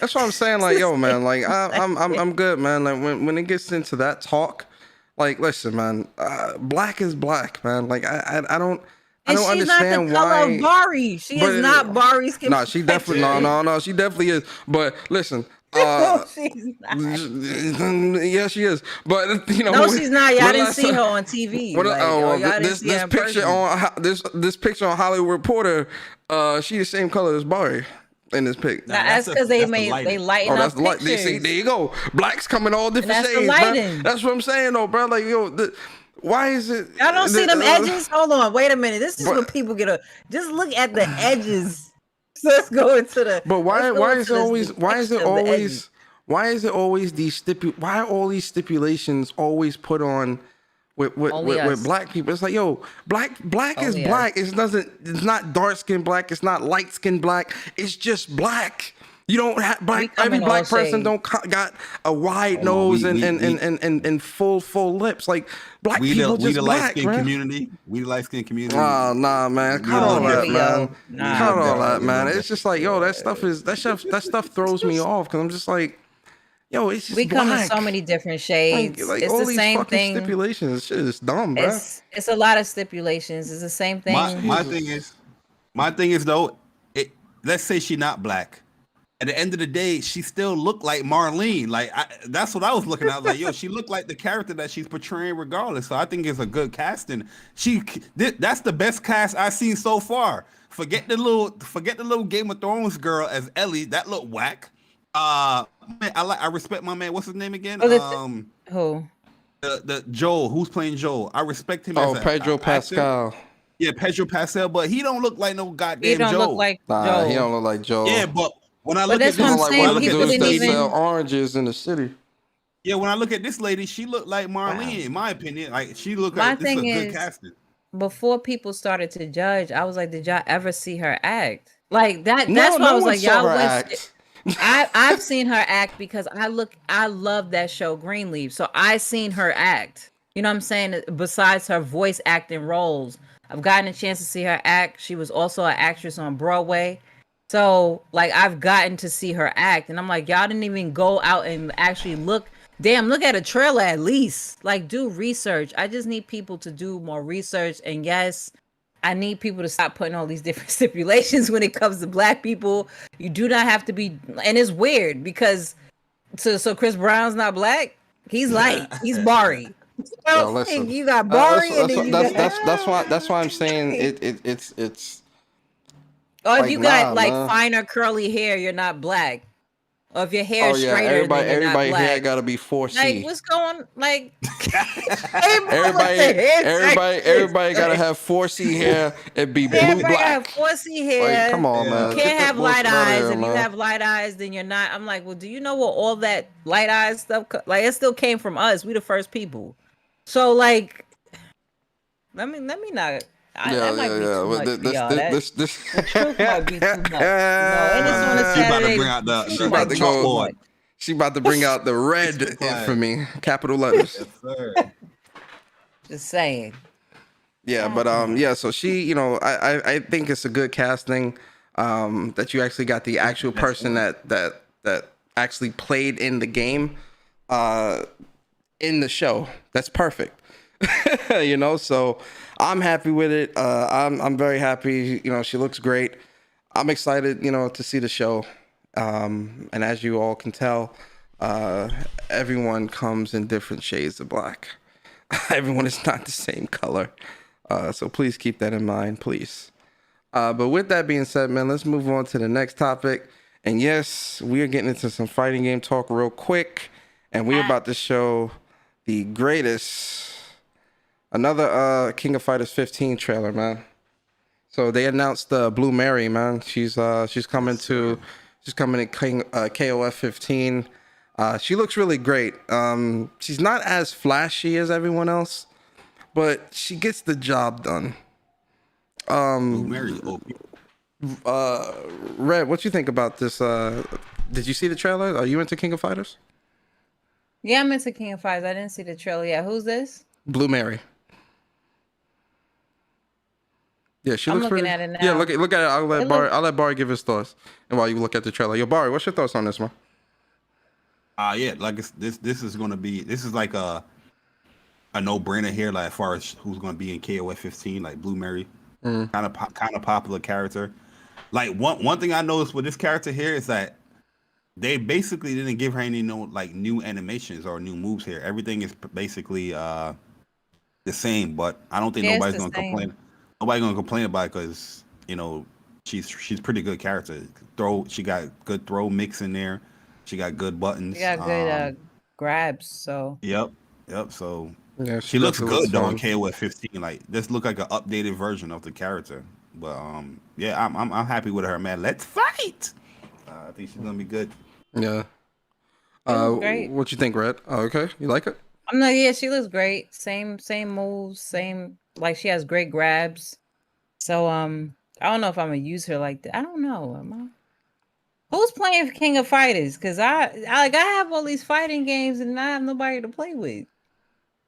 That's why I'm saying, like, yo, man, like I'm good, man. Like when it gets into that talk, like, listen, man, black is black, man. Like I don't understand why. She's not the color of Bari. She is not Bari's complexion. No, she definitely no, she definitely is. But listen. She's not. Yeah, she is. But no, she's not. Y'all didn't see her on TV. This picture on Hollywood Reporter, she the same color as Bari in this pic. That's because they lighten up pictures. See, there you go. Black's coming all different shades. Bro. That's what I'm saying, though, bro. Like, yo, why is it? Y'all don't see them edges? Hold on, wait a minute. This is what people get. Just look at the edges. Let's go into the. But why is it always these why are all these stipulations always put on with black people? It's like, yo, black is black. It's not dark skin black. It's not light skin black. It's just black. You don't have every black person got a wide nose and full lips. Like black people just black, man. We the light skin community. Nah, man. Cut all that, man. Cut all that, man. It's just like, yo, that stuff throws me off because I'm just like, yo, it's just we come in so many different shades. Like it's all the these same fucking thing. Stipulations, shit is dumb, bro. It's a lot of stipulations. It's the same thing. My thing is though, let's say she's not black. At the end of the day, she still looked like Marlene. Like that's what I was looking at. I was like, yo, she looked like the character that she's portraying regardless. So I think it's a good casting. That's the best cast I've seen so far. Forget the little Game of Thrones girl as Ellie. That looked whack. Man, I respect my man. What's his name again? Who? The Joel. Who's playing Joel? I respect him. Oh, Pedro Pascal. Yeah, Pedro Pascal, but he don't look like no goddamn Joel. He don't look like Joel. He don't look like Joel. Yeah, but when I look at this, they sell oranges in the city. Yeah, when I look at this lady, she looked like Marlene, in my opinion. Like she looked like this is a good casting. Before people started to judge, I was like, did y'all ever see her act? Like that. That's why I was like, y'all went. I've seen her act because I love that show Greenleaf, so I seen her act. You know what I'm saying? Besides her voice acting roles, I've gotten a chance to see her act. She was also an actress on Broadway. So, like, I've gotten to see her act, and I'm like, y'all didn't even go out and actually look damn, look at a trailer at least. Like, do research. I just need people to do more research. And yes, I need people to stop putting all these different stipulations when it comes to black people. You do not have to be, and it's weird because so Chris Brown's not black. He's light. He's Bari. Yo, listen. You got Bari, and then you got. That's why I'm saying it's. Or if like, you got like man. finer curly hair, you're not black. Or if your hair is straighter, everybody then you're not black. hair gotta be 4C. Like, what's going? Like, everybody gotta have 4C hair and be blue everybody black. have 4C hair. Like, come on, man. You can't have light eyes. Here, If you have light eyes, then you're not. I'm like, well, do you know what all that light eyes stuff? Like, it still came from us. We the first people. So, like, let me not. That might be too much for y'all. The truth might be too much. And it's on a Saturday. She about to bring out the red infamy, capital letters. Yes, sir. Just saying. Yeah, but so she, I think it's a good casting. That you actually got the actual person that actually played in the game, in the show. That's perfect. So I'm happy with it. I'm very happy. She looks great. I'm excited, to see the show. And as you all can tell, everyone comes in different shades of black. Everyone is not the same color. So please keep that in mind, please. But with that being said, man, let's move on to the next topic. And yes, we are getting into some fighting game talk real quick. And we're about to show the greatest, another King of Fighters 15 trailer, man. So they announced Blue Mary, man. She's coming to KOF 15. She looks really great. She's not as flashy as everyone else, but she gets the job done. Blue Mary's OP. Red, what you think about this? Did you see the trailer? Are you into King of Fighters? Yeah, I'm into King of Fighters. I didn't see the trailer yet. Who's this? Blue Mary. Yeah, she I'm looks looking pretty. at it now. Yeah, look at it. I'll let Bari give his thoughts, and while you look at the trailer, yo, Bari, what's your thoughts on this one? Yeah, like this is gonna be, this is like a no-brainer here, like as far as who's gonna be in KOF 15, like Blue Mary, kind of popular character. Like one thing I noticed with this character here is that they basically didn't give her any new animations or new moves here. Everything is basically the same, but I don't think nobody's gonna complain. Nobody's gonna complain about it because she's pretty good character. She got good throw mix in there. She got good buttons. She got good grabs. So Yep. So yeah, she looks good though in KOF 15. Like this look like an updated version of the character. But yeah, I'm happy with her, man. Let's fight. I think she's gonna be good. Yeah. great. What you think, Red? Oh, okay, you like it? I'm like, yeah, she looks great. Same moves, same, like she has great grabs. So I don't know if I'm gonna use her like that. I don't know. Who's playing King of Fighters? Because I have all these fighting games and I have nobody to play with.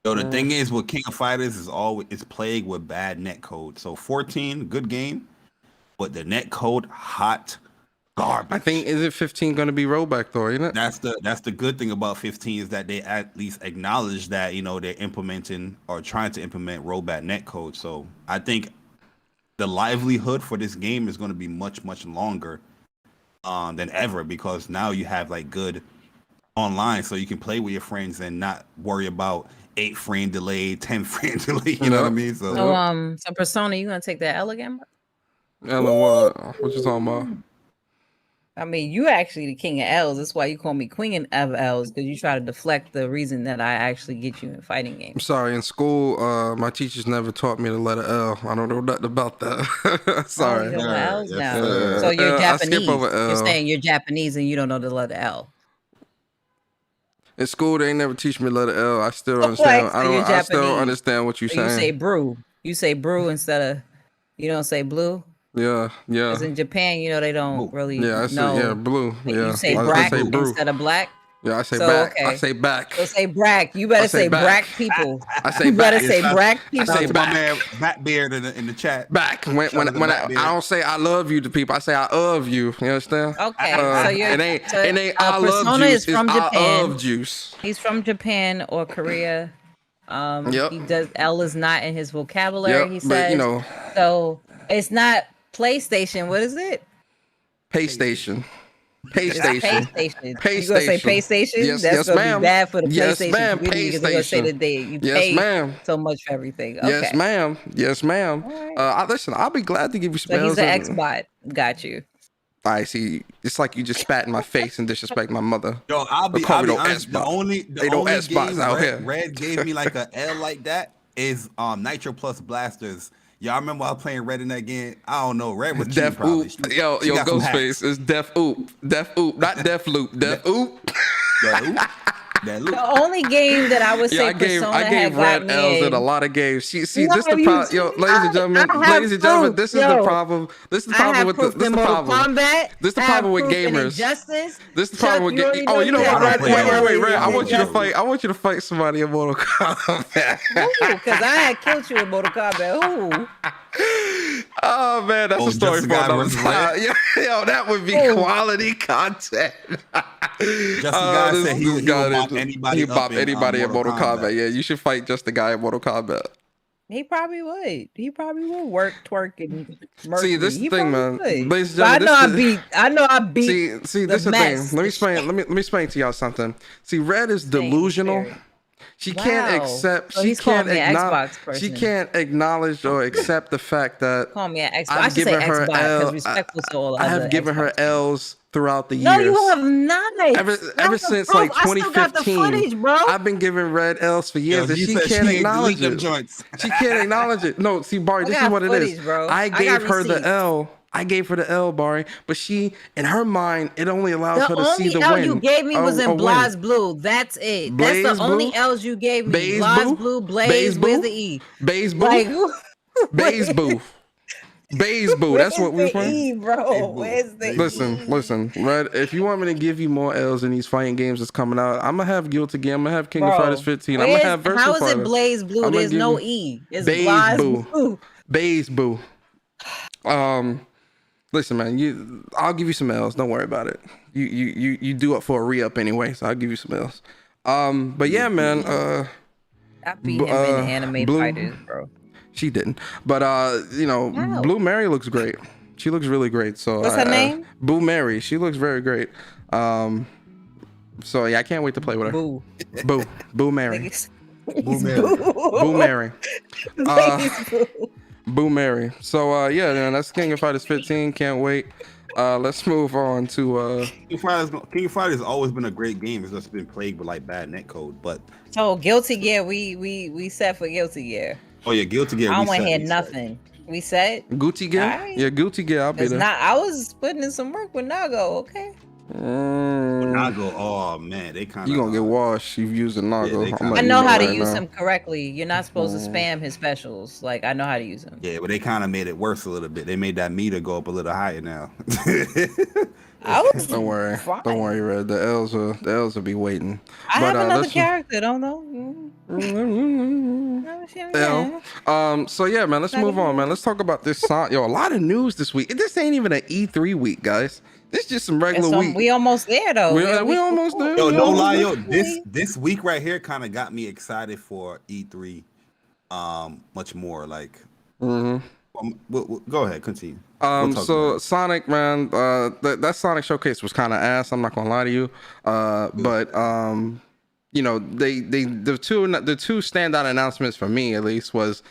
So the thing is, with King of Fighters it's plagued with bad net code. So 14, good game, but the net code hot garbage. I think, is it 15 going to be rollback though? Isn't it? That's the good thing about 15 is that they at least acknowledge that they're implementing or trying to implement rollback net code. So I think the livelihood for this game is going to be much longer than ever, because now you have like good online, so you can play with your friends and not worry about 8-frame delay, 10-frame delay. You know what I mean? So Persona, you gonna take that L again? Ella, what you talking about? I mean, you actually the king of L's. That's why you call me queen of L's, because you try to deflect the reason that I actually get you in fighting I'm games. sorry, in school, my teachers never taught me the letter L. I don't know nothing about that. Sorry. Oh, you know what L's now. sir. So you're I skip Japanese. over L. You're saying you're Japanese and you don't know the letter L. In school, they ain't never teach me the letter L. I still understand. So you're I still Japanese. understand what you're So saying. you say brew. You say brew instead of, you don't say blue. Yeah. Because in Japan, they don't really Yeah, I say know. blue. Yeah, You say I black say brew. instead of black. Yeah, I say So, back. okay. I say back. So say brack. You better say brack people. I say You better back. say brack I people. say my man Batbeard in the chat. Back. When I don't say I love you to people, I say I love you. You understand? Okay, so you're it ain't I love Persona juice. is from it's Japan. I love juice. He's from Japan or Korea. Yep. He does L is not in his vocabulary. Yep, He but, says you know. So it's not PlayStation. What is it? PlayStation. It's PlayStation. PlayStation. You gonna say PlayStation? Yes, That's yes, gonna ma'am. be bad for the Yes, PlayStation ma'am. community because they're gonna say that you Yes, pay ma'am. so much for everything. Okay. Yes, ma'am. Yes, ma'am. All Listen, I'll be glad to give you So spells. he's an X-bot. Got you. I see. It's like you just spat in my face and disrespect my mother. Yo, I'll be honest. The only S-bots game out here. Red gave me like a L like that is Nitro Plus Blasters. Y'all remember I was playing Red in that game? I don't know. Red was cheap Def probably. Oop. Yo, Ghostface is Def Oop. Def Oop, not Def Loop. Def Oop. That loop. The only game that I would say Persona I gave had red got L's me in a lot of games. See, No, this the you problem. see, Yo, ladies and gentlemen, this is the problem. This is the problem with this is the problem. Kombat. This is the problem with gamers. Injustice. This is the problem with gamers. Oh, you know what, Red? Wait. I want you to fight. I want you to fight somebody in Mortal Kombat. Because I had killed you in Mortal Kombat. Who? Oh man, that's a story for another time. Yo, that would be quality content. Just the guy said he would bop anybody. He bop anybody in Mortal Kombat. Yeah, you should fight just the guy in Mortal Kombat. He probably would. He probably would work, twerk, and Mercury. See, this is the thing, man. Ladies and I gentlemen, know I beat. See, this is the thing. Let me explain. Let me explain to y'all something. See, Red is delusional. She can't accept. So she can't acknowledge. She can't acknowledge or accept the fact that call me an Xbox. I've given her L. I have given her L's throughout the years. No, you have not. Ever since like 2015, footage, bro. I've been giving Red L's for years, and she can't acknowledge it. She can't acknowledge it. No, see, Bari, this is what it is. Bro. I gave her the L. I gave her the L, Bari, but she, in her mind, it only allows her to see the win. The only L you gave me was in Blaze Blue. That's it. That's the only L's you gave me. Blaze Blue, Blaze, where's the E? Baze Boo. Baze Boo. Baze Boo. That's what we're playing. Bro, where's the Listen, Red, if you want me to give you more L's in these fighting games that's coming out, I'm going to have Guilty Gear. I'm going to have King of Fighters 15. I'm going to have Virtua How is Fighter. it Blaze Blue? There's no E. It's Blaze Blue. Baze Boo. Listen, man, I'll give you some L's. Don't worry about it. You do it for a re-up anyway, so I'll give you some L's. But yeah, man. I beat him in anime fighters, bro. She didn't. But wow. Blue Mary looks great. She looks really great. So what's her name? Boo Mary. She looks very great. So yeah, I can't wait to play with her. Boo. Boo Mary. Boo Mary. Boo Mary. Boo Mary. So yeah, man, that's King of Fighters 15. Can't wait. Let's move on to King of Fighters has always been a great game. It's just been plagued with like bad netcode. But so Guilty Gear, we set for Guilty Gear. Oh yeah, Guilty Gear. I don't want to hear nothing. We set Guilty Gear. Right. Yeah, Guilty Gear. I'll be there. I was putting in some work with Nago. Okay. Nago, oh man, they kind of. You gonna get washed? You've used a Nago. Yeah, I know how to use him correctly. You're not supposed to spam his specials. Like I know how to use him. Yeah, but they kind of made it worse a little bit. They made that meter go up a little higher now. Don't worry, Red. The L's will be waiting. I have another character. Don't know. So yeah, man. Let's move on, man. Let's talk about this song. Yo, a lot of news this week. This ain't even an E3 week, guys. This is just some regular week. We almost there though. We almost there. Yo, no lie, yo. This week right here kind of got me excited for E3. Much more like. Go ahead, continue. So Sonic, man, that Sonic showcase was kind of ass. I'm not gonna lie to you. But you know, the two standout announcements for me at least was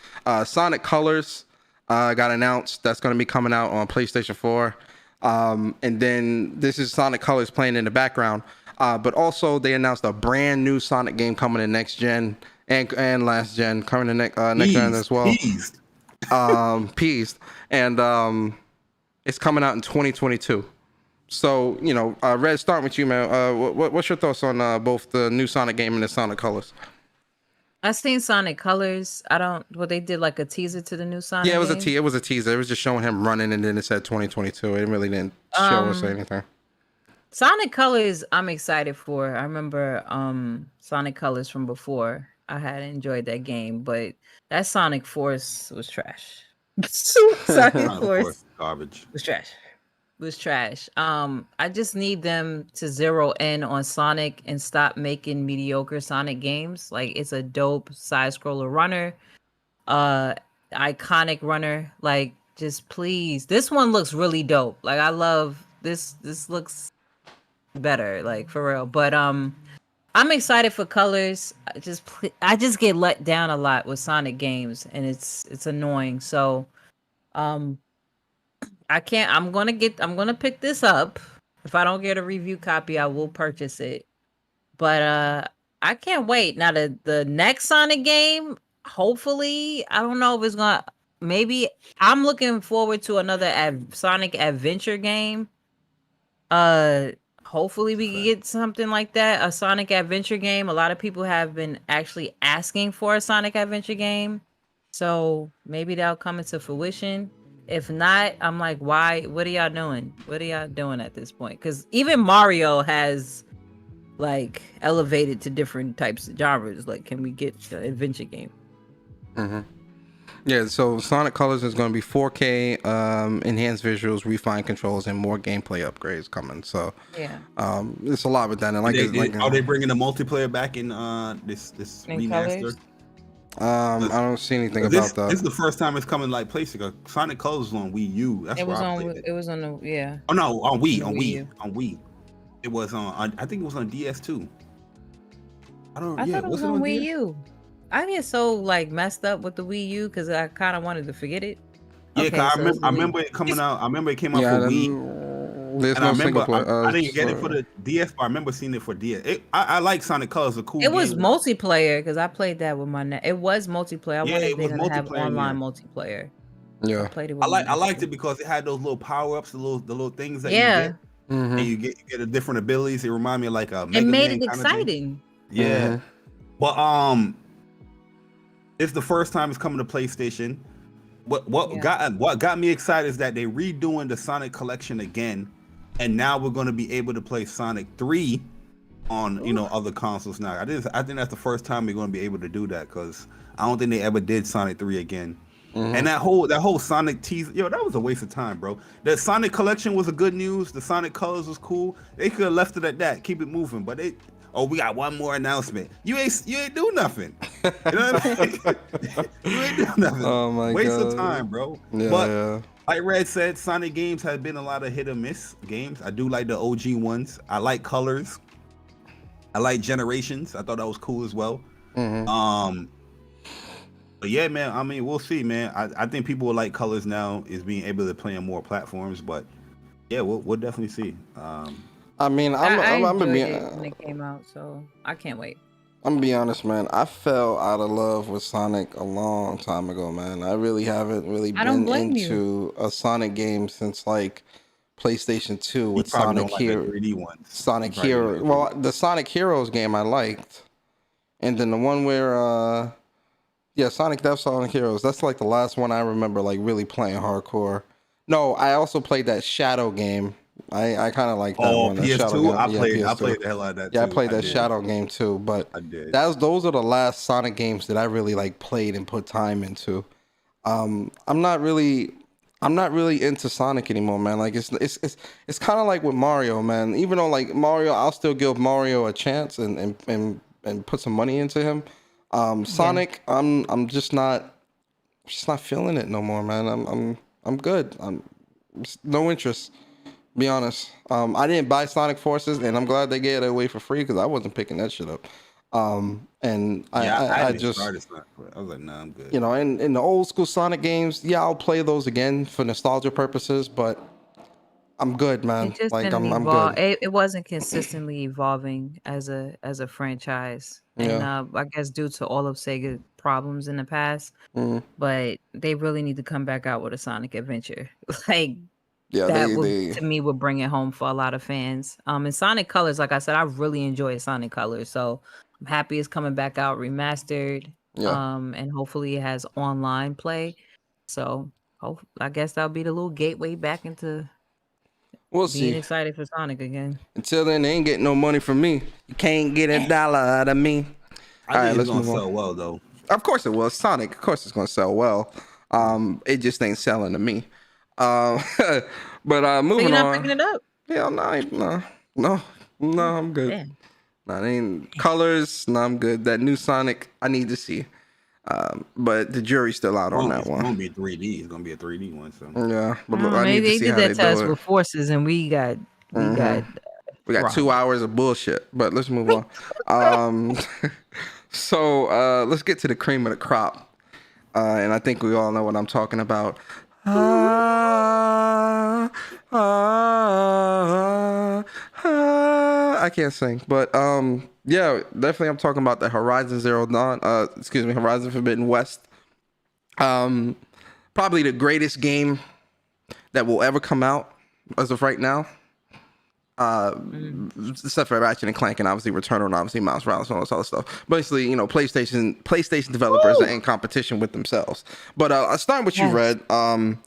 Sonic Colors got announced. That's gonna be coming out on PlayStation 4. And then this is Sonic Colors playing in the background. But also they announced a brand new Sonic game coming in next gen and last gen, coming in next gen as well. Peased. And it's coming out in 2022. So, you know, Red, start with you, man. What's your thoughts on both the new Sonic game and the Sonic Colors? I seen Sonic Colors. They did like a teaser to the new Sonic. Yeah, it was game? It was a teaser. It was just showing him running, and then it said 2022. It really didn't show or say anything. Sonic Colors, I'm excited for. I remember Sonic Colors from before. I had enjoyed that game, but that Sonic Force was trash. Sonic Kind of Force course, garbage. was trash. Was trash. I just need them to zero in on Sonic and stop making mediocre Sonic games. Like it's a dope side scroller runner, uh iconic runner. Like just please. This one looks really dope. Like I love this looks better, like for real. But I'm excited for Colors. I just get let down a lot with Sonic games and it's annoying. So um I can't. I'm gonna pick this up. If I don't get a review copy, I will purchase it. But I can't wait. Now the next Sonic game, hopefully, I don't know if it's gonna maybe I'm looking forward to another Sonic adventure game. Uh hopefully we can get something like that, a Sonic adventure game. A lot of people have been actually asking for a Sonic adventure game. So maybe that'll come into fruition. If not, I'm like, why? What are y'all doing? What are y'all doing at this point? Because even Mario has like elevated to different types of genres. Like, can we get an adventure game? Mm-hmm. Yeah, so Sonic Colors is going to be 4K, enhanced visuals, refined controls, and more gameplay upgrades coming. So Yeah. it's a lot with that. And Are they bringing the multiplayer back in this In remaster? Colors? I don't see anything This about that. is the first time it's coming like PlayStation. Sonic Colors was on Wii U. That's It where was I on. played it. It was on the yeah. Oh no, on Wii, On on Wii Wii, U. on Wii. It was on. I think it was on DS too. I don't. I Yeah, thought it was on Wii U. I get so like messed up with the Wii U because I kind of wanted to forget it. Yeah, Okay, cause so it's I the Wii. remember it coming out. I remember it came out Yeah, for Wii. there's And I no single remember player. I didn't get it for the DS, but I remember seeing it for DS. I like Sonic Colors, a cool It game. was multiplayer because I played that with my It was multiplayer. I Yeah, wonder if it they're was gonna have multiplayer in online there. multiplayer. Yeah, I played it with I liked it because it had those little power ups, the little things that you Yeah, get, and you get a different abilities. It reminded me of like a it Mega made Man it kind of thing. exciting. Yeah, but it's the first time it's coming to PlayStation. What got me excited is that they're redoing the Sonic collection again, and now we're going to be able to play Sonic 3 on other consoles now. I think that's the first time we're going to be able to do that because I don't think they ever did Sonic 3 again. And that whole Sonic tease, that was a waste of time, bro. The Sonic collection was a good news. The Sonic Colors was cool. They could have left it at that, keep it moving. But we got one more announcement. You ain't do nothing. You know what I mean? You ain't do nothing. Oh my Waste God. of time, bro. Yeah, but yeah. like Red said, Sonic games have been a lot of hit or miss games. I do like the OG ones. I like Colors. I like Generations. I thought that was cool as well. But yeah, man. I mean, we'll see, man. I think people will like Colors now is being able to play on more platforms. But yeah, we'll definitely see. I mean, I I'm enjoyed gonna it when it came out, so I can't wait. I'm gonna be honest, man. I fell out of love with Sonic a long time ago, man. I really haven't really I don't been blame you. into a Sonic game since like PlayStation 2 with You probably Sonic don't like the Hero. 3D ones. Sonic You probably don't Hero. like Well, the Sonic Heroes game I liked, and then the one where Sonic Death Sonic Heroes. That's like the last one I remember like really playing hardcore. No, I also played that Shadow game. I kind of like that one. The Shadow PS2. game. I PS2. played the hell out of that. Yeah, I too. played that did. Shadow game too, but I did. those are the last Sonic games that I really like played and put time into. I'm not really into Sonic anymore, man. Like it's kind of like with Mario, man. Even though like Mario, I'll still give Mario a chance and put some money into him. Sonic, I'm just not feeling it no more, man. I'm good. I'm no interest. Be honest. I didn't buy Sonic Forces, and I'm glad they gave it away for free because I wasn't picking that shit up. And I just started Sonic. I was like, nah, I'm good. in the old school Sonic games, yeah, I'll play those again for nostalgia purposes, but I'm good, man. It just Like didn't I'm evolve. good. It wasn't consistently evolving as a franchise, and Yeah. I guess due to all of Sega problems in the past. But they really need to come back out with a Sonic Adventure. Like Yeah, that would they to me would bring it home for a lot of fans. And Sonic Colors, like I said, I really enjoy Sonic Colors, so I'm happy it's coming back out remastered. Yeah. And hopefully it has online play. So I guess that'll be the little gateway back into We'll being see. excited for Sonic again. Until then, they ain't getting no money from me. You can't get a dollar out of me. I think it's gonna sell well though. Of course it will. Sonic, of course it's gonna sell well. It just ain't selling to me. But So moving you're not on. picking it up? Hell no, I'm good. Damn. No, it ain't colors. No, I'm good. That new Sonic, I need to see. But the jury's still out on that It's one. gonna be 3D. It's gonna be a 3D one. So Yeah, but Oh, I need maybe to they see did how that they to us do it. with Forces, and we got We got 2 hours of bullshit, but let's move on. So let's get to the cream of the crop. And I think we all know what I'm talking about. I can't sing, but yeah, definitely I'm talking about the Horizon Horizon Forbidden West. Probably the greatest game that will ever come out as of right now. Except for Ratchet and Clank and obviously Returnal and obviously Miles Morales and all this other stuff. Basically, you know, PlayStation developers are in competition with themselves. But starting with you, Red. I'm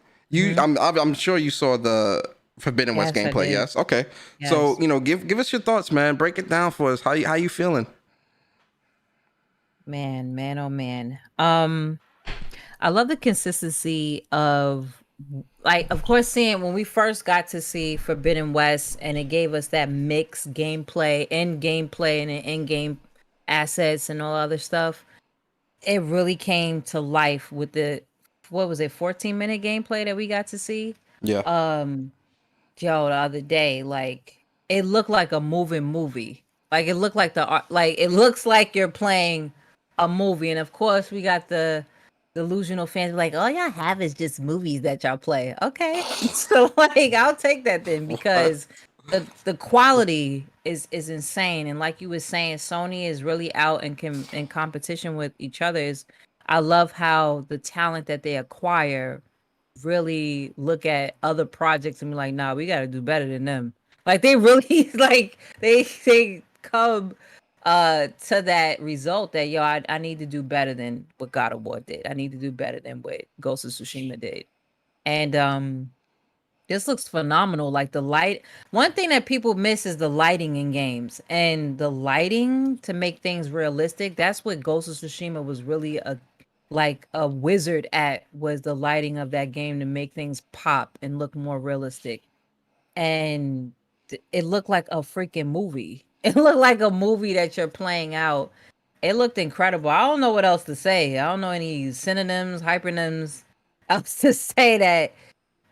sure you saw the Forbidden West Yes, I gameplay. did. Yes, okay. Yes. So you know, give us your thoughts, man. Break it down for us. How you feeling? Man, oh man. I love the consistency of, like, of course, seeing when we first got to see Forbidden West and it gave us that mixed gameplay and in-game assets and all other stuff. It really came to life with the, what was it, 14-minute gameplay that we got to see? Yeah. Joe, the other day, like, it looked like a moving movie. Like, it looked like it looks like you're playing a movie. And of course, we got the delusional fans like, all y'all have is just movies that y'all play. Okay. So, like, I'll take that then, because the quality is insane. And like you were saying, Sony is really out in competition with each other. I love how the talent that they acquire really look at other projects and be like, nah, we got to do better than them. Like, they really like they come to that result that, yo, I need to do better than what God of War did. I need to do better than what Ghost of Tsushima did. And this looks phenomenal. Like, the light, one thing that people miss is the lighting in games, and the lighting to make things realistic. That's what Ghost of Tsushima was really a wizard at, was the lighting of that game to make things pop and look more realistic. And it looked like a freaking movie. It looked like a movie that you're playing out. It looked incredible. I don't know what else to say. I don't know any synonyms, hypernyms else to say that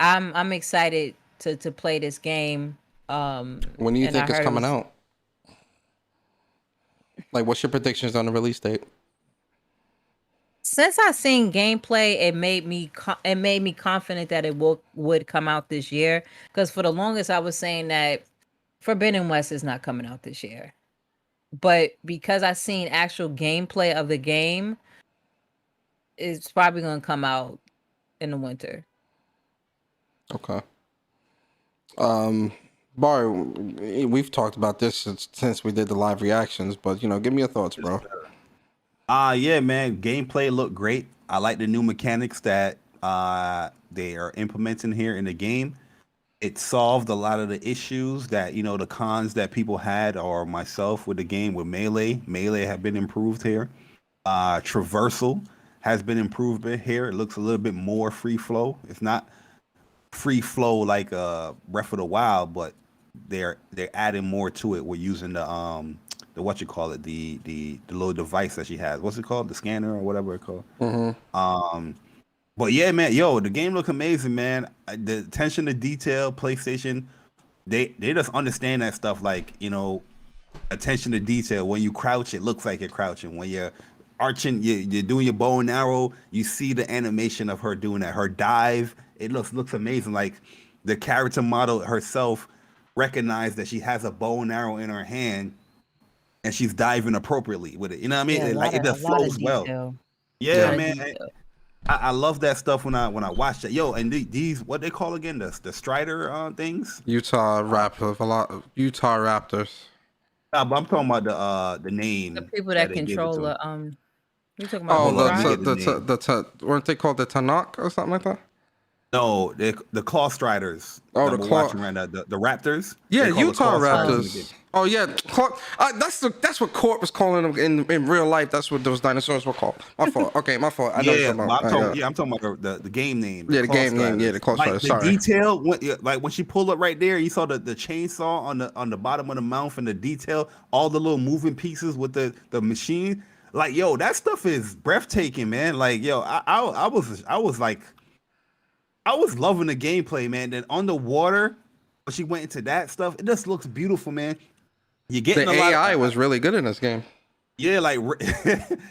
I'm excited to play this game. When do you think it's coming out? Like, what's your predictions on the release date? Since I seen gameplay, it made me confident that it would come out this year. Because for the longest, I was saying that Forbidden West is not coming out this year. But because I seen actual gameplay of the game, it's probably going to come out in the winter. Okay. Bar, we've talked about this since we did the live reactions, but you know, give me your thoughts, bro. Yeah, man, gameplay looked great. I like the new mechanics that they are implementing here in the game. It solved a lot of the issues that, you know, the cons that people had, or myself with the game with Melee. Melee have been improved here. Traversal has been improved here. It looks a little bit more free flow. It's not free flow like Breath of the Wild, but they're adding more to it. We're using the what you call it, the little device that she has. What's it called? The scanner or whatever it's called. But yeah, man, yo, the game look amazing, man. The attention to detail, PlayStation, they just understand that stuff. Like, you know, attention to detail. When you crouch, it looks like you're crouching. When you're arching, you're doing your bow and arrow, you see the animation of her doing that. Her dive, it looks amazing. Like, the character model herself recognized that she has a bow and arrow in her hand, and she's diving appropriately with it. You know what I mean? Yeah, It just flows well. Yeah, man. I love that stuff when I watch that. Yo, and these, what they call again, the Strider things? Utah Raptors. But I'm talking about the name. The people that they give it control to 'em. you talking about weren't they called the Tanakh or something like that? No, the Claw Striders Oh, that the we're Claw. watching right now. The Raptors. Yeah, They call the Utah Claw Striders in the game. Raptors. Oh yeah, that's what Court was calling them in real life. That's what those dinosaurs were called. My fault. Okay, my fault. I know what Yeah, you're but talking about. I'm talking about the game name, the Yeah, the Claw game. Yeah, Striders. the Claw Like Striders. the Sorry. detail, when she pulled up right there, you saw the chainsaw on the bottom of the mouth and the detail, all the little moving pieces with the machine. Like, yo, that stuff is breathtaking, man. Like, yo, I was like, I was loving the gameplay, man. Then on the water, when she went into that stuff, it just looks beautiful, man. You're getting The a lot AI of, was really good in this game. yeah, like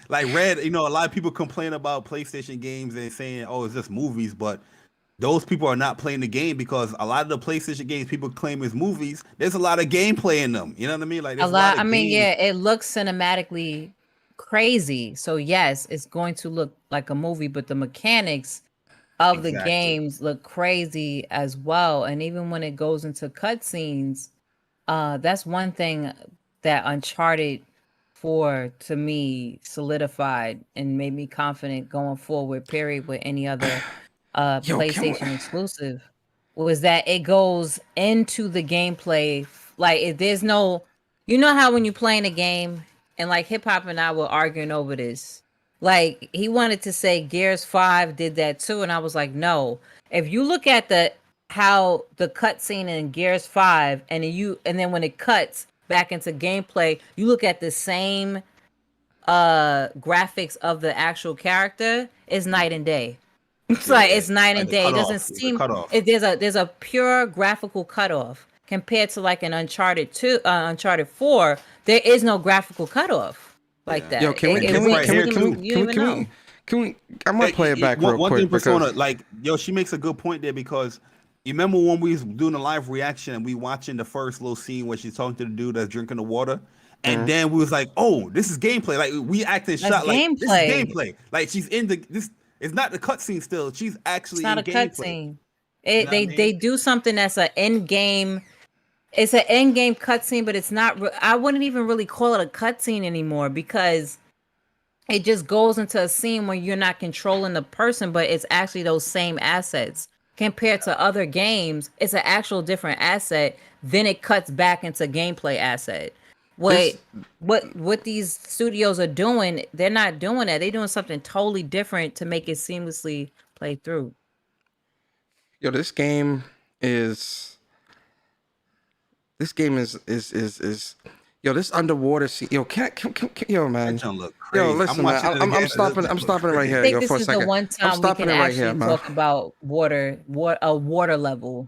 like Red. You know, a lot of people complain about PlayStation games and saying, "Oh, it's just movies," but those people are not playing the game because a lot of the PlayStation games people claim is movies. There's a lot of gameplay in them. You know what I mean? Like A there's a lot lot. I of mean, games. yeah, it looks cinematically crazy. So yes, it's going to look like a movie, but the mechanics of the Exactly. games look crazy as well. And even when it goes into cutscenes, that's one thing that Uncharted 4 to me solidified and made me confident going forward, period, with any other Yo, PlayStation exclusive, was that it goes into the gameplay. Like, if there's no, you know how when you're playing a game, and like Hip Hop and I were arguing over this. Like, he wanted to say Gears 5 did that too, and I was like, no. If you look at how the cutscene in Gears 5 and then when it cuts back into gameplay, you look at the same graphics of the actual character, it's night and day. It's like Yeah, it's night like and the day. It doesn't cutoff. The seem cutoff. there's a pure graphical cutoff compared to like an Uncharted 2, Uncharted 4. There is no graphical cutoff like Yeah. yo, that. can we It, And it this wouldn't right here seem, too. you don't even know. I'm gonna play it back real One thing, quick Persona, because like, yo, she makes a good point there because you remember when we was doing a live reaction and we watching the first little scene where she's talking to the dude that's drinking the water, and then we was like, oh, this is gameplay. Like we acting That's shot like this is gameplay. gameplay. Like she's in this. It's not the cutscene still. She's It's actually not in a gameplay. cutscene. You know what I They mean? do something that's an end game. It's an end game cutscene, but it's not. I wouldn't even really call it a cutscene anymore because it just goes into a scene where you're not controlling the person, but it's actually those same assets. Compared to other games, it's an actual different asset. Then it cuts back into gameplay asset. this What these studios are doing, they're not doing that. They're doing something totally different to make it seamlessly play through. yo this game is this game is yo this underwater scene. Yo, yo man. That don't look Yo, crazy. listen, man. watching it again. I'm It stopping. just I'm looks stopping right I here, crazy. think yo, this for a is the second. one I'm time we stopping can it right here, actually man. talk about a water level.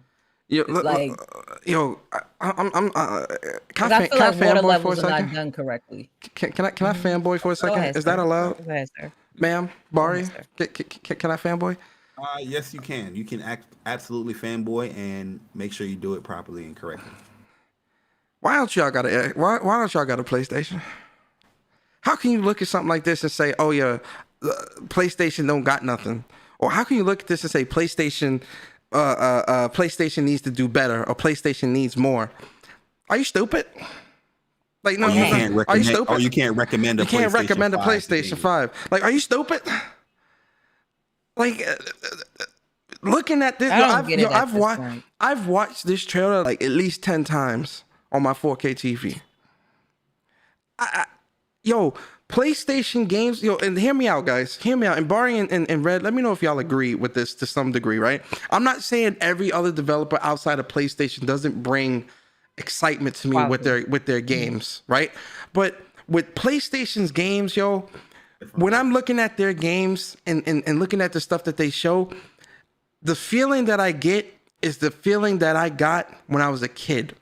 Yo, Like, yo, I'm. Can because I feel can I like water fanboy for a levels are not second? done correctly. Can I fanboy for a Go second? ahead, Is that sir. allowed, Go ahead, sir. ma'am? Go ahead, Bari, sir. can I fanboy? Yes, you can. You can absolutely fanboy and make sure you do it properly and correctly. Why don't y'all got a why don't y'all got a PlayStation? How can you look at something like this and say, oh yeah, PlayStation don't got nothing? Or how can you look at this and say PlayStation PlayStation needs to do better or PlayStation needs more? Are you stupid? Like no, Or you Dang. can't are you recommend. stupid? Or you can't recommend. You can't recommend a 5 PlayStation today. 5. Like, are you stupid? Like, looking at this, I don't get it at this watched point. I've watched this trailer like at least 10 times on my 4K TV. Yo, PlayStation games, yo, and hear me out, guys. Hear me out. And Bari and Red, let me know if y'all agree with this to some degree, right? I'm not saying every other developer outside of PlayStation doesn't bring excitement to me with their games, right? But with PlayStation's games, yo, when I'm looking at their games and looking at the stuff that they show, the feeling that I get is the feeling that I got when I was a kid.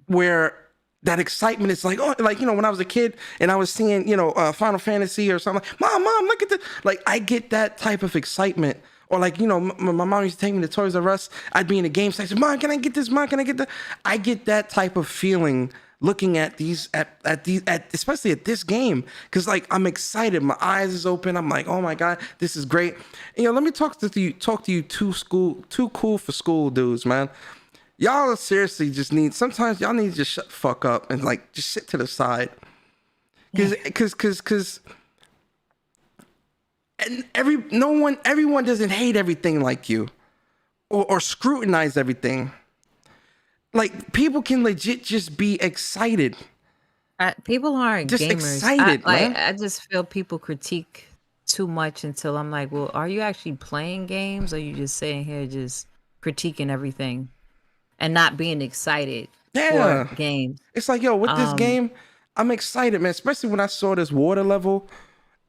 Where that excitement is like, oh, like, you know, when I was a kid and I was seeing, you know, Final Fantasy or something, like, mom, look at this. Like, I get that type of excitement. Or like, you know, my mom used to take me to Toys R Us. I'd be in a game section. Mom, can I get this? Mom, can I get that? I get that type of feeling looking at these, especially at this game. Cause like, I'm excited. My eyes is open. I'm like, oh my God, this is great. And, you know, let me talk to you too cool for school dudes, man. Y'all seriously just need, sometimes y'all need to just shut the fuck up and like just sit to the side. Cause and everyone doesn't hate everything like you, or scrutinize everything. Like, people can legit just be excited. People aren't Just gamers. excited, man. I just feel people critique too much until I'm like, well, are you actually playing games, or are you just sitting here just critiquing everything and not being excited Yeah. for games? It's like, yo, with this game, I'm excited, man. Especially when I saw this water level,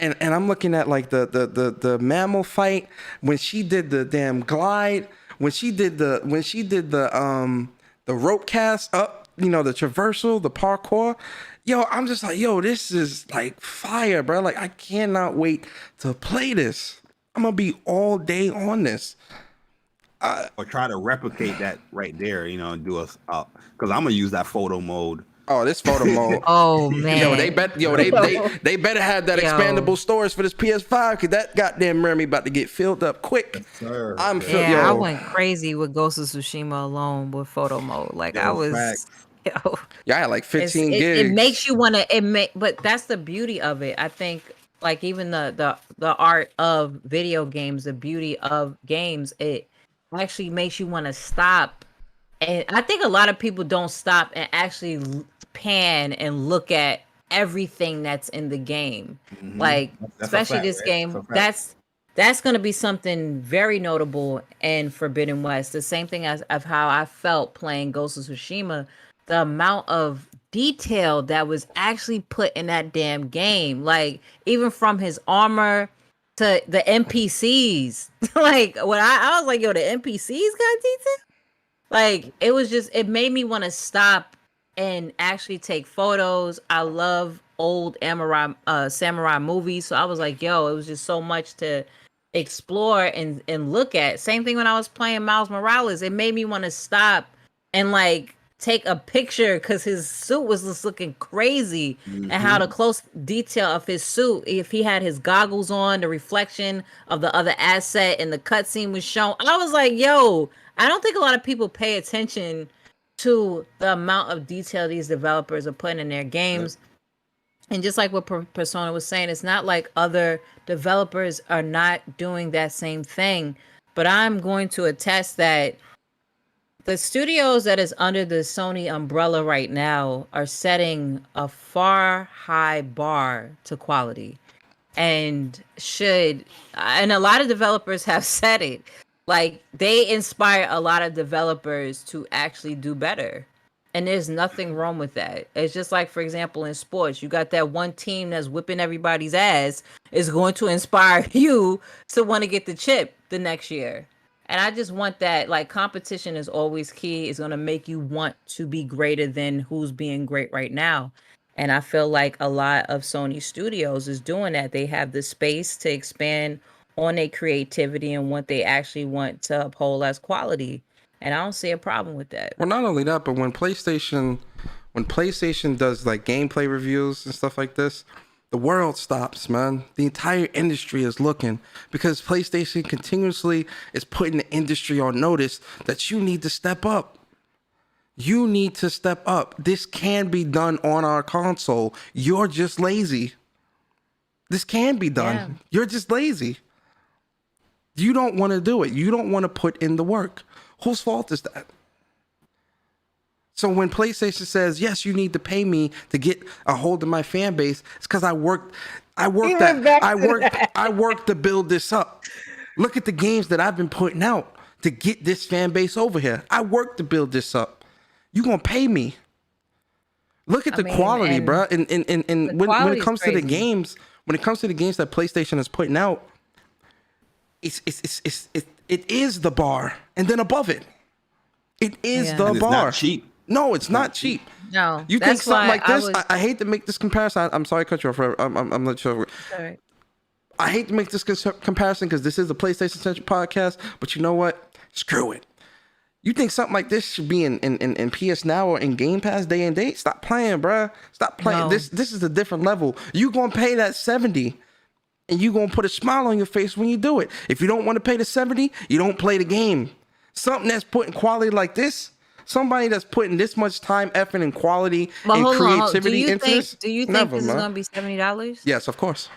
and I'm looking at like the mammal fight, when she did the damn glide, when she did the rope cast up, the traversal, the parkour. Yo, I'm just like, yo, this is like fire, bro. Like, I cannot wait to play this. I'm gonna be all day on this. Or try to replicate that right there, and do us up. Because I'm gonna use that photo mode. Oh, this photo mode. Oh man. Yo, they better have that expandable storage for this PS5, because that goddamn memory about to get filled up quick. Sir. I went crazy with Ghost of Tsushima alone with photo mode. Like, I was Yeah, I had like 15 gigs. It makes you want to but that's the beauty of it. I think, like, even the art of video games, the beauty of games, it actually makes you want to stop. And I think a lot of people don't stop and actually pan and look at everything that's in the game. Mm-hmm. Like, especially this game, that's going to be something very notable in Forbidden West. The same thing as of how I felt playing Ghost of Tsushima. The amount of detail that was actually put in that damn game, like, even from his armor to the NPCs. Like, when I was like, yo, the NPCs got detail. Like, it made me want to stop and actually take photos. I love old samurai movies, so I was like, yo, it was just so much to explore and look at. Same thing when I was playing Miles Morales. It made me want to stop and like take a picture, because his suit was just looking crazy. Mm-hmm. And how the close detail of his suit, if he had his goggles on, the reflection of the other asset and the cutscene was shown. I was like, yo, I don't think a lot of people pay attention to the amount of detail these developers are putting in their games. Yep. And just like what Persona was saying, it's not like other developers are not doing that same thing. But I'm going to attest that the studios that is under the Sony umbrella right now are setting a far high bar to quality, and a lot of developers have said it. Like, they inspire a lot of developers to actually do better. And there's nothing wrong with that. It's just like, for example, in sports, you got that one team that's whipping everybody's ass is going to inspire you to want to get the chip the next year. And I just want that, like, competition is always key. It's going to make you want to be greater than who's being great right now. And I feel like a lot of Sony studios is doing that. They have the space to expand on their creativity and what they actually want to uphold as quality. And I don't see a problem with that. Well, not only that, but when PlayStation does like gameplay reviews and stuff like this, the world stops, man. The entire industry is looking, because PlayStation continuously is putting the industry on notice that you need to step up. You need to step up. This can be done on our console. You're just lazy. This can be done. Yeah. You're just lazy. You don't want to do it. You don't want to put in the work. Whose fault is that? So when PlayStation says, yes, you need to pay me to get a hold of my fan base, it's because I worked to build this up. Look at the games that I've been putting out to get this fan base over here. I worked to build this up. You gonna pay me? Look at the quality, bro. And when it comes to the games, that PlayStation is putting out, it is the bar, and then above it, it is the bar. It's not cheap. No, it's not cheap. No, you think something like this? I hate to make this comparison. I'm sorry to cut you off. I'm not sure. Sorry. I hate to make this comparison because this is a PlayStation Central podcast. But you know what? Screw it. You think something like this should be in PS Now or in Game Pass day and date? Stop playing, bruh. Stop playing. No. This is a different level. You gonna pay that $70, and you gonna put a smile on your face when you do it. If you don't want to pay the $70, you don't play the game. Something that's putting quality like this. Somebody that's putting this much time, effort, and quality and creativity into this. Do you think this is going to be $70? Yes, of course.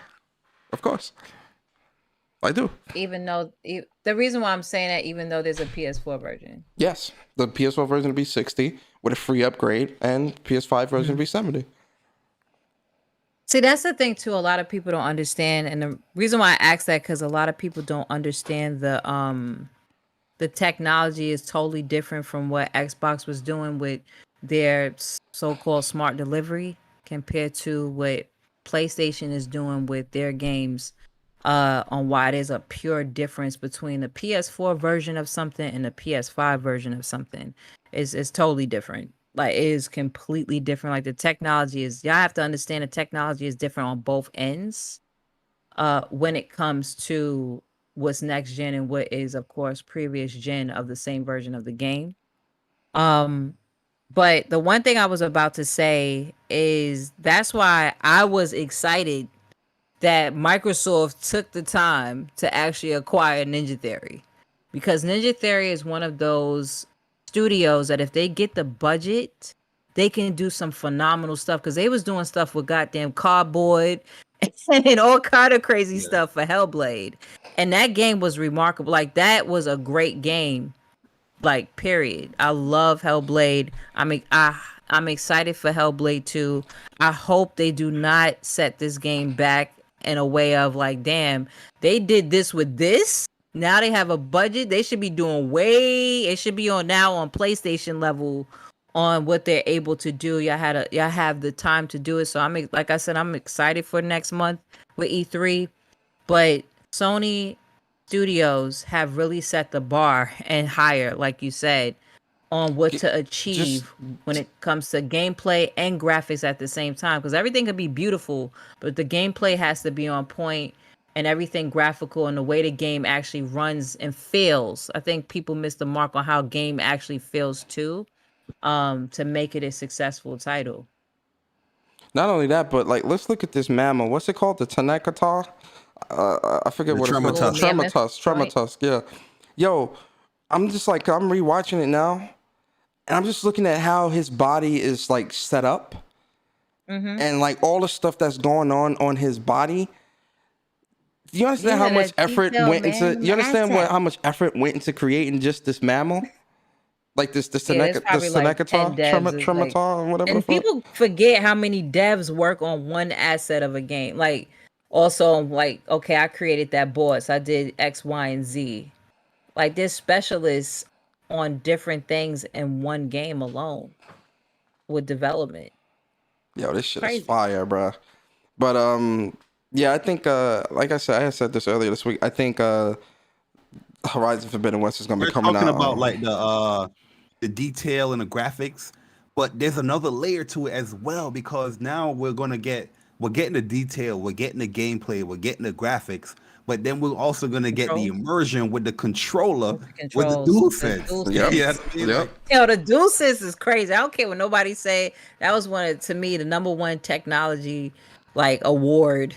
Of course. I do. Even though the reason why I'm saying that, even though there's a PS4 version. Yes, the PS4 version will be 60 with a free upgrade, and PS5 version will be 70. See, that's the thing too. A lot of people don't understand, and the reason why I ask that because a lot of people don't understand the technology is totally different from what Xbox was doing with their so-called smart delivery compared to what PlayStation is doing with their games. On why there's a pure difference between the PS4 version of something and the PS5 version of something is totally different. Like it is completely different. Like the technology is, y'all have to understand the technology is different on both ends. When it comes to what's next gen and what is, of course, previous gen of the same version of the game. But the one thing I was about to say is that's why I was excited that Microsoft took the time to actually acquire Ninja Theory, because Ninja Theory is one of those studios that if they get the budget, they can do some phenomenal stuff, because they was doing stuff with goddamn cardboard and all kind of crazy stuff for Hellblade. And that game was remarkable. Like that was a great game. Like period. I love Hellblade. I'm excited for Hellblade 2. I hope they do not set this game back in a way of like, damn, they did this with this. Now they have a budget. They should be doing it should be on PlayStation level on what they're able to do. Y'all have the time to do it. So like I said, I'm excited for next month with E3. But Sony Studios have really set the bar and higher, like you said, on what to achieve when it comes to gameplay and graphics at the same time. Because everything can be beautiful, but the gameplay has to be on point and everything graphical and the way the game actually runs and feels. I think people miss the mark on how game actually feels too, to make it a successful title. Not only that, but like, let's look at this mammal. What's it called? The Tanakata? I forget what it's called. Traumatus. Yeah. Yo, I'm just like, I'm rewatching it now. And I'm just looking at how his body is like set up, and like all the stuff that's going on his body. Do you understand how much effort went into? You understand how much effort went into creating just this mammal, like this Traumatar, whatever. And people forget how many devs work on one asset of a game. Like also, like okay, I created that boss. I did X, Y, and Z. Like there's specialists on different things in one game alone with development. Yo, this shit is fire, bro. But yeah, I think like I said this earlier this week. I think Horizon Forbidden West is gonna be coming out. We're talking about like the detail and the graphics, but there's another layer to it as well, because now we're getting the detail, we're getting the gameplay, we're getting the graphics. But then we're also going to get the immersion with the controller, with the DualSense. Yep. Yo, the DualSense is crazy. I don't care what nobody say. That was to me, the number one technology like award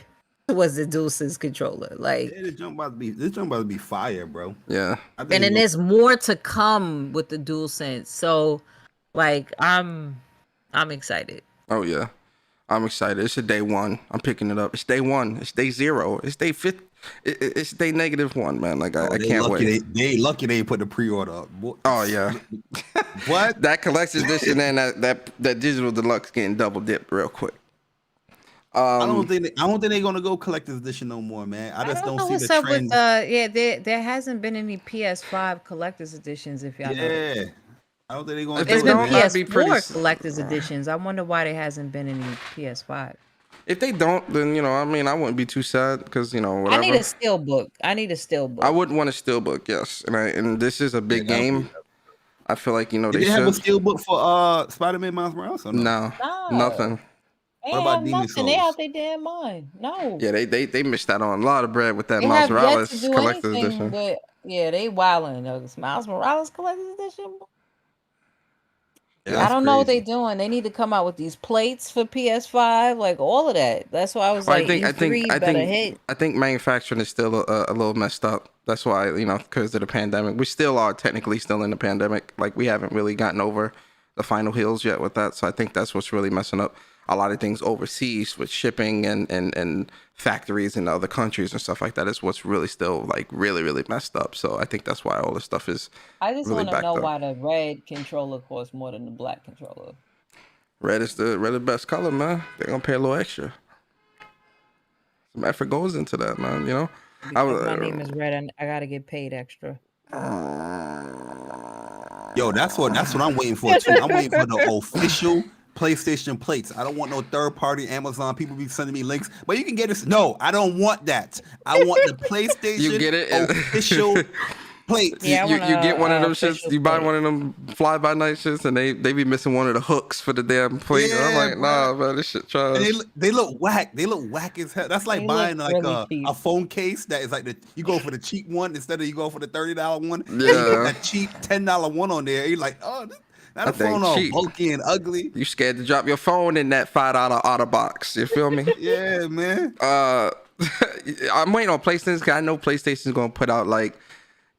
was the DualSense controller. Like this jump about to be fire, bro. Yeah. And then there's more to come with the DualSense. So, like, I'm excited. Oh yeah, I'm excited. It's a day one. I'm picking it up. It's day one. It's day zero. It's day 50. It's day -1, man. Like I can't wait. They lucky they put the pre-order up. Oh yeah. What? That collector's edition and that digital deluxe getting double dipped real quick. I don't think they're gonna go collector's edition no more, man. I just don't see the trend. There hasn't been any PS5 collector's editions. If y'all know. I don't think they're gonna. There's been PS4 collector's editions. I wonder why there hasn't been any PS5. If they don't, then I wouldn't be too sad because whatever. I need a steelbook. I would want a steelbook, yes. And this is a big game. I feel like they should have a steelbook for Spider-Man Miles Morales. Or no, nothing. What about Demon Souls? They out their damn mind. No. Yeah, they missed out on a lot of bread with that Miles Morales collector's edition. But yeah, they wilding. Miles Morales collector's edition. Yeah, I don't know what they're doing. They need to come out with these plates for PS5, like all of that. That's why I was like, I think manufacturing is still a little messed up. That's why, because of the pandemic. We still are technically still in the pandemic. Like we haven't really gotten over the final hills yet with that. So I think that's what's really messing up. a lot of things overseas with shipping and factories in other countries and stuff like that is what's really still like really messed up. So I think that's why all this stuff is I just really want to backed know up. why the red controller costs more than the black controller. Red is the best color, man. They're gonna pay a little extra. Some effort goes into that, man. You know. Because my name is Red, and I gotta get paid extra. Yo, that's what I'm waiting for too. I'm waiting for the official PlayStation plates. I don't want no third party Amazon people be sending me links, but you can get it. No, I don't want that. I want the PlayStation You get it? official plates. Yeah, you get one of them shits. official You buy plate. one of them fly by night shits, and they be missing one of the hooks for the damn plate. And I'm Yeah, like, nah, man, this shit trash. And they look whack. They look whack as hell. That's like They buying look like really cheap. a phone case that is like you go for the cheap one instead of you go for the $30 one. And Yeah. you put that cheap $10 one on there. You're like, oh, that thing phone all cheap. bulky and ugly. You scared to drop your phone in that $5 auto box. You feel me? Yeah, man. I'm waiting on PlayStation because I know PlayStation's gonna put out like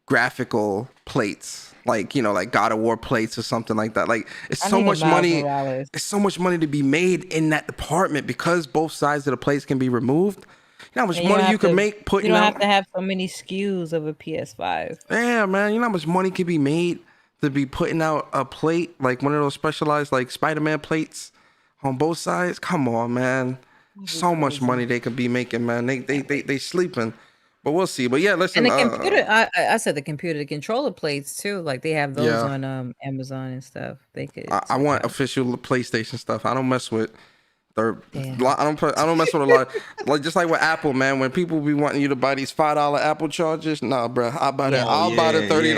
graphical plates, like like God of War plates or something like that. Like it's I so need a much Miles money. Morales. It's so much money to be made in that department because both sides of the plates can be removed. You know how much And money don't you have can to- make putting You don't out. have to have so many SKUs of a PS5. Yeah, man. You know how much money can be made to be putting out a plate, like one of those specialized like Spider-Man plates on both sides? Come on, man. So much money they could be making, man. They sleeping. But we'll see. But yeah, listen. And the computer, I said the computer, the controller plates too. Like they have those Yeah. on Amazon and stuff. They could. I want official PlayStation stuff. I don't mess with third. Damn. I don't mess with a lot. Like just like with Apple, man. When people be wanting you to buy these $5 Apple chargers, nah, bro. I'll buy that. I'll buy the $30.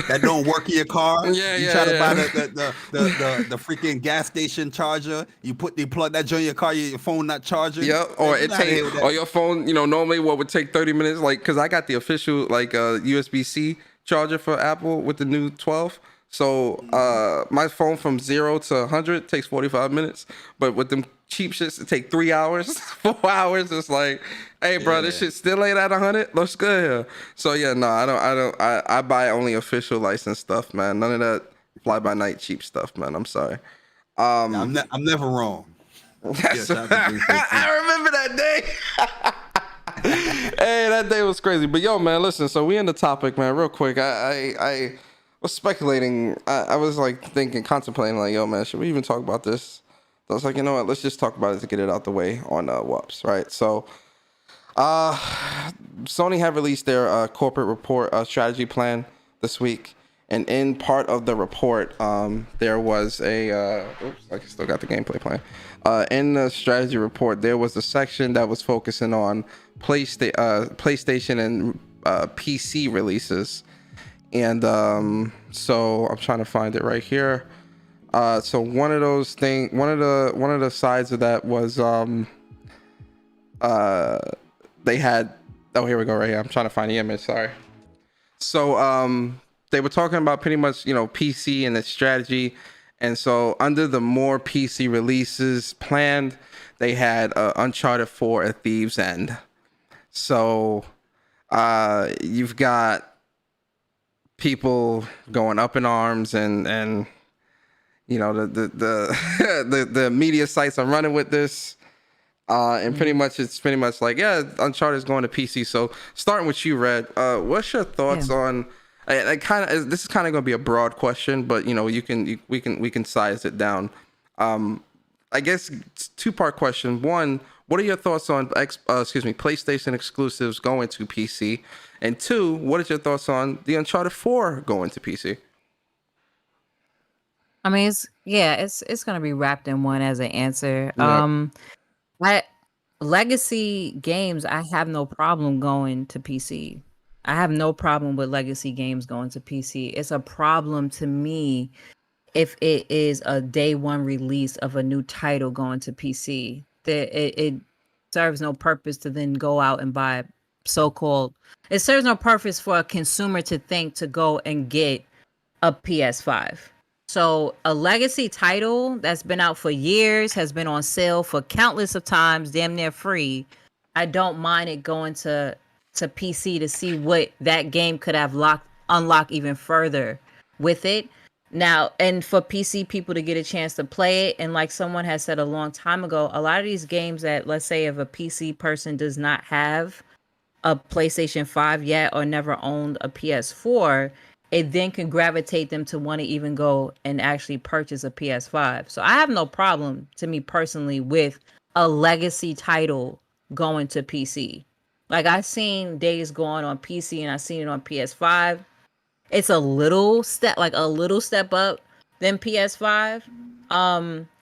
That don't work in your car. Yeah, you yeah, try to yeah. buy the freaking gas station charger. You plug that joint in your car. Your phone not charging. Yeah, or Get it outta here take with that. or your phone. Normally what would take 30 minutes, like because I got the official like USB-C charger for Apple with the new 12. So my phone from 0 to 100 takes 45 minutes, but with them cheap shits it take 3 hours, 4 hours. It's like, hey, bro, this shit still ain't at 100. Looks good here. So yeah, no, I buy only official licensed stuff, man. None of that fly by night cheap stuff, man. I'm sorry. I'm never wrong. That's shout out to 315. I remember that day. Hey, that day was crazy. But yo, man, listen. So we in the topic, man. Real quick, I was speculating. I was like contemplating, like, yo, man, should we even talk about this? So I was like, you know what? Let's just talk about it to get it out the way on WUPS, right? So, Sony have released their corporate report strategy plan this week, and in part of the report, there was a oops, I still got the gameplay playing. In the strategy report, there was a section that was focusing on PlayStation and PC releases, and so I'm trying to find it right here. So one of the sides of that was they had, oh, here we go, right here. I'm trying to find the image, sorry. So they were talking about pretty much PC and its strategy. And so under the more PC releases planned, they had Uncharted 4 at Thieves End. So you've got people going up in arms, and the media sites are running with this. And pretty much it's like, yeah, Uncharted is going to PC. So starting with you, Red, what's your thoughts on? This is kind of going to be a broad question, but we can size it down. I guess it's two-part question. One, what are your thoughts on PlayStation exclusives going to PC? And two, what is your thoughts on the Uncharted 4 going to PC? I mean, it's gonna be wrapped in one as an answer. Yep. Legacy games, I have no problem going to PC. I have no problem with legacy games going to PC. It's a problem to me if it is a day one release of a new title going to PC. It serves no purpose to then go out and buy so-called. It serves no purpose for a consumer to think to go and get a PS5. So a legacy title that's been out for years, has been on sale for countless of times, damn near free. I don't mind it going to PC to see what that game could have unlocked even further with it. Now, and for PC people to get a chance to play it, and like someone has said a long time ago, a lot of these games that, let's say, if a PC person does not have a PlayStation 5 yet or never owned a PS4, it then can gravitate them to want to even go and actually purchase a PS5. So I have no problem, to me personally, with a legacy title going to PC. Like I've seen Days Gone on PC and I've seen it on PS5. It's a little step up than PS5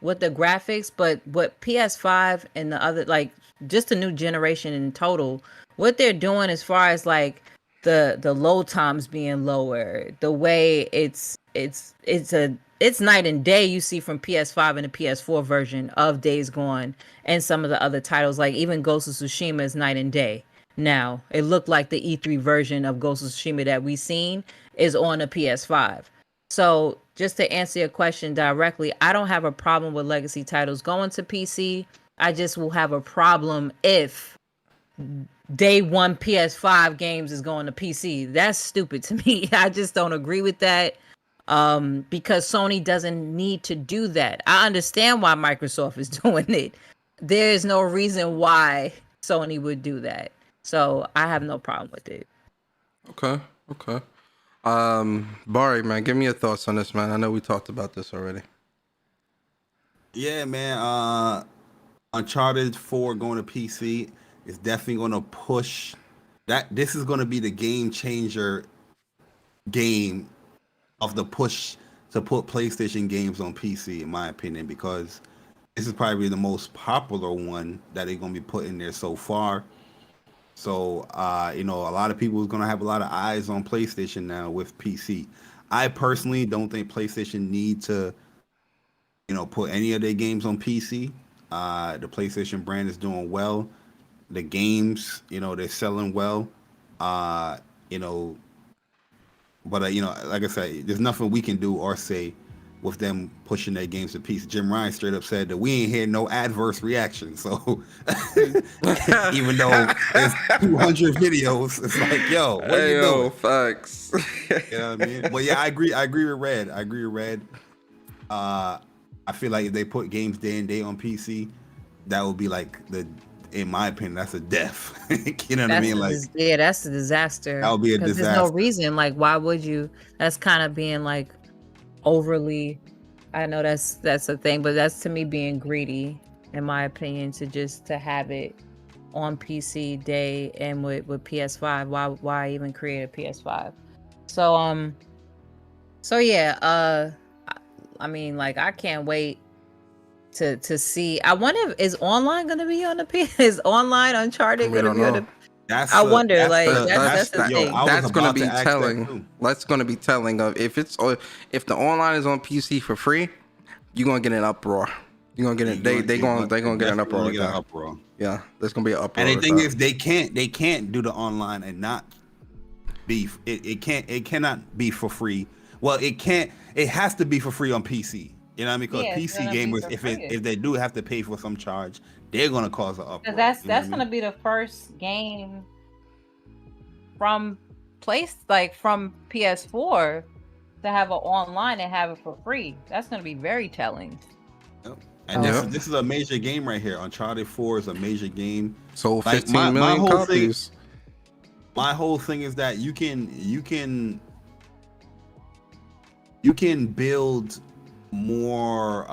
with the graphics, but what PS5 and the other, like, just the new generation in total, what they're doing as far as like the load times being lower, the way it's night and day. You see from PS5 and the PS4 version of Days Gone and some of the other titles, like even Ghost of Tsushima is night and day. Now it looked like the E3 version of Ghost of Tsushima that we seen is on a PS5. So just to answer your question directly, I don't have a problem with legacy titles going to PC. I just will have a problem if day one PS5 games is going to PC. That's stupid to me. I just don't agree with that. Because Sony doesn't need to do that. I understand why Microsoft is doing it. There is no reason why Sony would do that. So I have no problem with it. Okay. Bari, man, give me your thoughts on this, man. I know we talked about this already. Yeah, man. Uncharted 4 going to PC is definitely going to push that. This is going to be the game changer game of the push to put PlayStation games on PC, in my opinion, because this is probably the most popular one that they're going to be putting there so far. So, a lot of people is going to have a lot of eyes on PlayStation now with PC. I personally don't think PlayStation need to, put any of their games on PC. The PlayStation brand is doing well. The games, they're selling well. But, like I said, there's nothing we can do or say with them pushing their games to PC. Jim Ryan straight up said that we ain't hear no adverse reaction. So even though there's 200 videos, it's like, yo, what are you doing? Facts. You know what I mean? But yeah, I agree with Red. I feel like if they put games day and day on PC, that would be like in my opinion, that's a death. You know what I mean? Like, yeah, that's a disaster. That would be a disaster. There's no reason. Like, why would you? That's kind of being like overly. I know that's a thing, but that's to me being greedy, in my opinion, to have it on PC day and with PS5. Why even create a PS5? So yeah. I mean, like, I can't wait to see. I wonder if is online gonna be on the PS? Is online Uncharted gonna be on the? I wonder. That's the thing. That's gonna be telling. That's gonna be telling of if the online is on PC for free, you're gonna get an uproar. You're gonna get it. They're gonna get an uproar. Yeah, there's gonna be an uproar. And the thing is, they can't do the online and not be. It cannot be for free. Well, it can't. It has to be for free on PC. You know what I mean? Because PC gamers, if they do have to pay for some charge, they're gonna cause an uproar. That's gonna be the first game from from PS4 to have an online and have it for free. That's gonna be very telling. Yep. And this is a major game right here. Uncharted 4 is a major game. Sold 15 million copies. My whole thing is that you can build more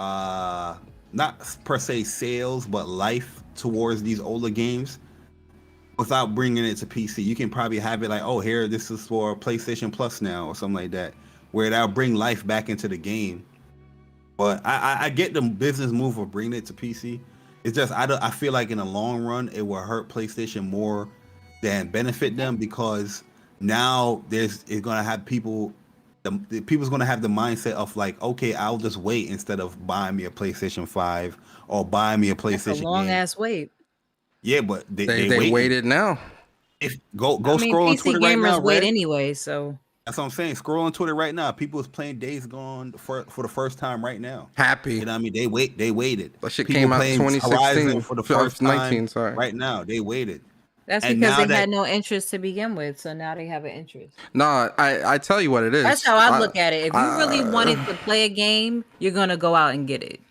not per se sales but life towards these older games without bringing it to PC. You can probably have it like, oh, here, this is for PlayStation Plus now or something like that, where that'll bring life back into the game. But I get the business move of bringing it to PC. It's just I feel like in the long run it will hurt PlayStation more than benefit them, because now it's gonna have people's gonna have the mindset of like, okay, I'll just wait instead of buying me a PlayStation 5 or buying me a PlayStation. That's a long ass wait. Yeah, but they waited now. Go scroll on Twitter right now. PC gamers wait anyway, so that's what I'm saying. Scroll on Twitter right now. People is playing Days Gone for the first time right now. Happy. You know what I mean? They waited. That shit People came out in 2016 for the first 19, time. sorry. Right now, they waited. That's And because now they that had no interest to begin with, so now they have an interest. No, I tell you what it is. That's how I look at it. If you really wanted to play a game, you're gonna go out and get it.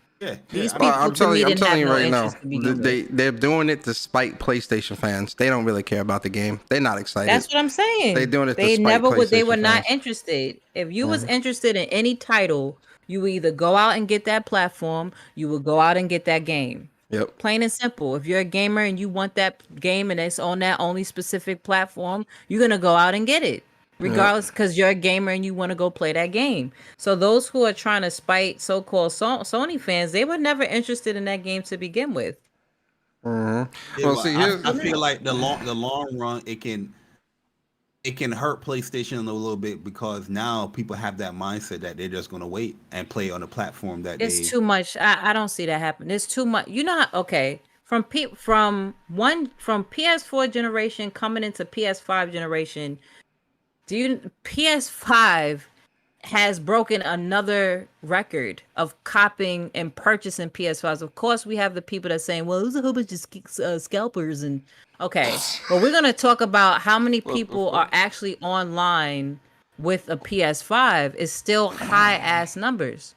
These I mean, people to me I'm didn't have telling you no right now, interest to begin with. they're doing it to spite PlayStation fans. They don't really care about the game. They're not excited. That's what I'm saying. They're doing it to They spite never would. They PlayStation were not fans. interested. If you was interested in any title, you would either go out and get that platform, you would go out and get that game. Yep. Plain and simple. If you're a gamer and you want that game and it's on that only specific platform, you're gonna go out and get it, regardless, because you're a gamer and you want to go play that game. So those who are trying to spite so-called Sony fans, they were never interested in that game to begin with. Well, see, I feel like the long run, it can hurt PlayStation a little bit because now people have that mindset that they're just gonna wait and play on a platform that It's too much. I don't see that happen. It's too much. You know how, okay, from PS4 generation coming into PS5 generation, PS5 has broken another record of copying and purchasing PS5s. Of course, we have the people that saying, well, there's a whole bunch of scalpers and okay, but we're gonna talk about how many people are actually online with a PS5 is still high ass numbers.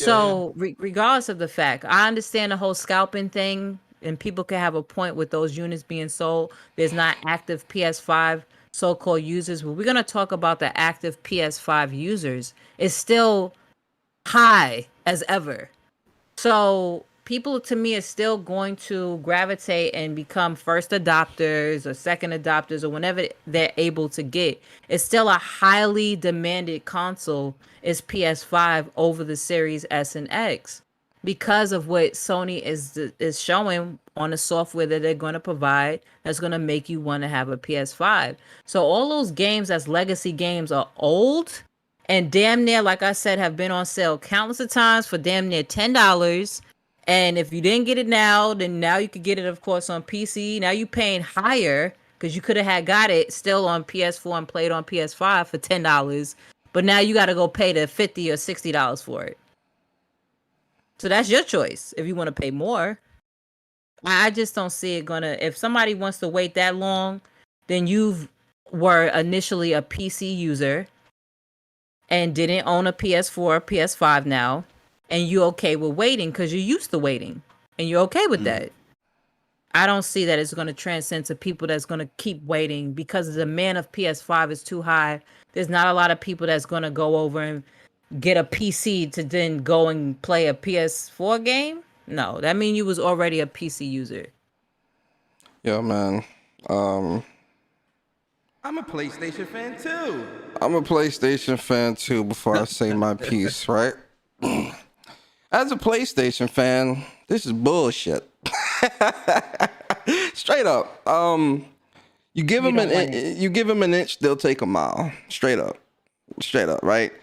So regardless of the fact, I understand the whole scalping thing, and people can have a point with those units being sold. There's not active PS5 so-called users, but we're gonna talk about the active PS5 users. It's still high as ever. So people, to me, are still going to gravitate and become first adopters or second adopters or whenever they're able to get. It's still a highly demanded console is PS5 over the Series S and X because of what Sony is showing on the software that they're going to provide that's going to make you want to have a PS5. So all those games as legacy games are old and damn near, like I said, have been on sale countless of times for damn near $10. And if you didn't get it now, then now you could get it, of course, on PC. Now you're paying higher because you could have got it still on PS4 and played on PS5 for $10. But now you got to go pay the $50 or $60 for it. So that's your choice if you want to pay more. I just don't see it gonna. If somebody wants to wait that long, then you were initially a PC user and didn't own a PS4 or PS5 now, and you're okay with waiting because you're used to waiting and you're okay with that. I don't see that it's going to transcend to people that's going to keep waiting because the demand of PS5 is too high. There's not a lot of people that's going to go over and get a PC to then go and play a PS4 game. No, that means you was already a PC user. Yeah, man. I'm a PlayStation fan too. I'm a PlayStation fan too before I say my piece, right? As a PlayStation fan, this is bullshit. Straight up. You give them an inch, they'll take a mile. Straight up, right?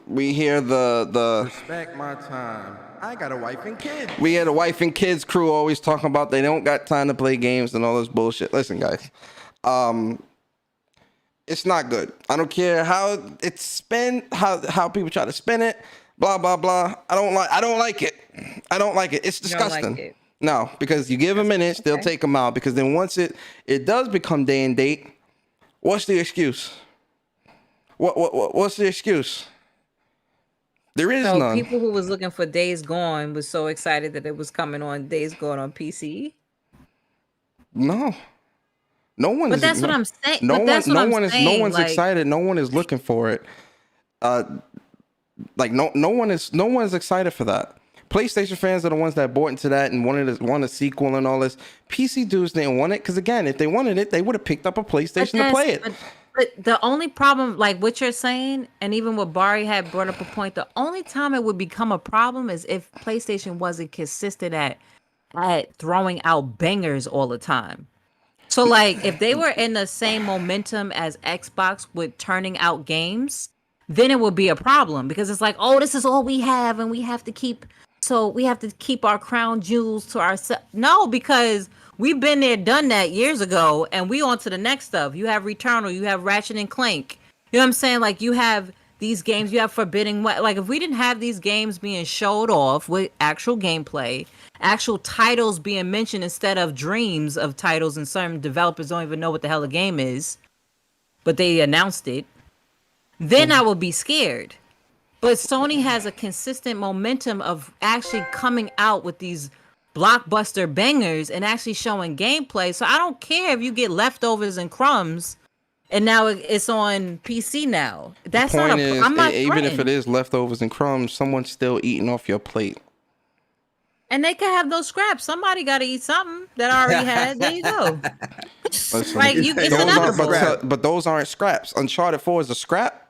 We hear the Respect my time. I got a wife and kids. we hear the wife and kids crew always talking about they don't got time to play games and all this bullshit. Listen, guys, it's not good. I don't care how it's spent, how people try to spin it, blah blah blah. I don't like it. It's disgusting. Like it. No, because you give them an inch, they'll take them out. Because then once it does become day and date, what's the excuse? What's the excuse? There is none. People who was looking for Days Gone was so excited that it was coming on Days Gone on PC. No one. But that's what I'm saying. No one's like, excited. No one is looking for it. Like no one's excited for that. PlayStation fans are the ones that bought into that and want a sequel and all this. PC dudes didn't want it because again, if they wanted it, they would have picked up a PlayStation to play it. But the only problem, like what you're saying, and even what Bari had brought up a point, the only time it would become a problem is if PlayStation wasn't consistent at throwing out bangers all the time. So like if they were in the same momentum as Xbox with turning out games, then it would be a problem because it's like, oh, this is all we have and we have to keep our crown jewels to ourselves. No, because we've been there, done that years ago, and we on to the next stuff. You have Returnal, you have Ratchet and Clank. You know what I'm saying? Like you have these games. You have Forbidden West. Like, if we didn't have these games being showed off with actual gameplay, actual titles being mentioned instead of dreams of titles, and some developers don't even know what the hell a game is, but they announced it, then I would be scared. But Sony has a consistent momentum of actually coming out with these blockbuster bangers and actually showing gameplay. So I don't care if you get leftovers and crumbs and now it's on PC now. That's The not point a is, I'm not even if it threatened. is leftovers and crumbs, someone's still eating off your plate. And they can have those scraps. Somebody got to eat something that I already had. There you go. Listen, Like, it's those inevitable. but those aren't scraps. Uncharted 4 is a scrap.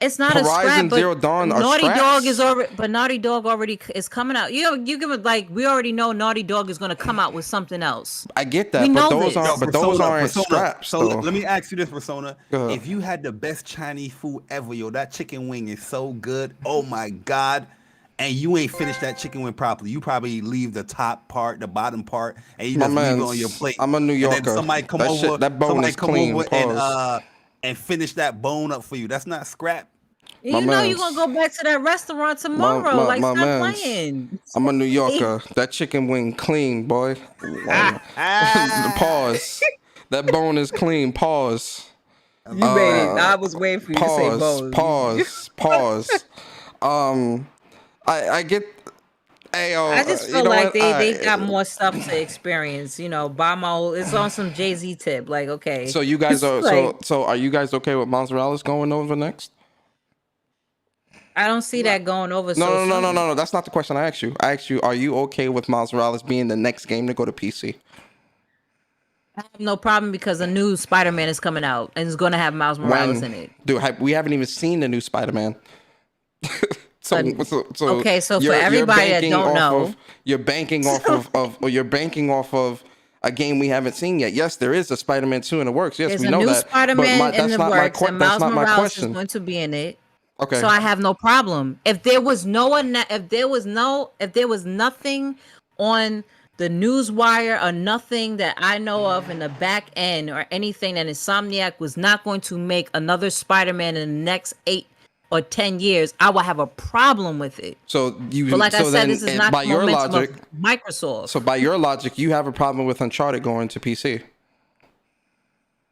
It's not Horizon a scrap, but Zero Dawn are Naughty scraps? Dog is already. But Naughty Dog already is coming out. You give it like we already know Naughty Dog is going to come out with something else. I get that, We but know those this. aren't. But those aren't scraps. So though. let me ask you this, Persona. Go ahead. If you had the best Chinese food ever, yo, that chicken wing is so good. Oh my God. And you ain't finished that chicken wing properly. You probably leave the top part, the bottom part, and you My just leave it mans, on your plate. I'm a New And Yorker. then somebody come That over, shit- that bone somebody is come clean, over pause. and finish that bone up for you. That's not scrap. You know you're mans. gonna go back to that restaurant tomorrow. Like, stop mans. playing. I'm a New Yorker. That chicken wing clean, boy. Pause. That bone is clean. Pause. You made it. I was waiting for you to say bones. Pause. I get. Ayo, I just feel you know like what? they got more stuff to experience. You know, Bamo, it's on some Jay-Z tip. Like, okay. So you guys are Like, so are you guys okay with Miles Morales going over next? I don't see that going over. No. That's not the question I asked you. I asked you, are you okay with Miles Morales being the next game to go to PC? I have no problem because a new Spider-Man is coming out and it's going to have Miles Morales in it. Dude, we haven't even seen the new Spider-Man. so okay, so for you're everybody that banking don't off know, of, you're banking off of a game we haven't seen yet. Yes, there is a Spider-Man 2 in the works. Yes, there's we a know new that. Spider-Man in the works, and That's Miles not my Morales is question. going to be in it. Okay. So I have no problem. If there was nothing on the newswire or nothing that I know of in the back end or anything that Insomniac was not going to make another Spider-Man in the next 8 or 10 years, I will have a problem with it. So you, But like so I said, then, this is not by the your momentum logic, of Microsoft. so by your logic, you have a problem with Uncharted going to PC.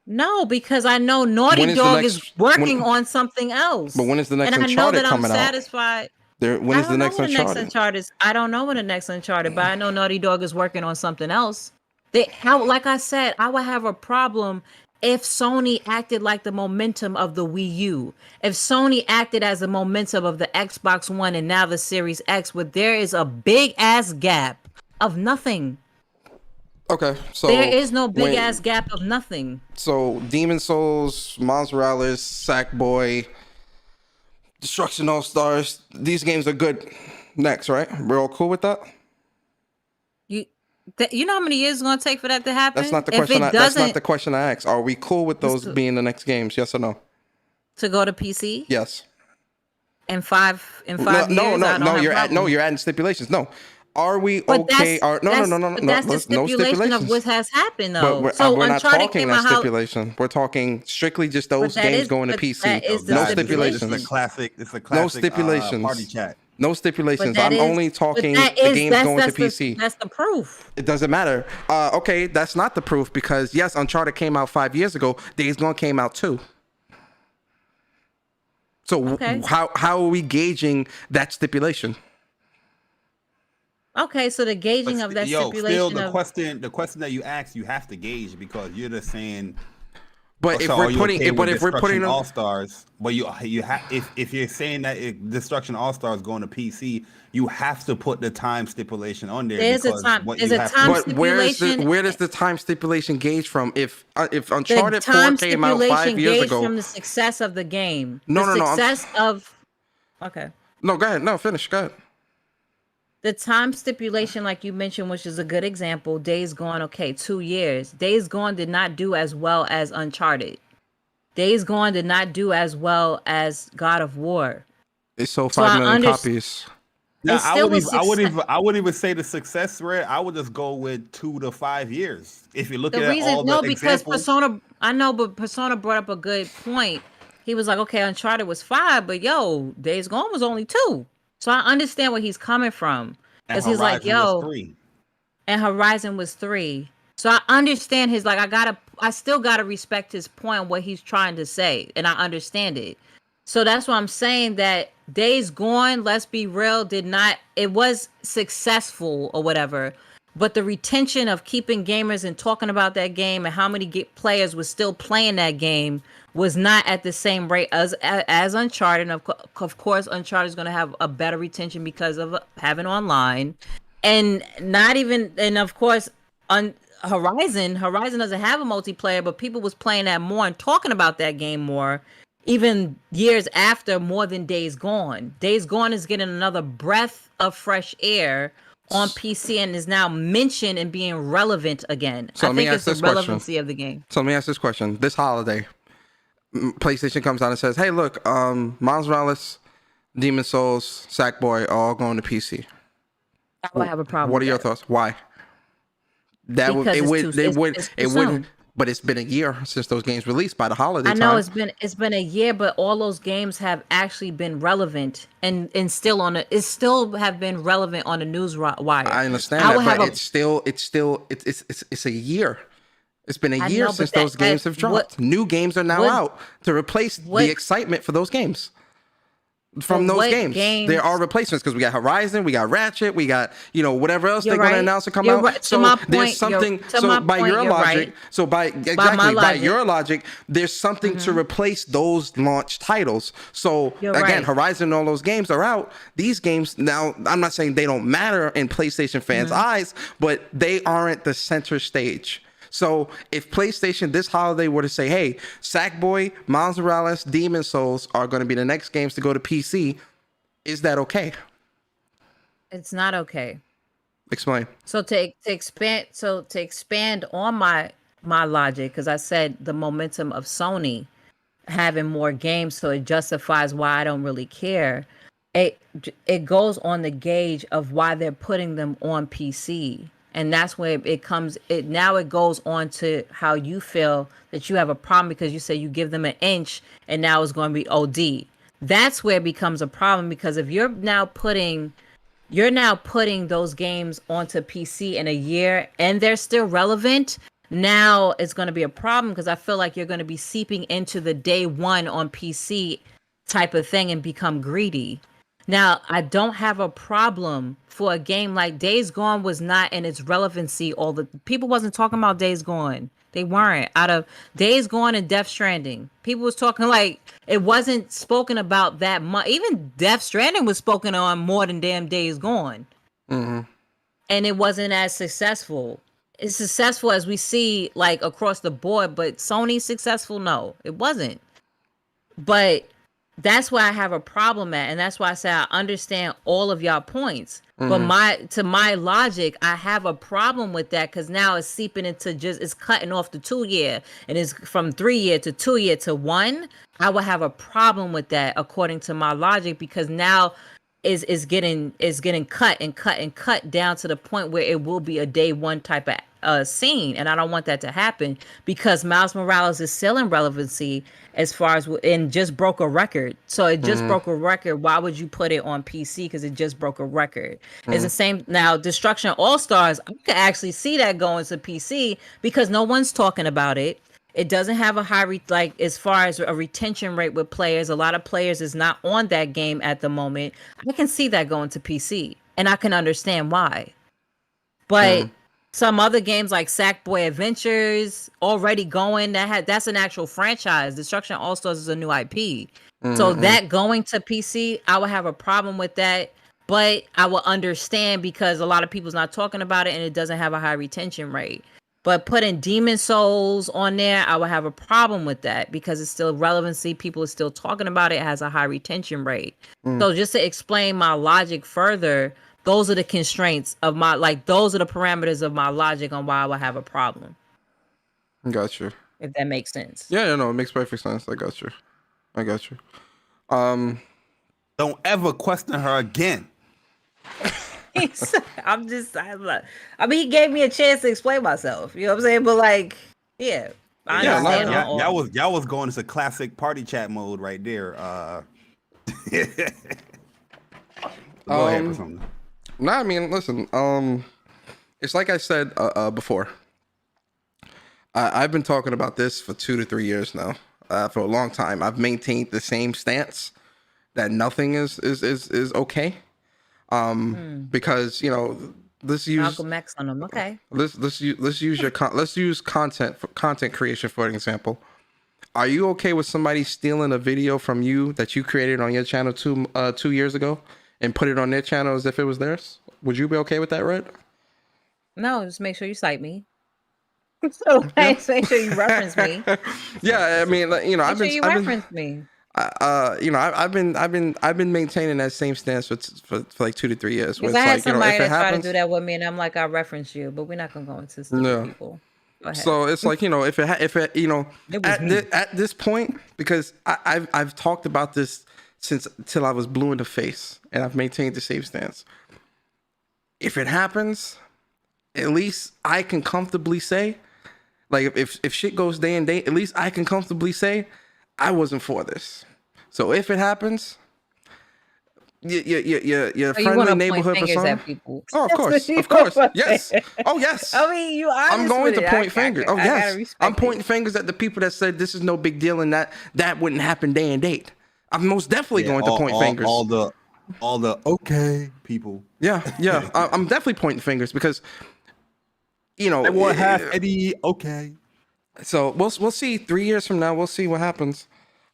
No, because I know Naughty Dog is working on something else. But when is the next and Uncharted I know that coming I'm out? satisfied. When is the next Uncharted? I don't know when the next Uncharted, but I know Naughty Dog is working on something else. Like I said, I would have a problem if Sony acted like the momentum of the Wii U. If Sony acted as the momentum of the Xbox One and now the Series X, where there is a big ass gap of nothing. Okay, so there is no big ass gap of nothing. So Demon Souls, Miles Morales, Sackboy, Destruction All Stars, these games are good. Next, right? We're all cool with that? You know how many years it's gonna take for that to happen? That's not the question. That's not the question I asked. Are we cool with those being the next games? Yes or no? To go to PC? Yes. In five years? No, you're adding stipulations. No. Are we okay? No. That's the stipulation of what has happened, though. But so we're not Uncharted talking came that out. stipulation. We're talking strictly just those games going to PC. No stipulations. It's a classic. No stipulations. Party chat. No stipulations. I'm only talking the games going to PC. That's the proof. It doesn't matter. Okay, that's not the proof because yes, Uncharted came out 5 years ago. Days Gone came out too. So how are we gauging that stipulation? Okay, so the gauging of that stipulation. Still, the question that you asked, you have to gauge because you're just saying. But if we're putting All Stars, but you have if you're saying that Destruction All Stars going to PC, you have to put the time stipulation on there. There's a time. There's a time stipulation. But where does the time stipulation gauge from? If Uncharted 4 came out 5 years ago, from the success of the game. No. Success of. Okay. No, go ahead. No, finish. Go ahead. The time stipulation, like you mentioned, which is a good example, Days Gone, 2 years. Days Gone did not do as well as Uncharted. Days Gone did not do as well as God of War. They sold 5 million copies. Now, I wouldn't even say the success rate. I would just go with 2 to 5 years. If you look at all the examples. Persona, I know, but Persona brought up a good point. he was like, okay, Uncharted was 5, but yo, Days Gone was only 2. So I understand where he's coming from. And Because he's like, Horizon was yo, 3. and Horizon was 3. So I understand his, like, I still gotta respect his point, what he's trying to say, and I understand it. So that's why I'm saying that Days Gone, let's be real, it was successful or whatever, but the retention of keeping gamers and talking about that game and how many players were still playing that game was not at the same rate as Uncharted. And of course, Uncharted is going to have a better retention because of having online, and of course, on Horizon doesn't have a multiplayer, but people was playing that more and talking about that game more, even years after, more than Days Gone. Days Gone is getting another breath of fresh air on PC and is now mentioned and being relevant again. So I think it's the relevancy of the game. So let me ask this question. This holiday, PlayStation comes out and says, hey, look, Miles Morales, Demon Souls, Sackboy are all going to PC. I would have a problem. What are your thoughts? Why? It wouldn't. But it's been a year since those games released by the holiday time. I know it's been a year, but all those games have actually been relevant and still have been relevant on the news wire. I understand that, but it's a year. It's been a year since those games have dropped. New games are now out to replace the excitement for those games. From those games, there are replacements because we got Horizon, we got Ratchet, we got whatever else they're going to announce to come out. Right. So there's something. By your logic, there's something to replace those launch titles. So again, Horizon and all those games are out. These games now, I'm not saying they don't matter in PlayStation fans' eyes, but they aren't the center stage. So if PlayStation this holiday were to say, hey, Sackboy, Miles Morales, Demon Souls are going to be the next games to go to PC, is that okay? It's not okay. Explain. So to expand on my logic, because I said the momentum of Sony having more games, so it justifies why I don't really care. It goes on the gauge of why they're putting them on PC. And that's where it comes. Now it goes on to how you feel that you have a problem because you say you give them an inch and now it's going to be OD. That's where it becomes a problem, because if you're now putting those games onto PC in a year and they're still relevant, now it's going to be a problem, because I feel like you're going to be seeping into the day one on PC type of thing and become greedy. Now, I don't have a problem for a game like Days Gone was not in its relevancy. People wasn't talking about Days Gone. They weren't. Out of Days Gone and Death Stranding, people was talking like it wasn't spoken about that much. Even Death Stranding was spoken on more than damn Days Gone. Mm-hmm. And it wasn't as successful. It's successful as we see like across the board, but Sony's successful? No, it wasn't. But that's where I have a problem at, and that's why I say I understand all of y'all points. But to my logic, I have a problem with that, because now it's seeping into it's cutting off the 2 year, and it's from 3 year to 2 year to 1. I would have a problem with that according to my logic, because now is getting cut and cut and cut down to the point where it will be a day one type of scene, and I don't want that to happen, because Miles Morales is still in relevancy as far as, and just broke a record. So it just broke a record. Why would you put it on PC? Because it just broke a record. It's the same now. Destruction All Stars, I can actually see that going to PC because no one's talking about it. It doesn't have a high as far as a retention rate with players. A lot of players is not on that game at the moment. I can see that going to PC, and I can understand why. But some other games like Sackboy Adventures already going, that's an actual franchise. Destruction All Stars is a new IP. So that going to PC, I would have a problem with that. But I will understand because a lot of people's not talking about it and it doesn't have a high retention rate. But putting Demon Souls on there, I would have a problem with that because it's still relevancy. People are still talking about it. It has a high retention rate. So just to explain my logic further, those are the constraints of those are the parameters of my logic on why I would have a problem. Got you. If that makes sense. Yeah, no, it makes perfect sense. I got you. Don't ever question her again. I mean, he gave me a chance to explain myself. You know what I'm saying? But yeah. I Yeah, understand no, all. y'all was going into classic party chat mode right there. Go ahead, Persona. No, I mean, listen. It's like I said before. I've been talking about this for 2 to 3 years now. For a long time, I've maintained the same stance that nothing is okay. Because let's use Malcolm X on them. Okay. let's use content creation for an example. Are you okay with somebody stealing a video from you that you created on your channel 2 years ago and put it on their channel as if it was theirs? Would you be okay with that, Red? No, just make sure you cite me. So just make sure you reference me. Yeah, I mean, Make sure you reference me. I've been maintaining that same stance for like 2 to 3 years. Because Where I it's had like, somebody if it that tried to happens, do that with me, and I'm like, I reference you, but we're not gonna go into stupid No. people. Go ahead. so it's like, if it It was me. at this point, because I've talked about this since till I was blue in the face, and I've maintained the same stance. If it happens, at least I can comfortably say, like, if shit goes day and date, at least I can comfortably say I wasn't for this. So if it happens, your friendly neighborhood persona. At people. Oh, of That's course, what you of course, wanna yes. say. Oh, yes. I mean, you honest I'm going with to it. point fingers. Oh, I gotta yes. respect I'm it. pointing fingers at the people that said this is no big deal and that wouldn't happen day and date. I'm most definitely going to point fingers. All the okay people. Yeah. I'm definitely pointing fingers because, I want half Eddie. Okay. So we'll see 3 years from now. We'll see what happens.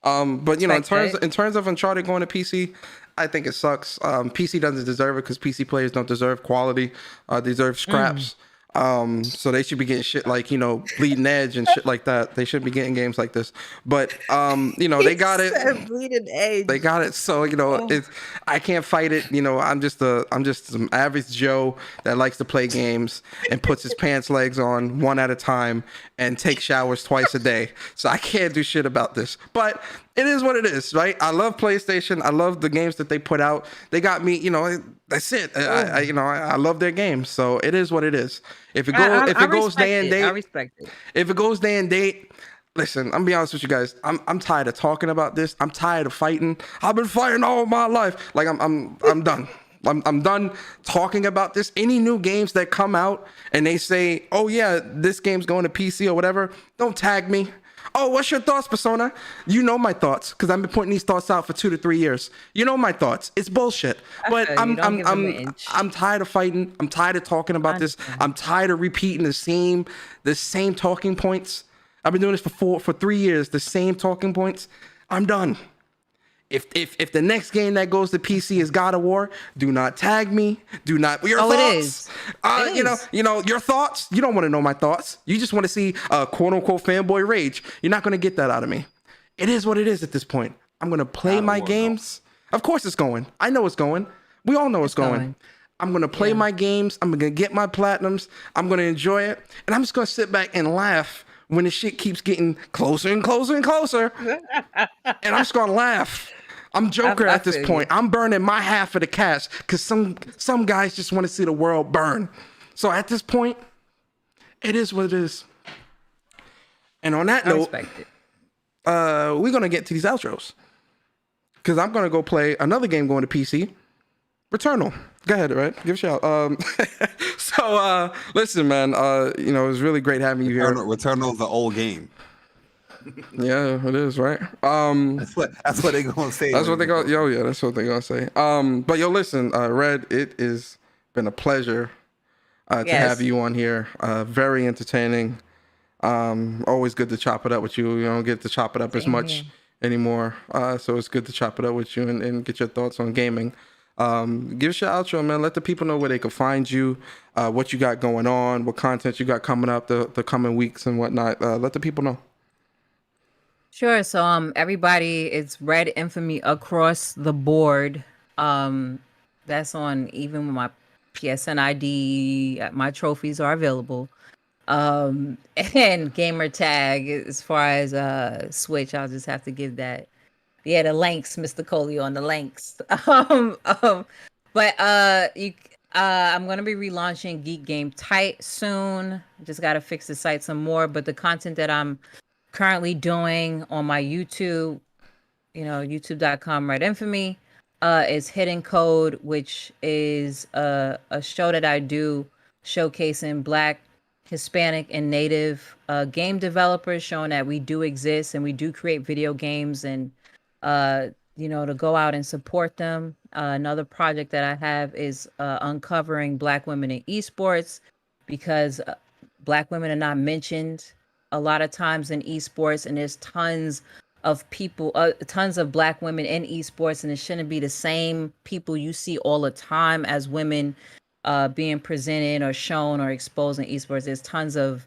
But in terms of Uncharted going to PC, I think it sucks. PC doesn't deserve it because PC players don't deserve quality. They deserve scraps. So they should be getting shit like Bleeding Edge and shit like that. They should be getting games like this. But they got it. Bleeding Edge. They got it. So it's, I can't fight it. I'm just some average Joe that likes to play games and puts his pants legs on one at a time and takes showers twice a day. So I can't do shit about this. But it is what it is, right? I love PlayStation. I love the games that they put out. They got me. That's it. I love their games. So it is what it is. If it goes day and date, I respect it. If it goes day and date, listen, I'm gonna be honest with you guys. I'm tired of talking about this. I'm tired of fighting. I've been fighting all my life. Like I'm done. I'm done talking about this. Any new games that come out and they say, oh yeah, this game's going to PC or whatever, don't tag me. Oh, what's your thoughts, Persona? You know my thoughts because I've been putting these thoughts out for 2 to 3 years. You know my thoughts. It's bullshit. But I'm tired of fighting. I'm tired of talking about this. I'm tired of repeating the same talking points. I've been doing this for 3 years. The same talking points. I'm done. If the next game that goes to PC is God of War, do not tag me. Do not. Your thoughts. It is. Your thoughts. You don't want to know my thoughts. You just want to see quote unquote fanboy rage. You're not going to get that out of me. It is what it is at this point. I'm going to play my games. Of course it's going. I know it's going. We all know it's going. I'm going to play my games. I'm going to get my platinums. I'm going to enjoy it. And I'm just going to sit back and laugh when the shit keeps getting closer and closer and closer. And I'm just going to laugh. I'm Joker at this point. I'm burning my half of the cash because some guys just want to see the world burn. So at this point, it is what it is. And on that note, we're going to get to these outros. Because I'm going to go play another game going to PC. Returnal. Go ahead, right? Give a shout. So listen, man, it was really great having you here. Returnal's an old game. Yeah, it is, right? That's what they're gonna say. That's what they go. That's what they're gonna say. But listen, Red, it has been a pleasure to have you on here. Very entertaining. Always good to chop it up with you. You don't get to chop it up as much anymore. So it's good to chop it up with you and get your thoughts on gaming. Give us your outro, man. Let the people know where they can find you, what you got going on, what content you got coming up the coming weeks and whatnot. Let the people know. Sure. So everybody, it's Red Infamy across the board. That's on even with my PSN ID. My trophies are available. And gamer tag as far as Switch, I'll just have to give that. Yeah, the links, Mr. Coley on the links. But I'm gonna be relaunching Geek Game Tight soon. Just gotta fix the site some more, but the content that I'm currently doing on my YouTube, youtube.com right infamy, is Hidden Code, which is a show that I do showcasing Black, Hispanic, and Native game developers, showing that we do exist and we do create video games, and to go out and support them. Another project that I have is uncovering Black women in esports, because Black women are not mentioned a lot of times in esports, and there's tons of people, tons of Black women in esports, and it shouldn't be the same people you see all the time as women being presented or shown or exposed in esports. There's tons of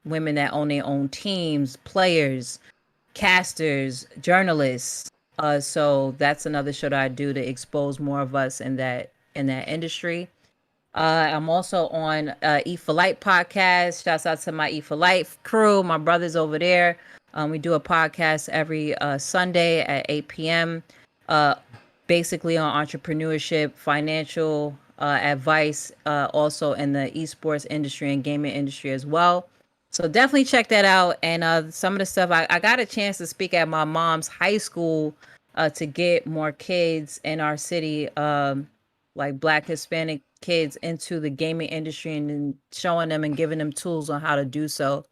women that own their own teams, players, casters, journalists. So that's another show that I do to expose more of us in that industry. I'm also on Eat for Light podcast. Shouts out to my Eat for Light crew, my brothers over there. We do a podcast every Sunday at 8 p.m. Basically on entrepreneurship, financial advice, also in the esports industry and gaming industry as well. So definitely check that out. And some of the stuff, I got a chance to speak at my mom's high school to get more kids in our city, like Black, Hispanic kids, into the gaming industry, and then showing them and giving them tools on how to do so.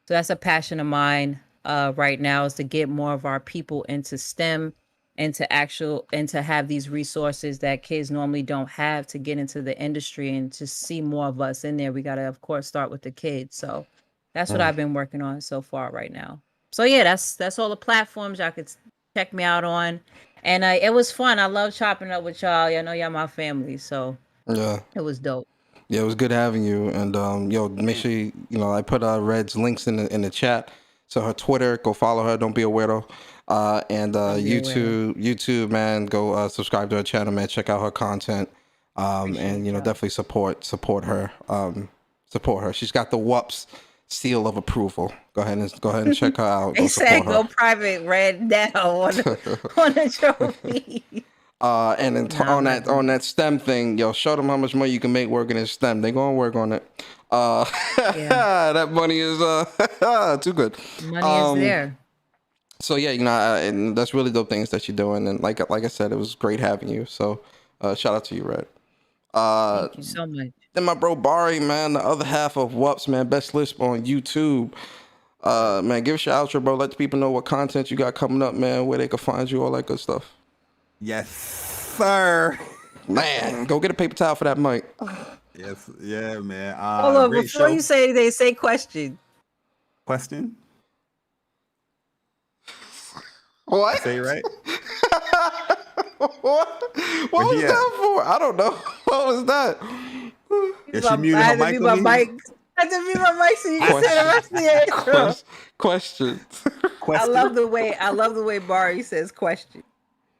So that's a passion of mine right now, is to get more of our people into STEM and to have these resources that kids normally don't have to get into the industry, and to see more of us in there. We got to, of course, start with the kids. So that's what I've been working on so far right now. So yeah, that's all the platforms y'all could check me out on. And it was fun. I love chopping up with y'all. I know y'all my family, so Yeah. it was dope. Yeah, it was good having you. And make sure I put Red's links in the chat. So her Twitter, go follow her. Don't be a weirdo. And YouTube, man, go subscribe to her channel, man. Check out her content. And definitely support her. Support her. She's got the WUPS seal of approval. Go ahead and check her out. They said go private Red now on the trophy. And then on that STEM thing, show them how much money you can make working in STEM. They gonna work on it. That money is too good. Money is there. So yeah, and that's really dope things that you're doing. And like I said, it was great having you. So shout out to you, Red. Thank you so much. Then my bro Bari, man, the other half of WUPS, man, best lisp on YouTube. Man, give us your outro, bro. Let the people know what content you got coming up, man, where they can find you, all that good stuff. Yes, sir. Man, go get a paper towel for that mic. Yes, yeah, man. Hold on, before you say anything, say question. Question? What? Say it right? What was that for? I don't know. What was that? Is she muted her mic? I had to mute my mic so you can say the rest of the intro. Question. I love the way Bari says question.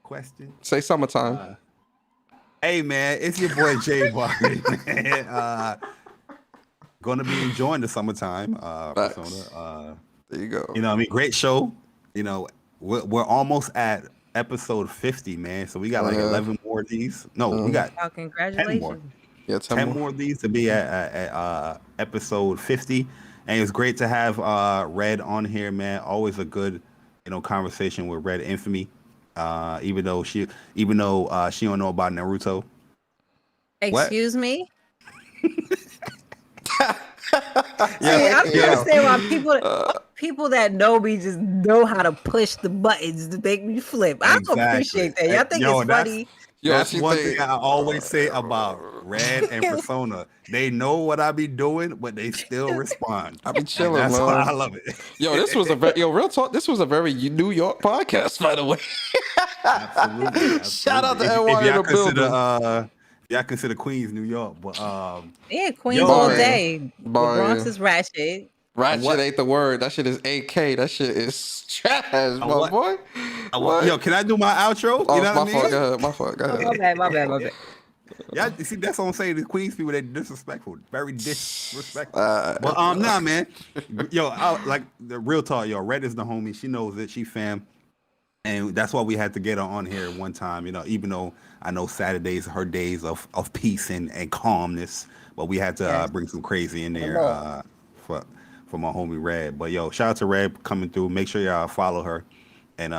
Question. Say summertime. Hey man, it's your boy Jay Bari. Gonna be enjoying the summertime persona. There you go. Great show. We're almost at episode 50, man. So we got like 11 more of these. No, we got congratulations. 10 more. Yeah, 10 more of these to be at episode 50. And it's great to have Red on here, man. Always a good, conversation with Red Infamy. Even though she don't know about Naruto. Excuse me? I don't understand why people that know me just know how to push the buttons to make me flip. I don't appreciate that. Y'all think it's funny. That's one thing I always say about Red and Persona. They know what I be doing, but they still respond. I be chilling, that's man. why I love it. This was real talk. This was a very New York podcast, by the way. Absolutely. Shout out to everyone in the building. Y'all consider Queens, New York, but Queens all day. The Bronx is ratchet. Ratchet ain't the word. That shit is AK. That shit is trash, my boy. Yo, can I do my outro? Oh, you know what I mean? My fault. Go ahead. My bad. Yeah, you see, that's what I'm saying. The Queens people, they disrespectful, very disrespectful. But nah, man. Yo, like the real talk, yo. Red is the homie. She knows it. She fam. And that's why we had to get her on here one time, you know, even though I know Saturdays are her days of peace and calmness, but we had to bring some crazy in there for my homie Red. But yo, shout out to Red coming through. Make sure y'all follow her and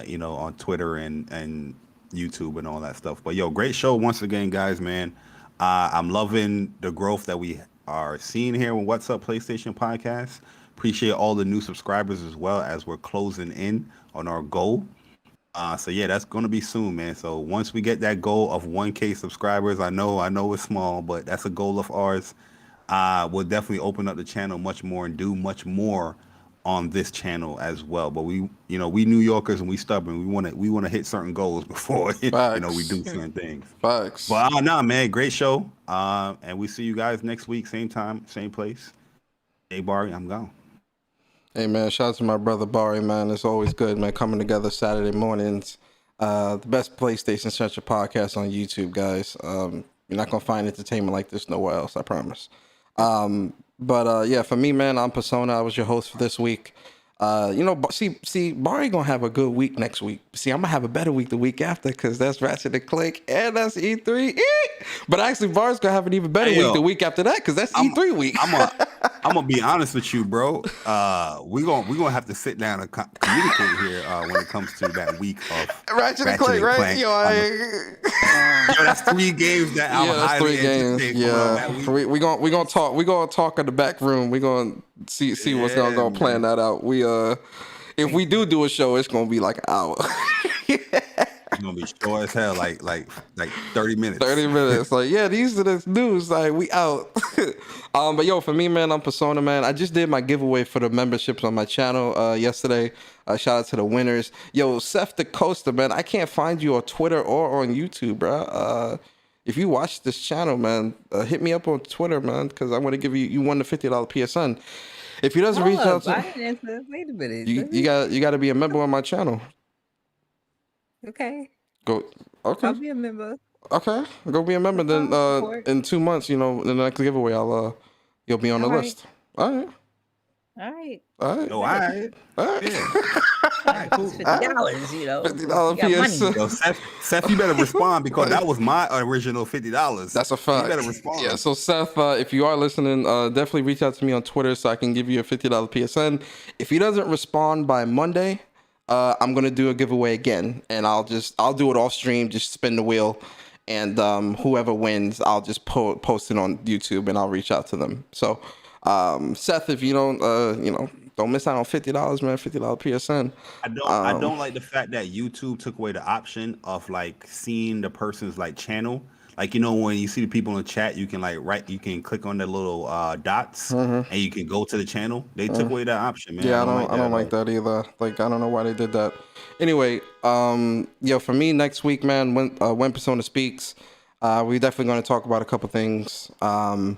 you know, on Twitter and YouTube and all that stuff. But yo, great show once again, guys, man. I'm loving the growth that we are seeing here with What's Up PlayStation Podcast. Appreciate all the new subscribers as well as we're closing in on our goal. So yeah, that's gonna be soon, man. So once we get that goal of 1K subscribers, I know it's small, but that's a goal of ours. We'll definitely open up the channel much more and do much more on this channel as well. But we New Yorkers and we stubborn. We want to hit certain goals before we do certain things. Facts. But nah, man, great show. And we see you guys next week, same time, same place. Jay Bari, I'm gone. Hey man, shout out to my brother Bari, man. It's always good, man, coming together Saturday mornings. The best PlayStation Central podcast on YouTube, guys. You're not gonna find entertainment like this nowhere else, I promise. But yeah, for me, man, I'm Persona. I was your host for this week. See, Bari gonna have a good week next week. See, I'm gonna have a better week the week after because that's Ratchet and Clank and that's E3. But actually, Bari's gonna have an even better week the week after that because that's E3 week. I'm gonna be honest with you, bro. We're gonna have to sit down and communicate here when it comes to that week of Ratchet and Clank, right? That's 3 games that I'm highly anticipating. Yeah, we gonna talk in the back room. We gonna see what's gonna plan that out. If we do a show, it's gonna be like an hour. It's gonna be short as hell, like 30 minutes. 30 minutes. Like, yeah, these are the news. Like, we out. But yo, for me, man, I'm Persona, man. I just did my giveaway for the memberships on my channel yesterday. Shout out to the winners. Yo, Seth the Coaster, man. I can't find you on Twitter or on YouTube, bro. If you watch this channel, man, hit me up on Twitter, man, because I want to give you won the $50 PSN. If he doesn't reach out to wait a minute. you got to be a member on my channel. Okay. Okay. I'll be a member. Okay. Go be a member. Then in 2 months, in the next giveaway, you'll be on the list. All right. All right. All right. Yeah. Cool. $50, $50 PSN. Yo, Seth, you better respond because that was my original $50. That's a fact. You better respond. Yeah. So Seth, if you are listening, definitely reach out to me on Twitter so I can give you a $50 PSN. If he doesn't respond by Monday, I'm gonna do a giveaway again, and I'll do it off stream. Just spin the wheel, and whoever wins, I'll just post it on YouTube, and I'll reach out to them. So, Seth, if you don't, don't miss out on $50, man. $50 PSN. I don't like the fact that YouTube took away the option of like seeing the person's like channel. Like, when you see the people in the chat, you can you can click on the little dots and you can go to the channel. They took away that option, man. Yeah, I don't like that either. Like, I don't know why they did that. Anyway, for me next week, man, when Persona speaks, we're definitely going to talk about a couple things. And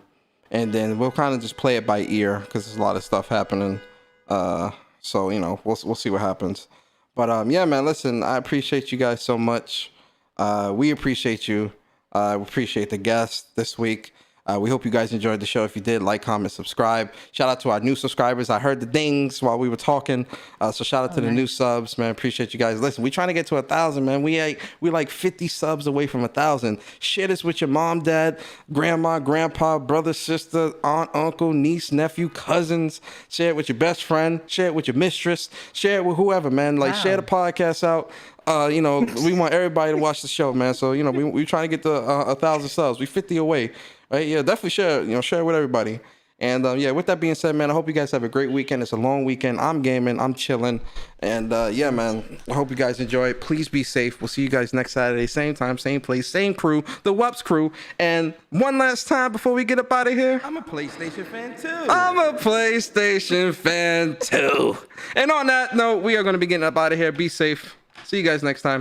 then we'll kind of just play it by ear because there's a lot of stuff happening. So, we'll see what happens. But yeah, man, listen, I appreciate you guys so much. We appreciate you. We appreciate the guests this week. We hope you guys enjoyed the show. If you did, like, comment, subscribe. Shout out to our new subscribers. I heard the dings while we were talking. So shout out to the new subs, man. Appreciate you guys. Listen, we trying to get to 1,000, man. We like 50 subs away from 1,000. Share this with your mom, dad, grandma, grandpa, brother, sister, aunt, uncle, niece, nephew, cousins. Share it with your best friend. Share it with your mistress. Share it with whoever, man. Like, share the podcast out. We want everybody to watch the show, man. So, we trying to get to 1,000 subs. We 50 away, right? Yeah, definitely share it with everybody. And with that being said, man, I hope you guys have a great weekend. It's a long weekend. I'm gaming. I'm chilling. And man, I hope you guys enjoy it. Please be safe. We'll see you guys next Saturday. Same time, same place, same crew, the WUPS crew. And one last time before we get up out of here. I'm a PlayStation fan too. I'm a PlayStation fan too. And on that note, we are going to be getting up out of here. Be safe. See you guys next time.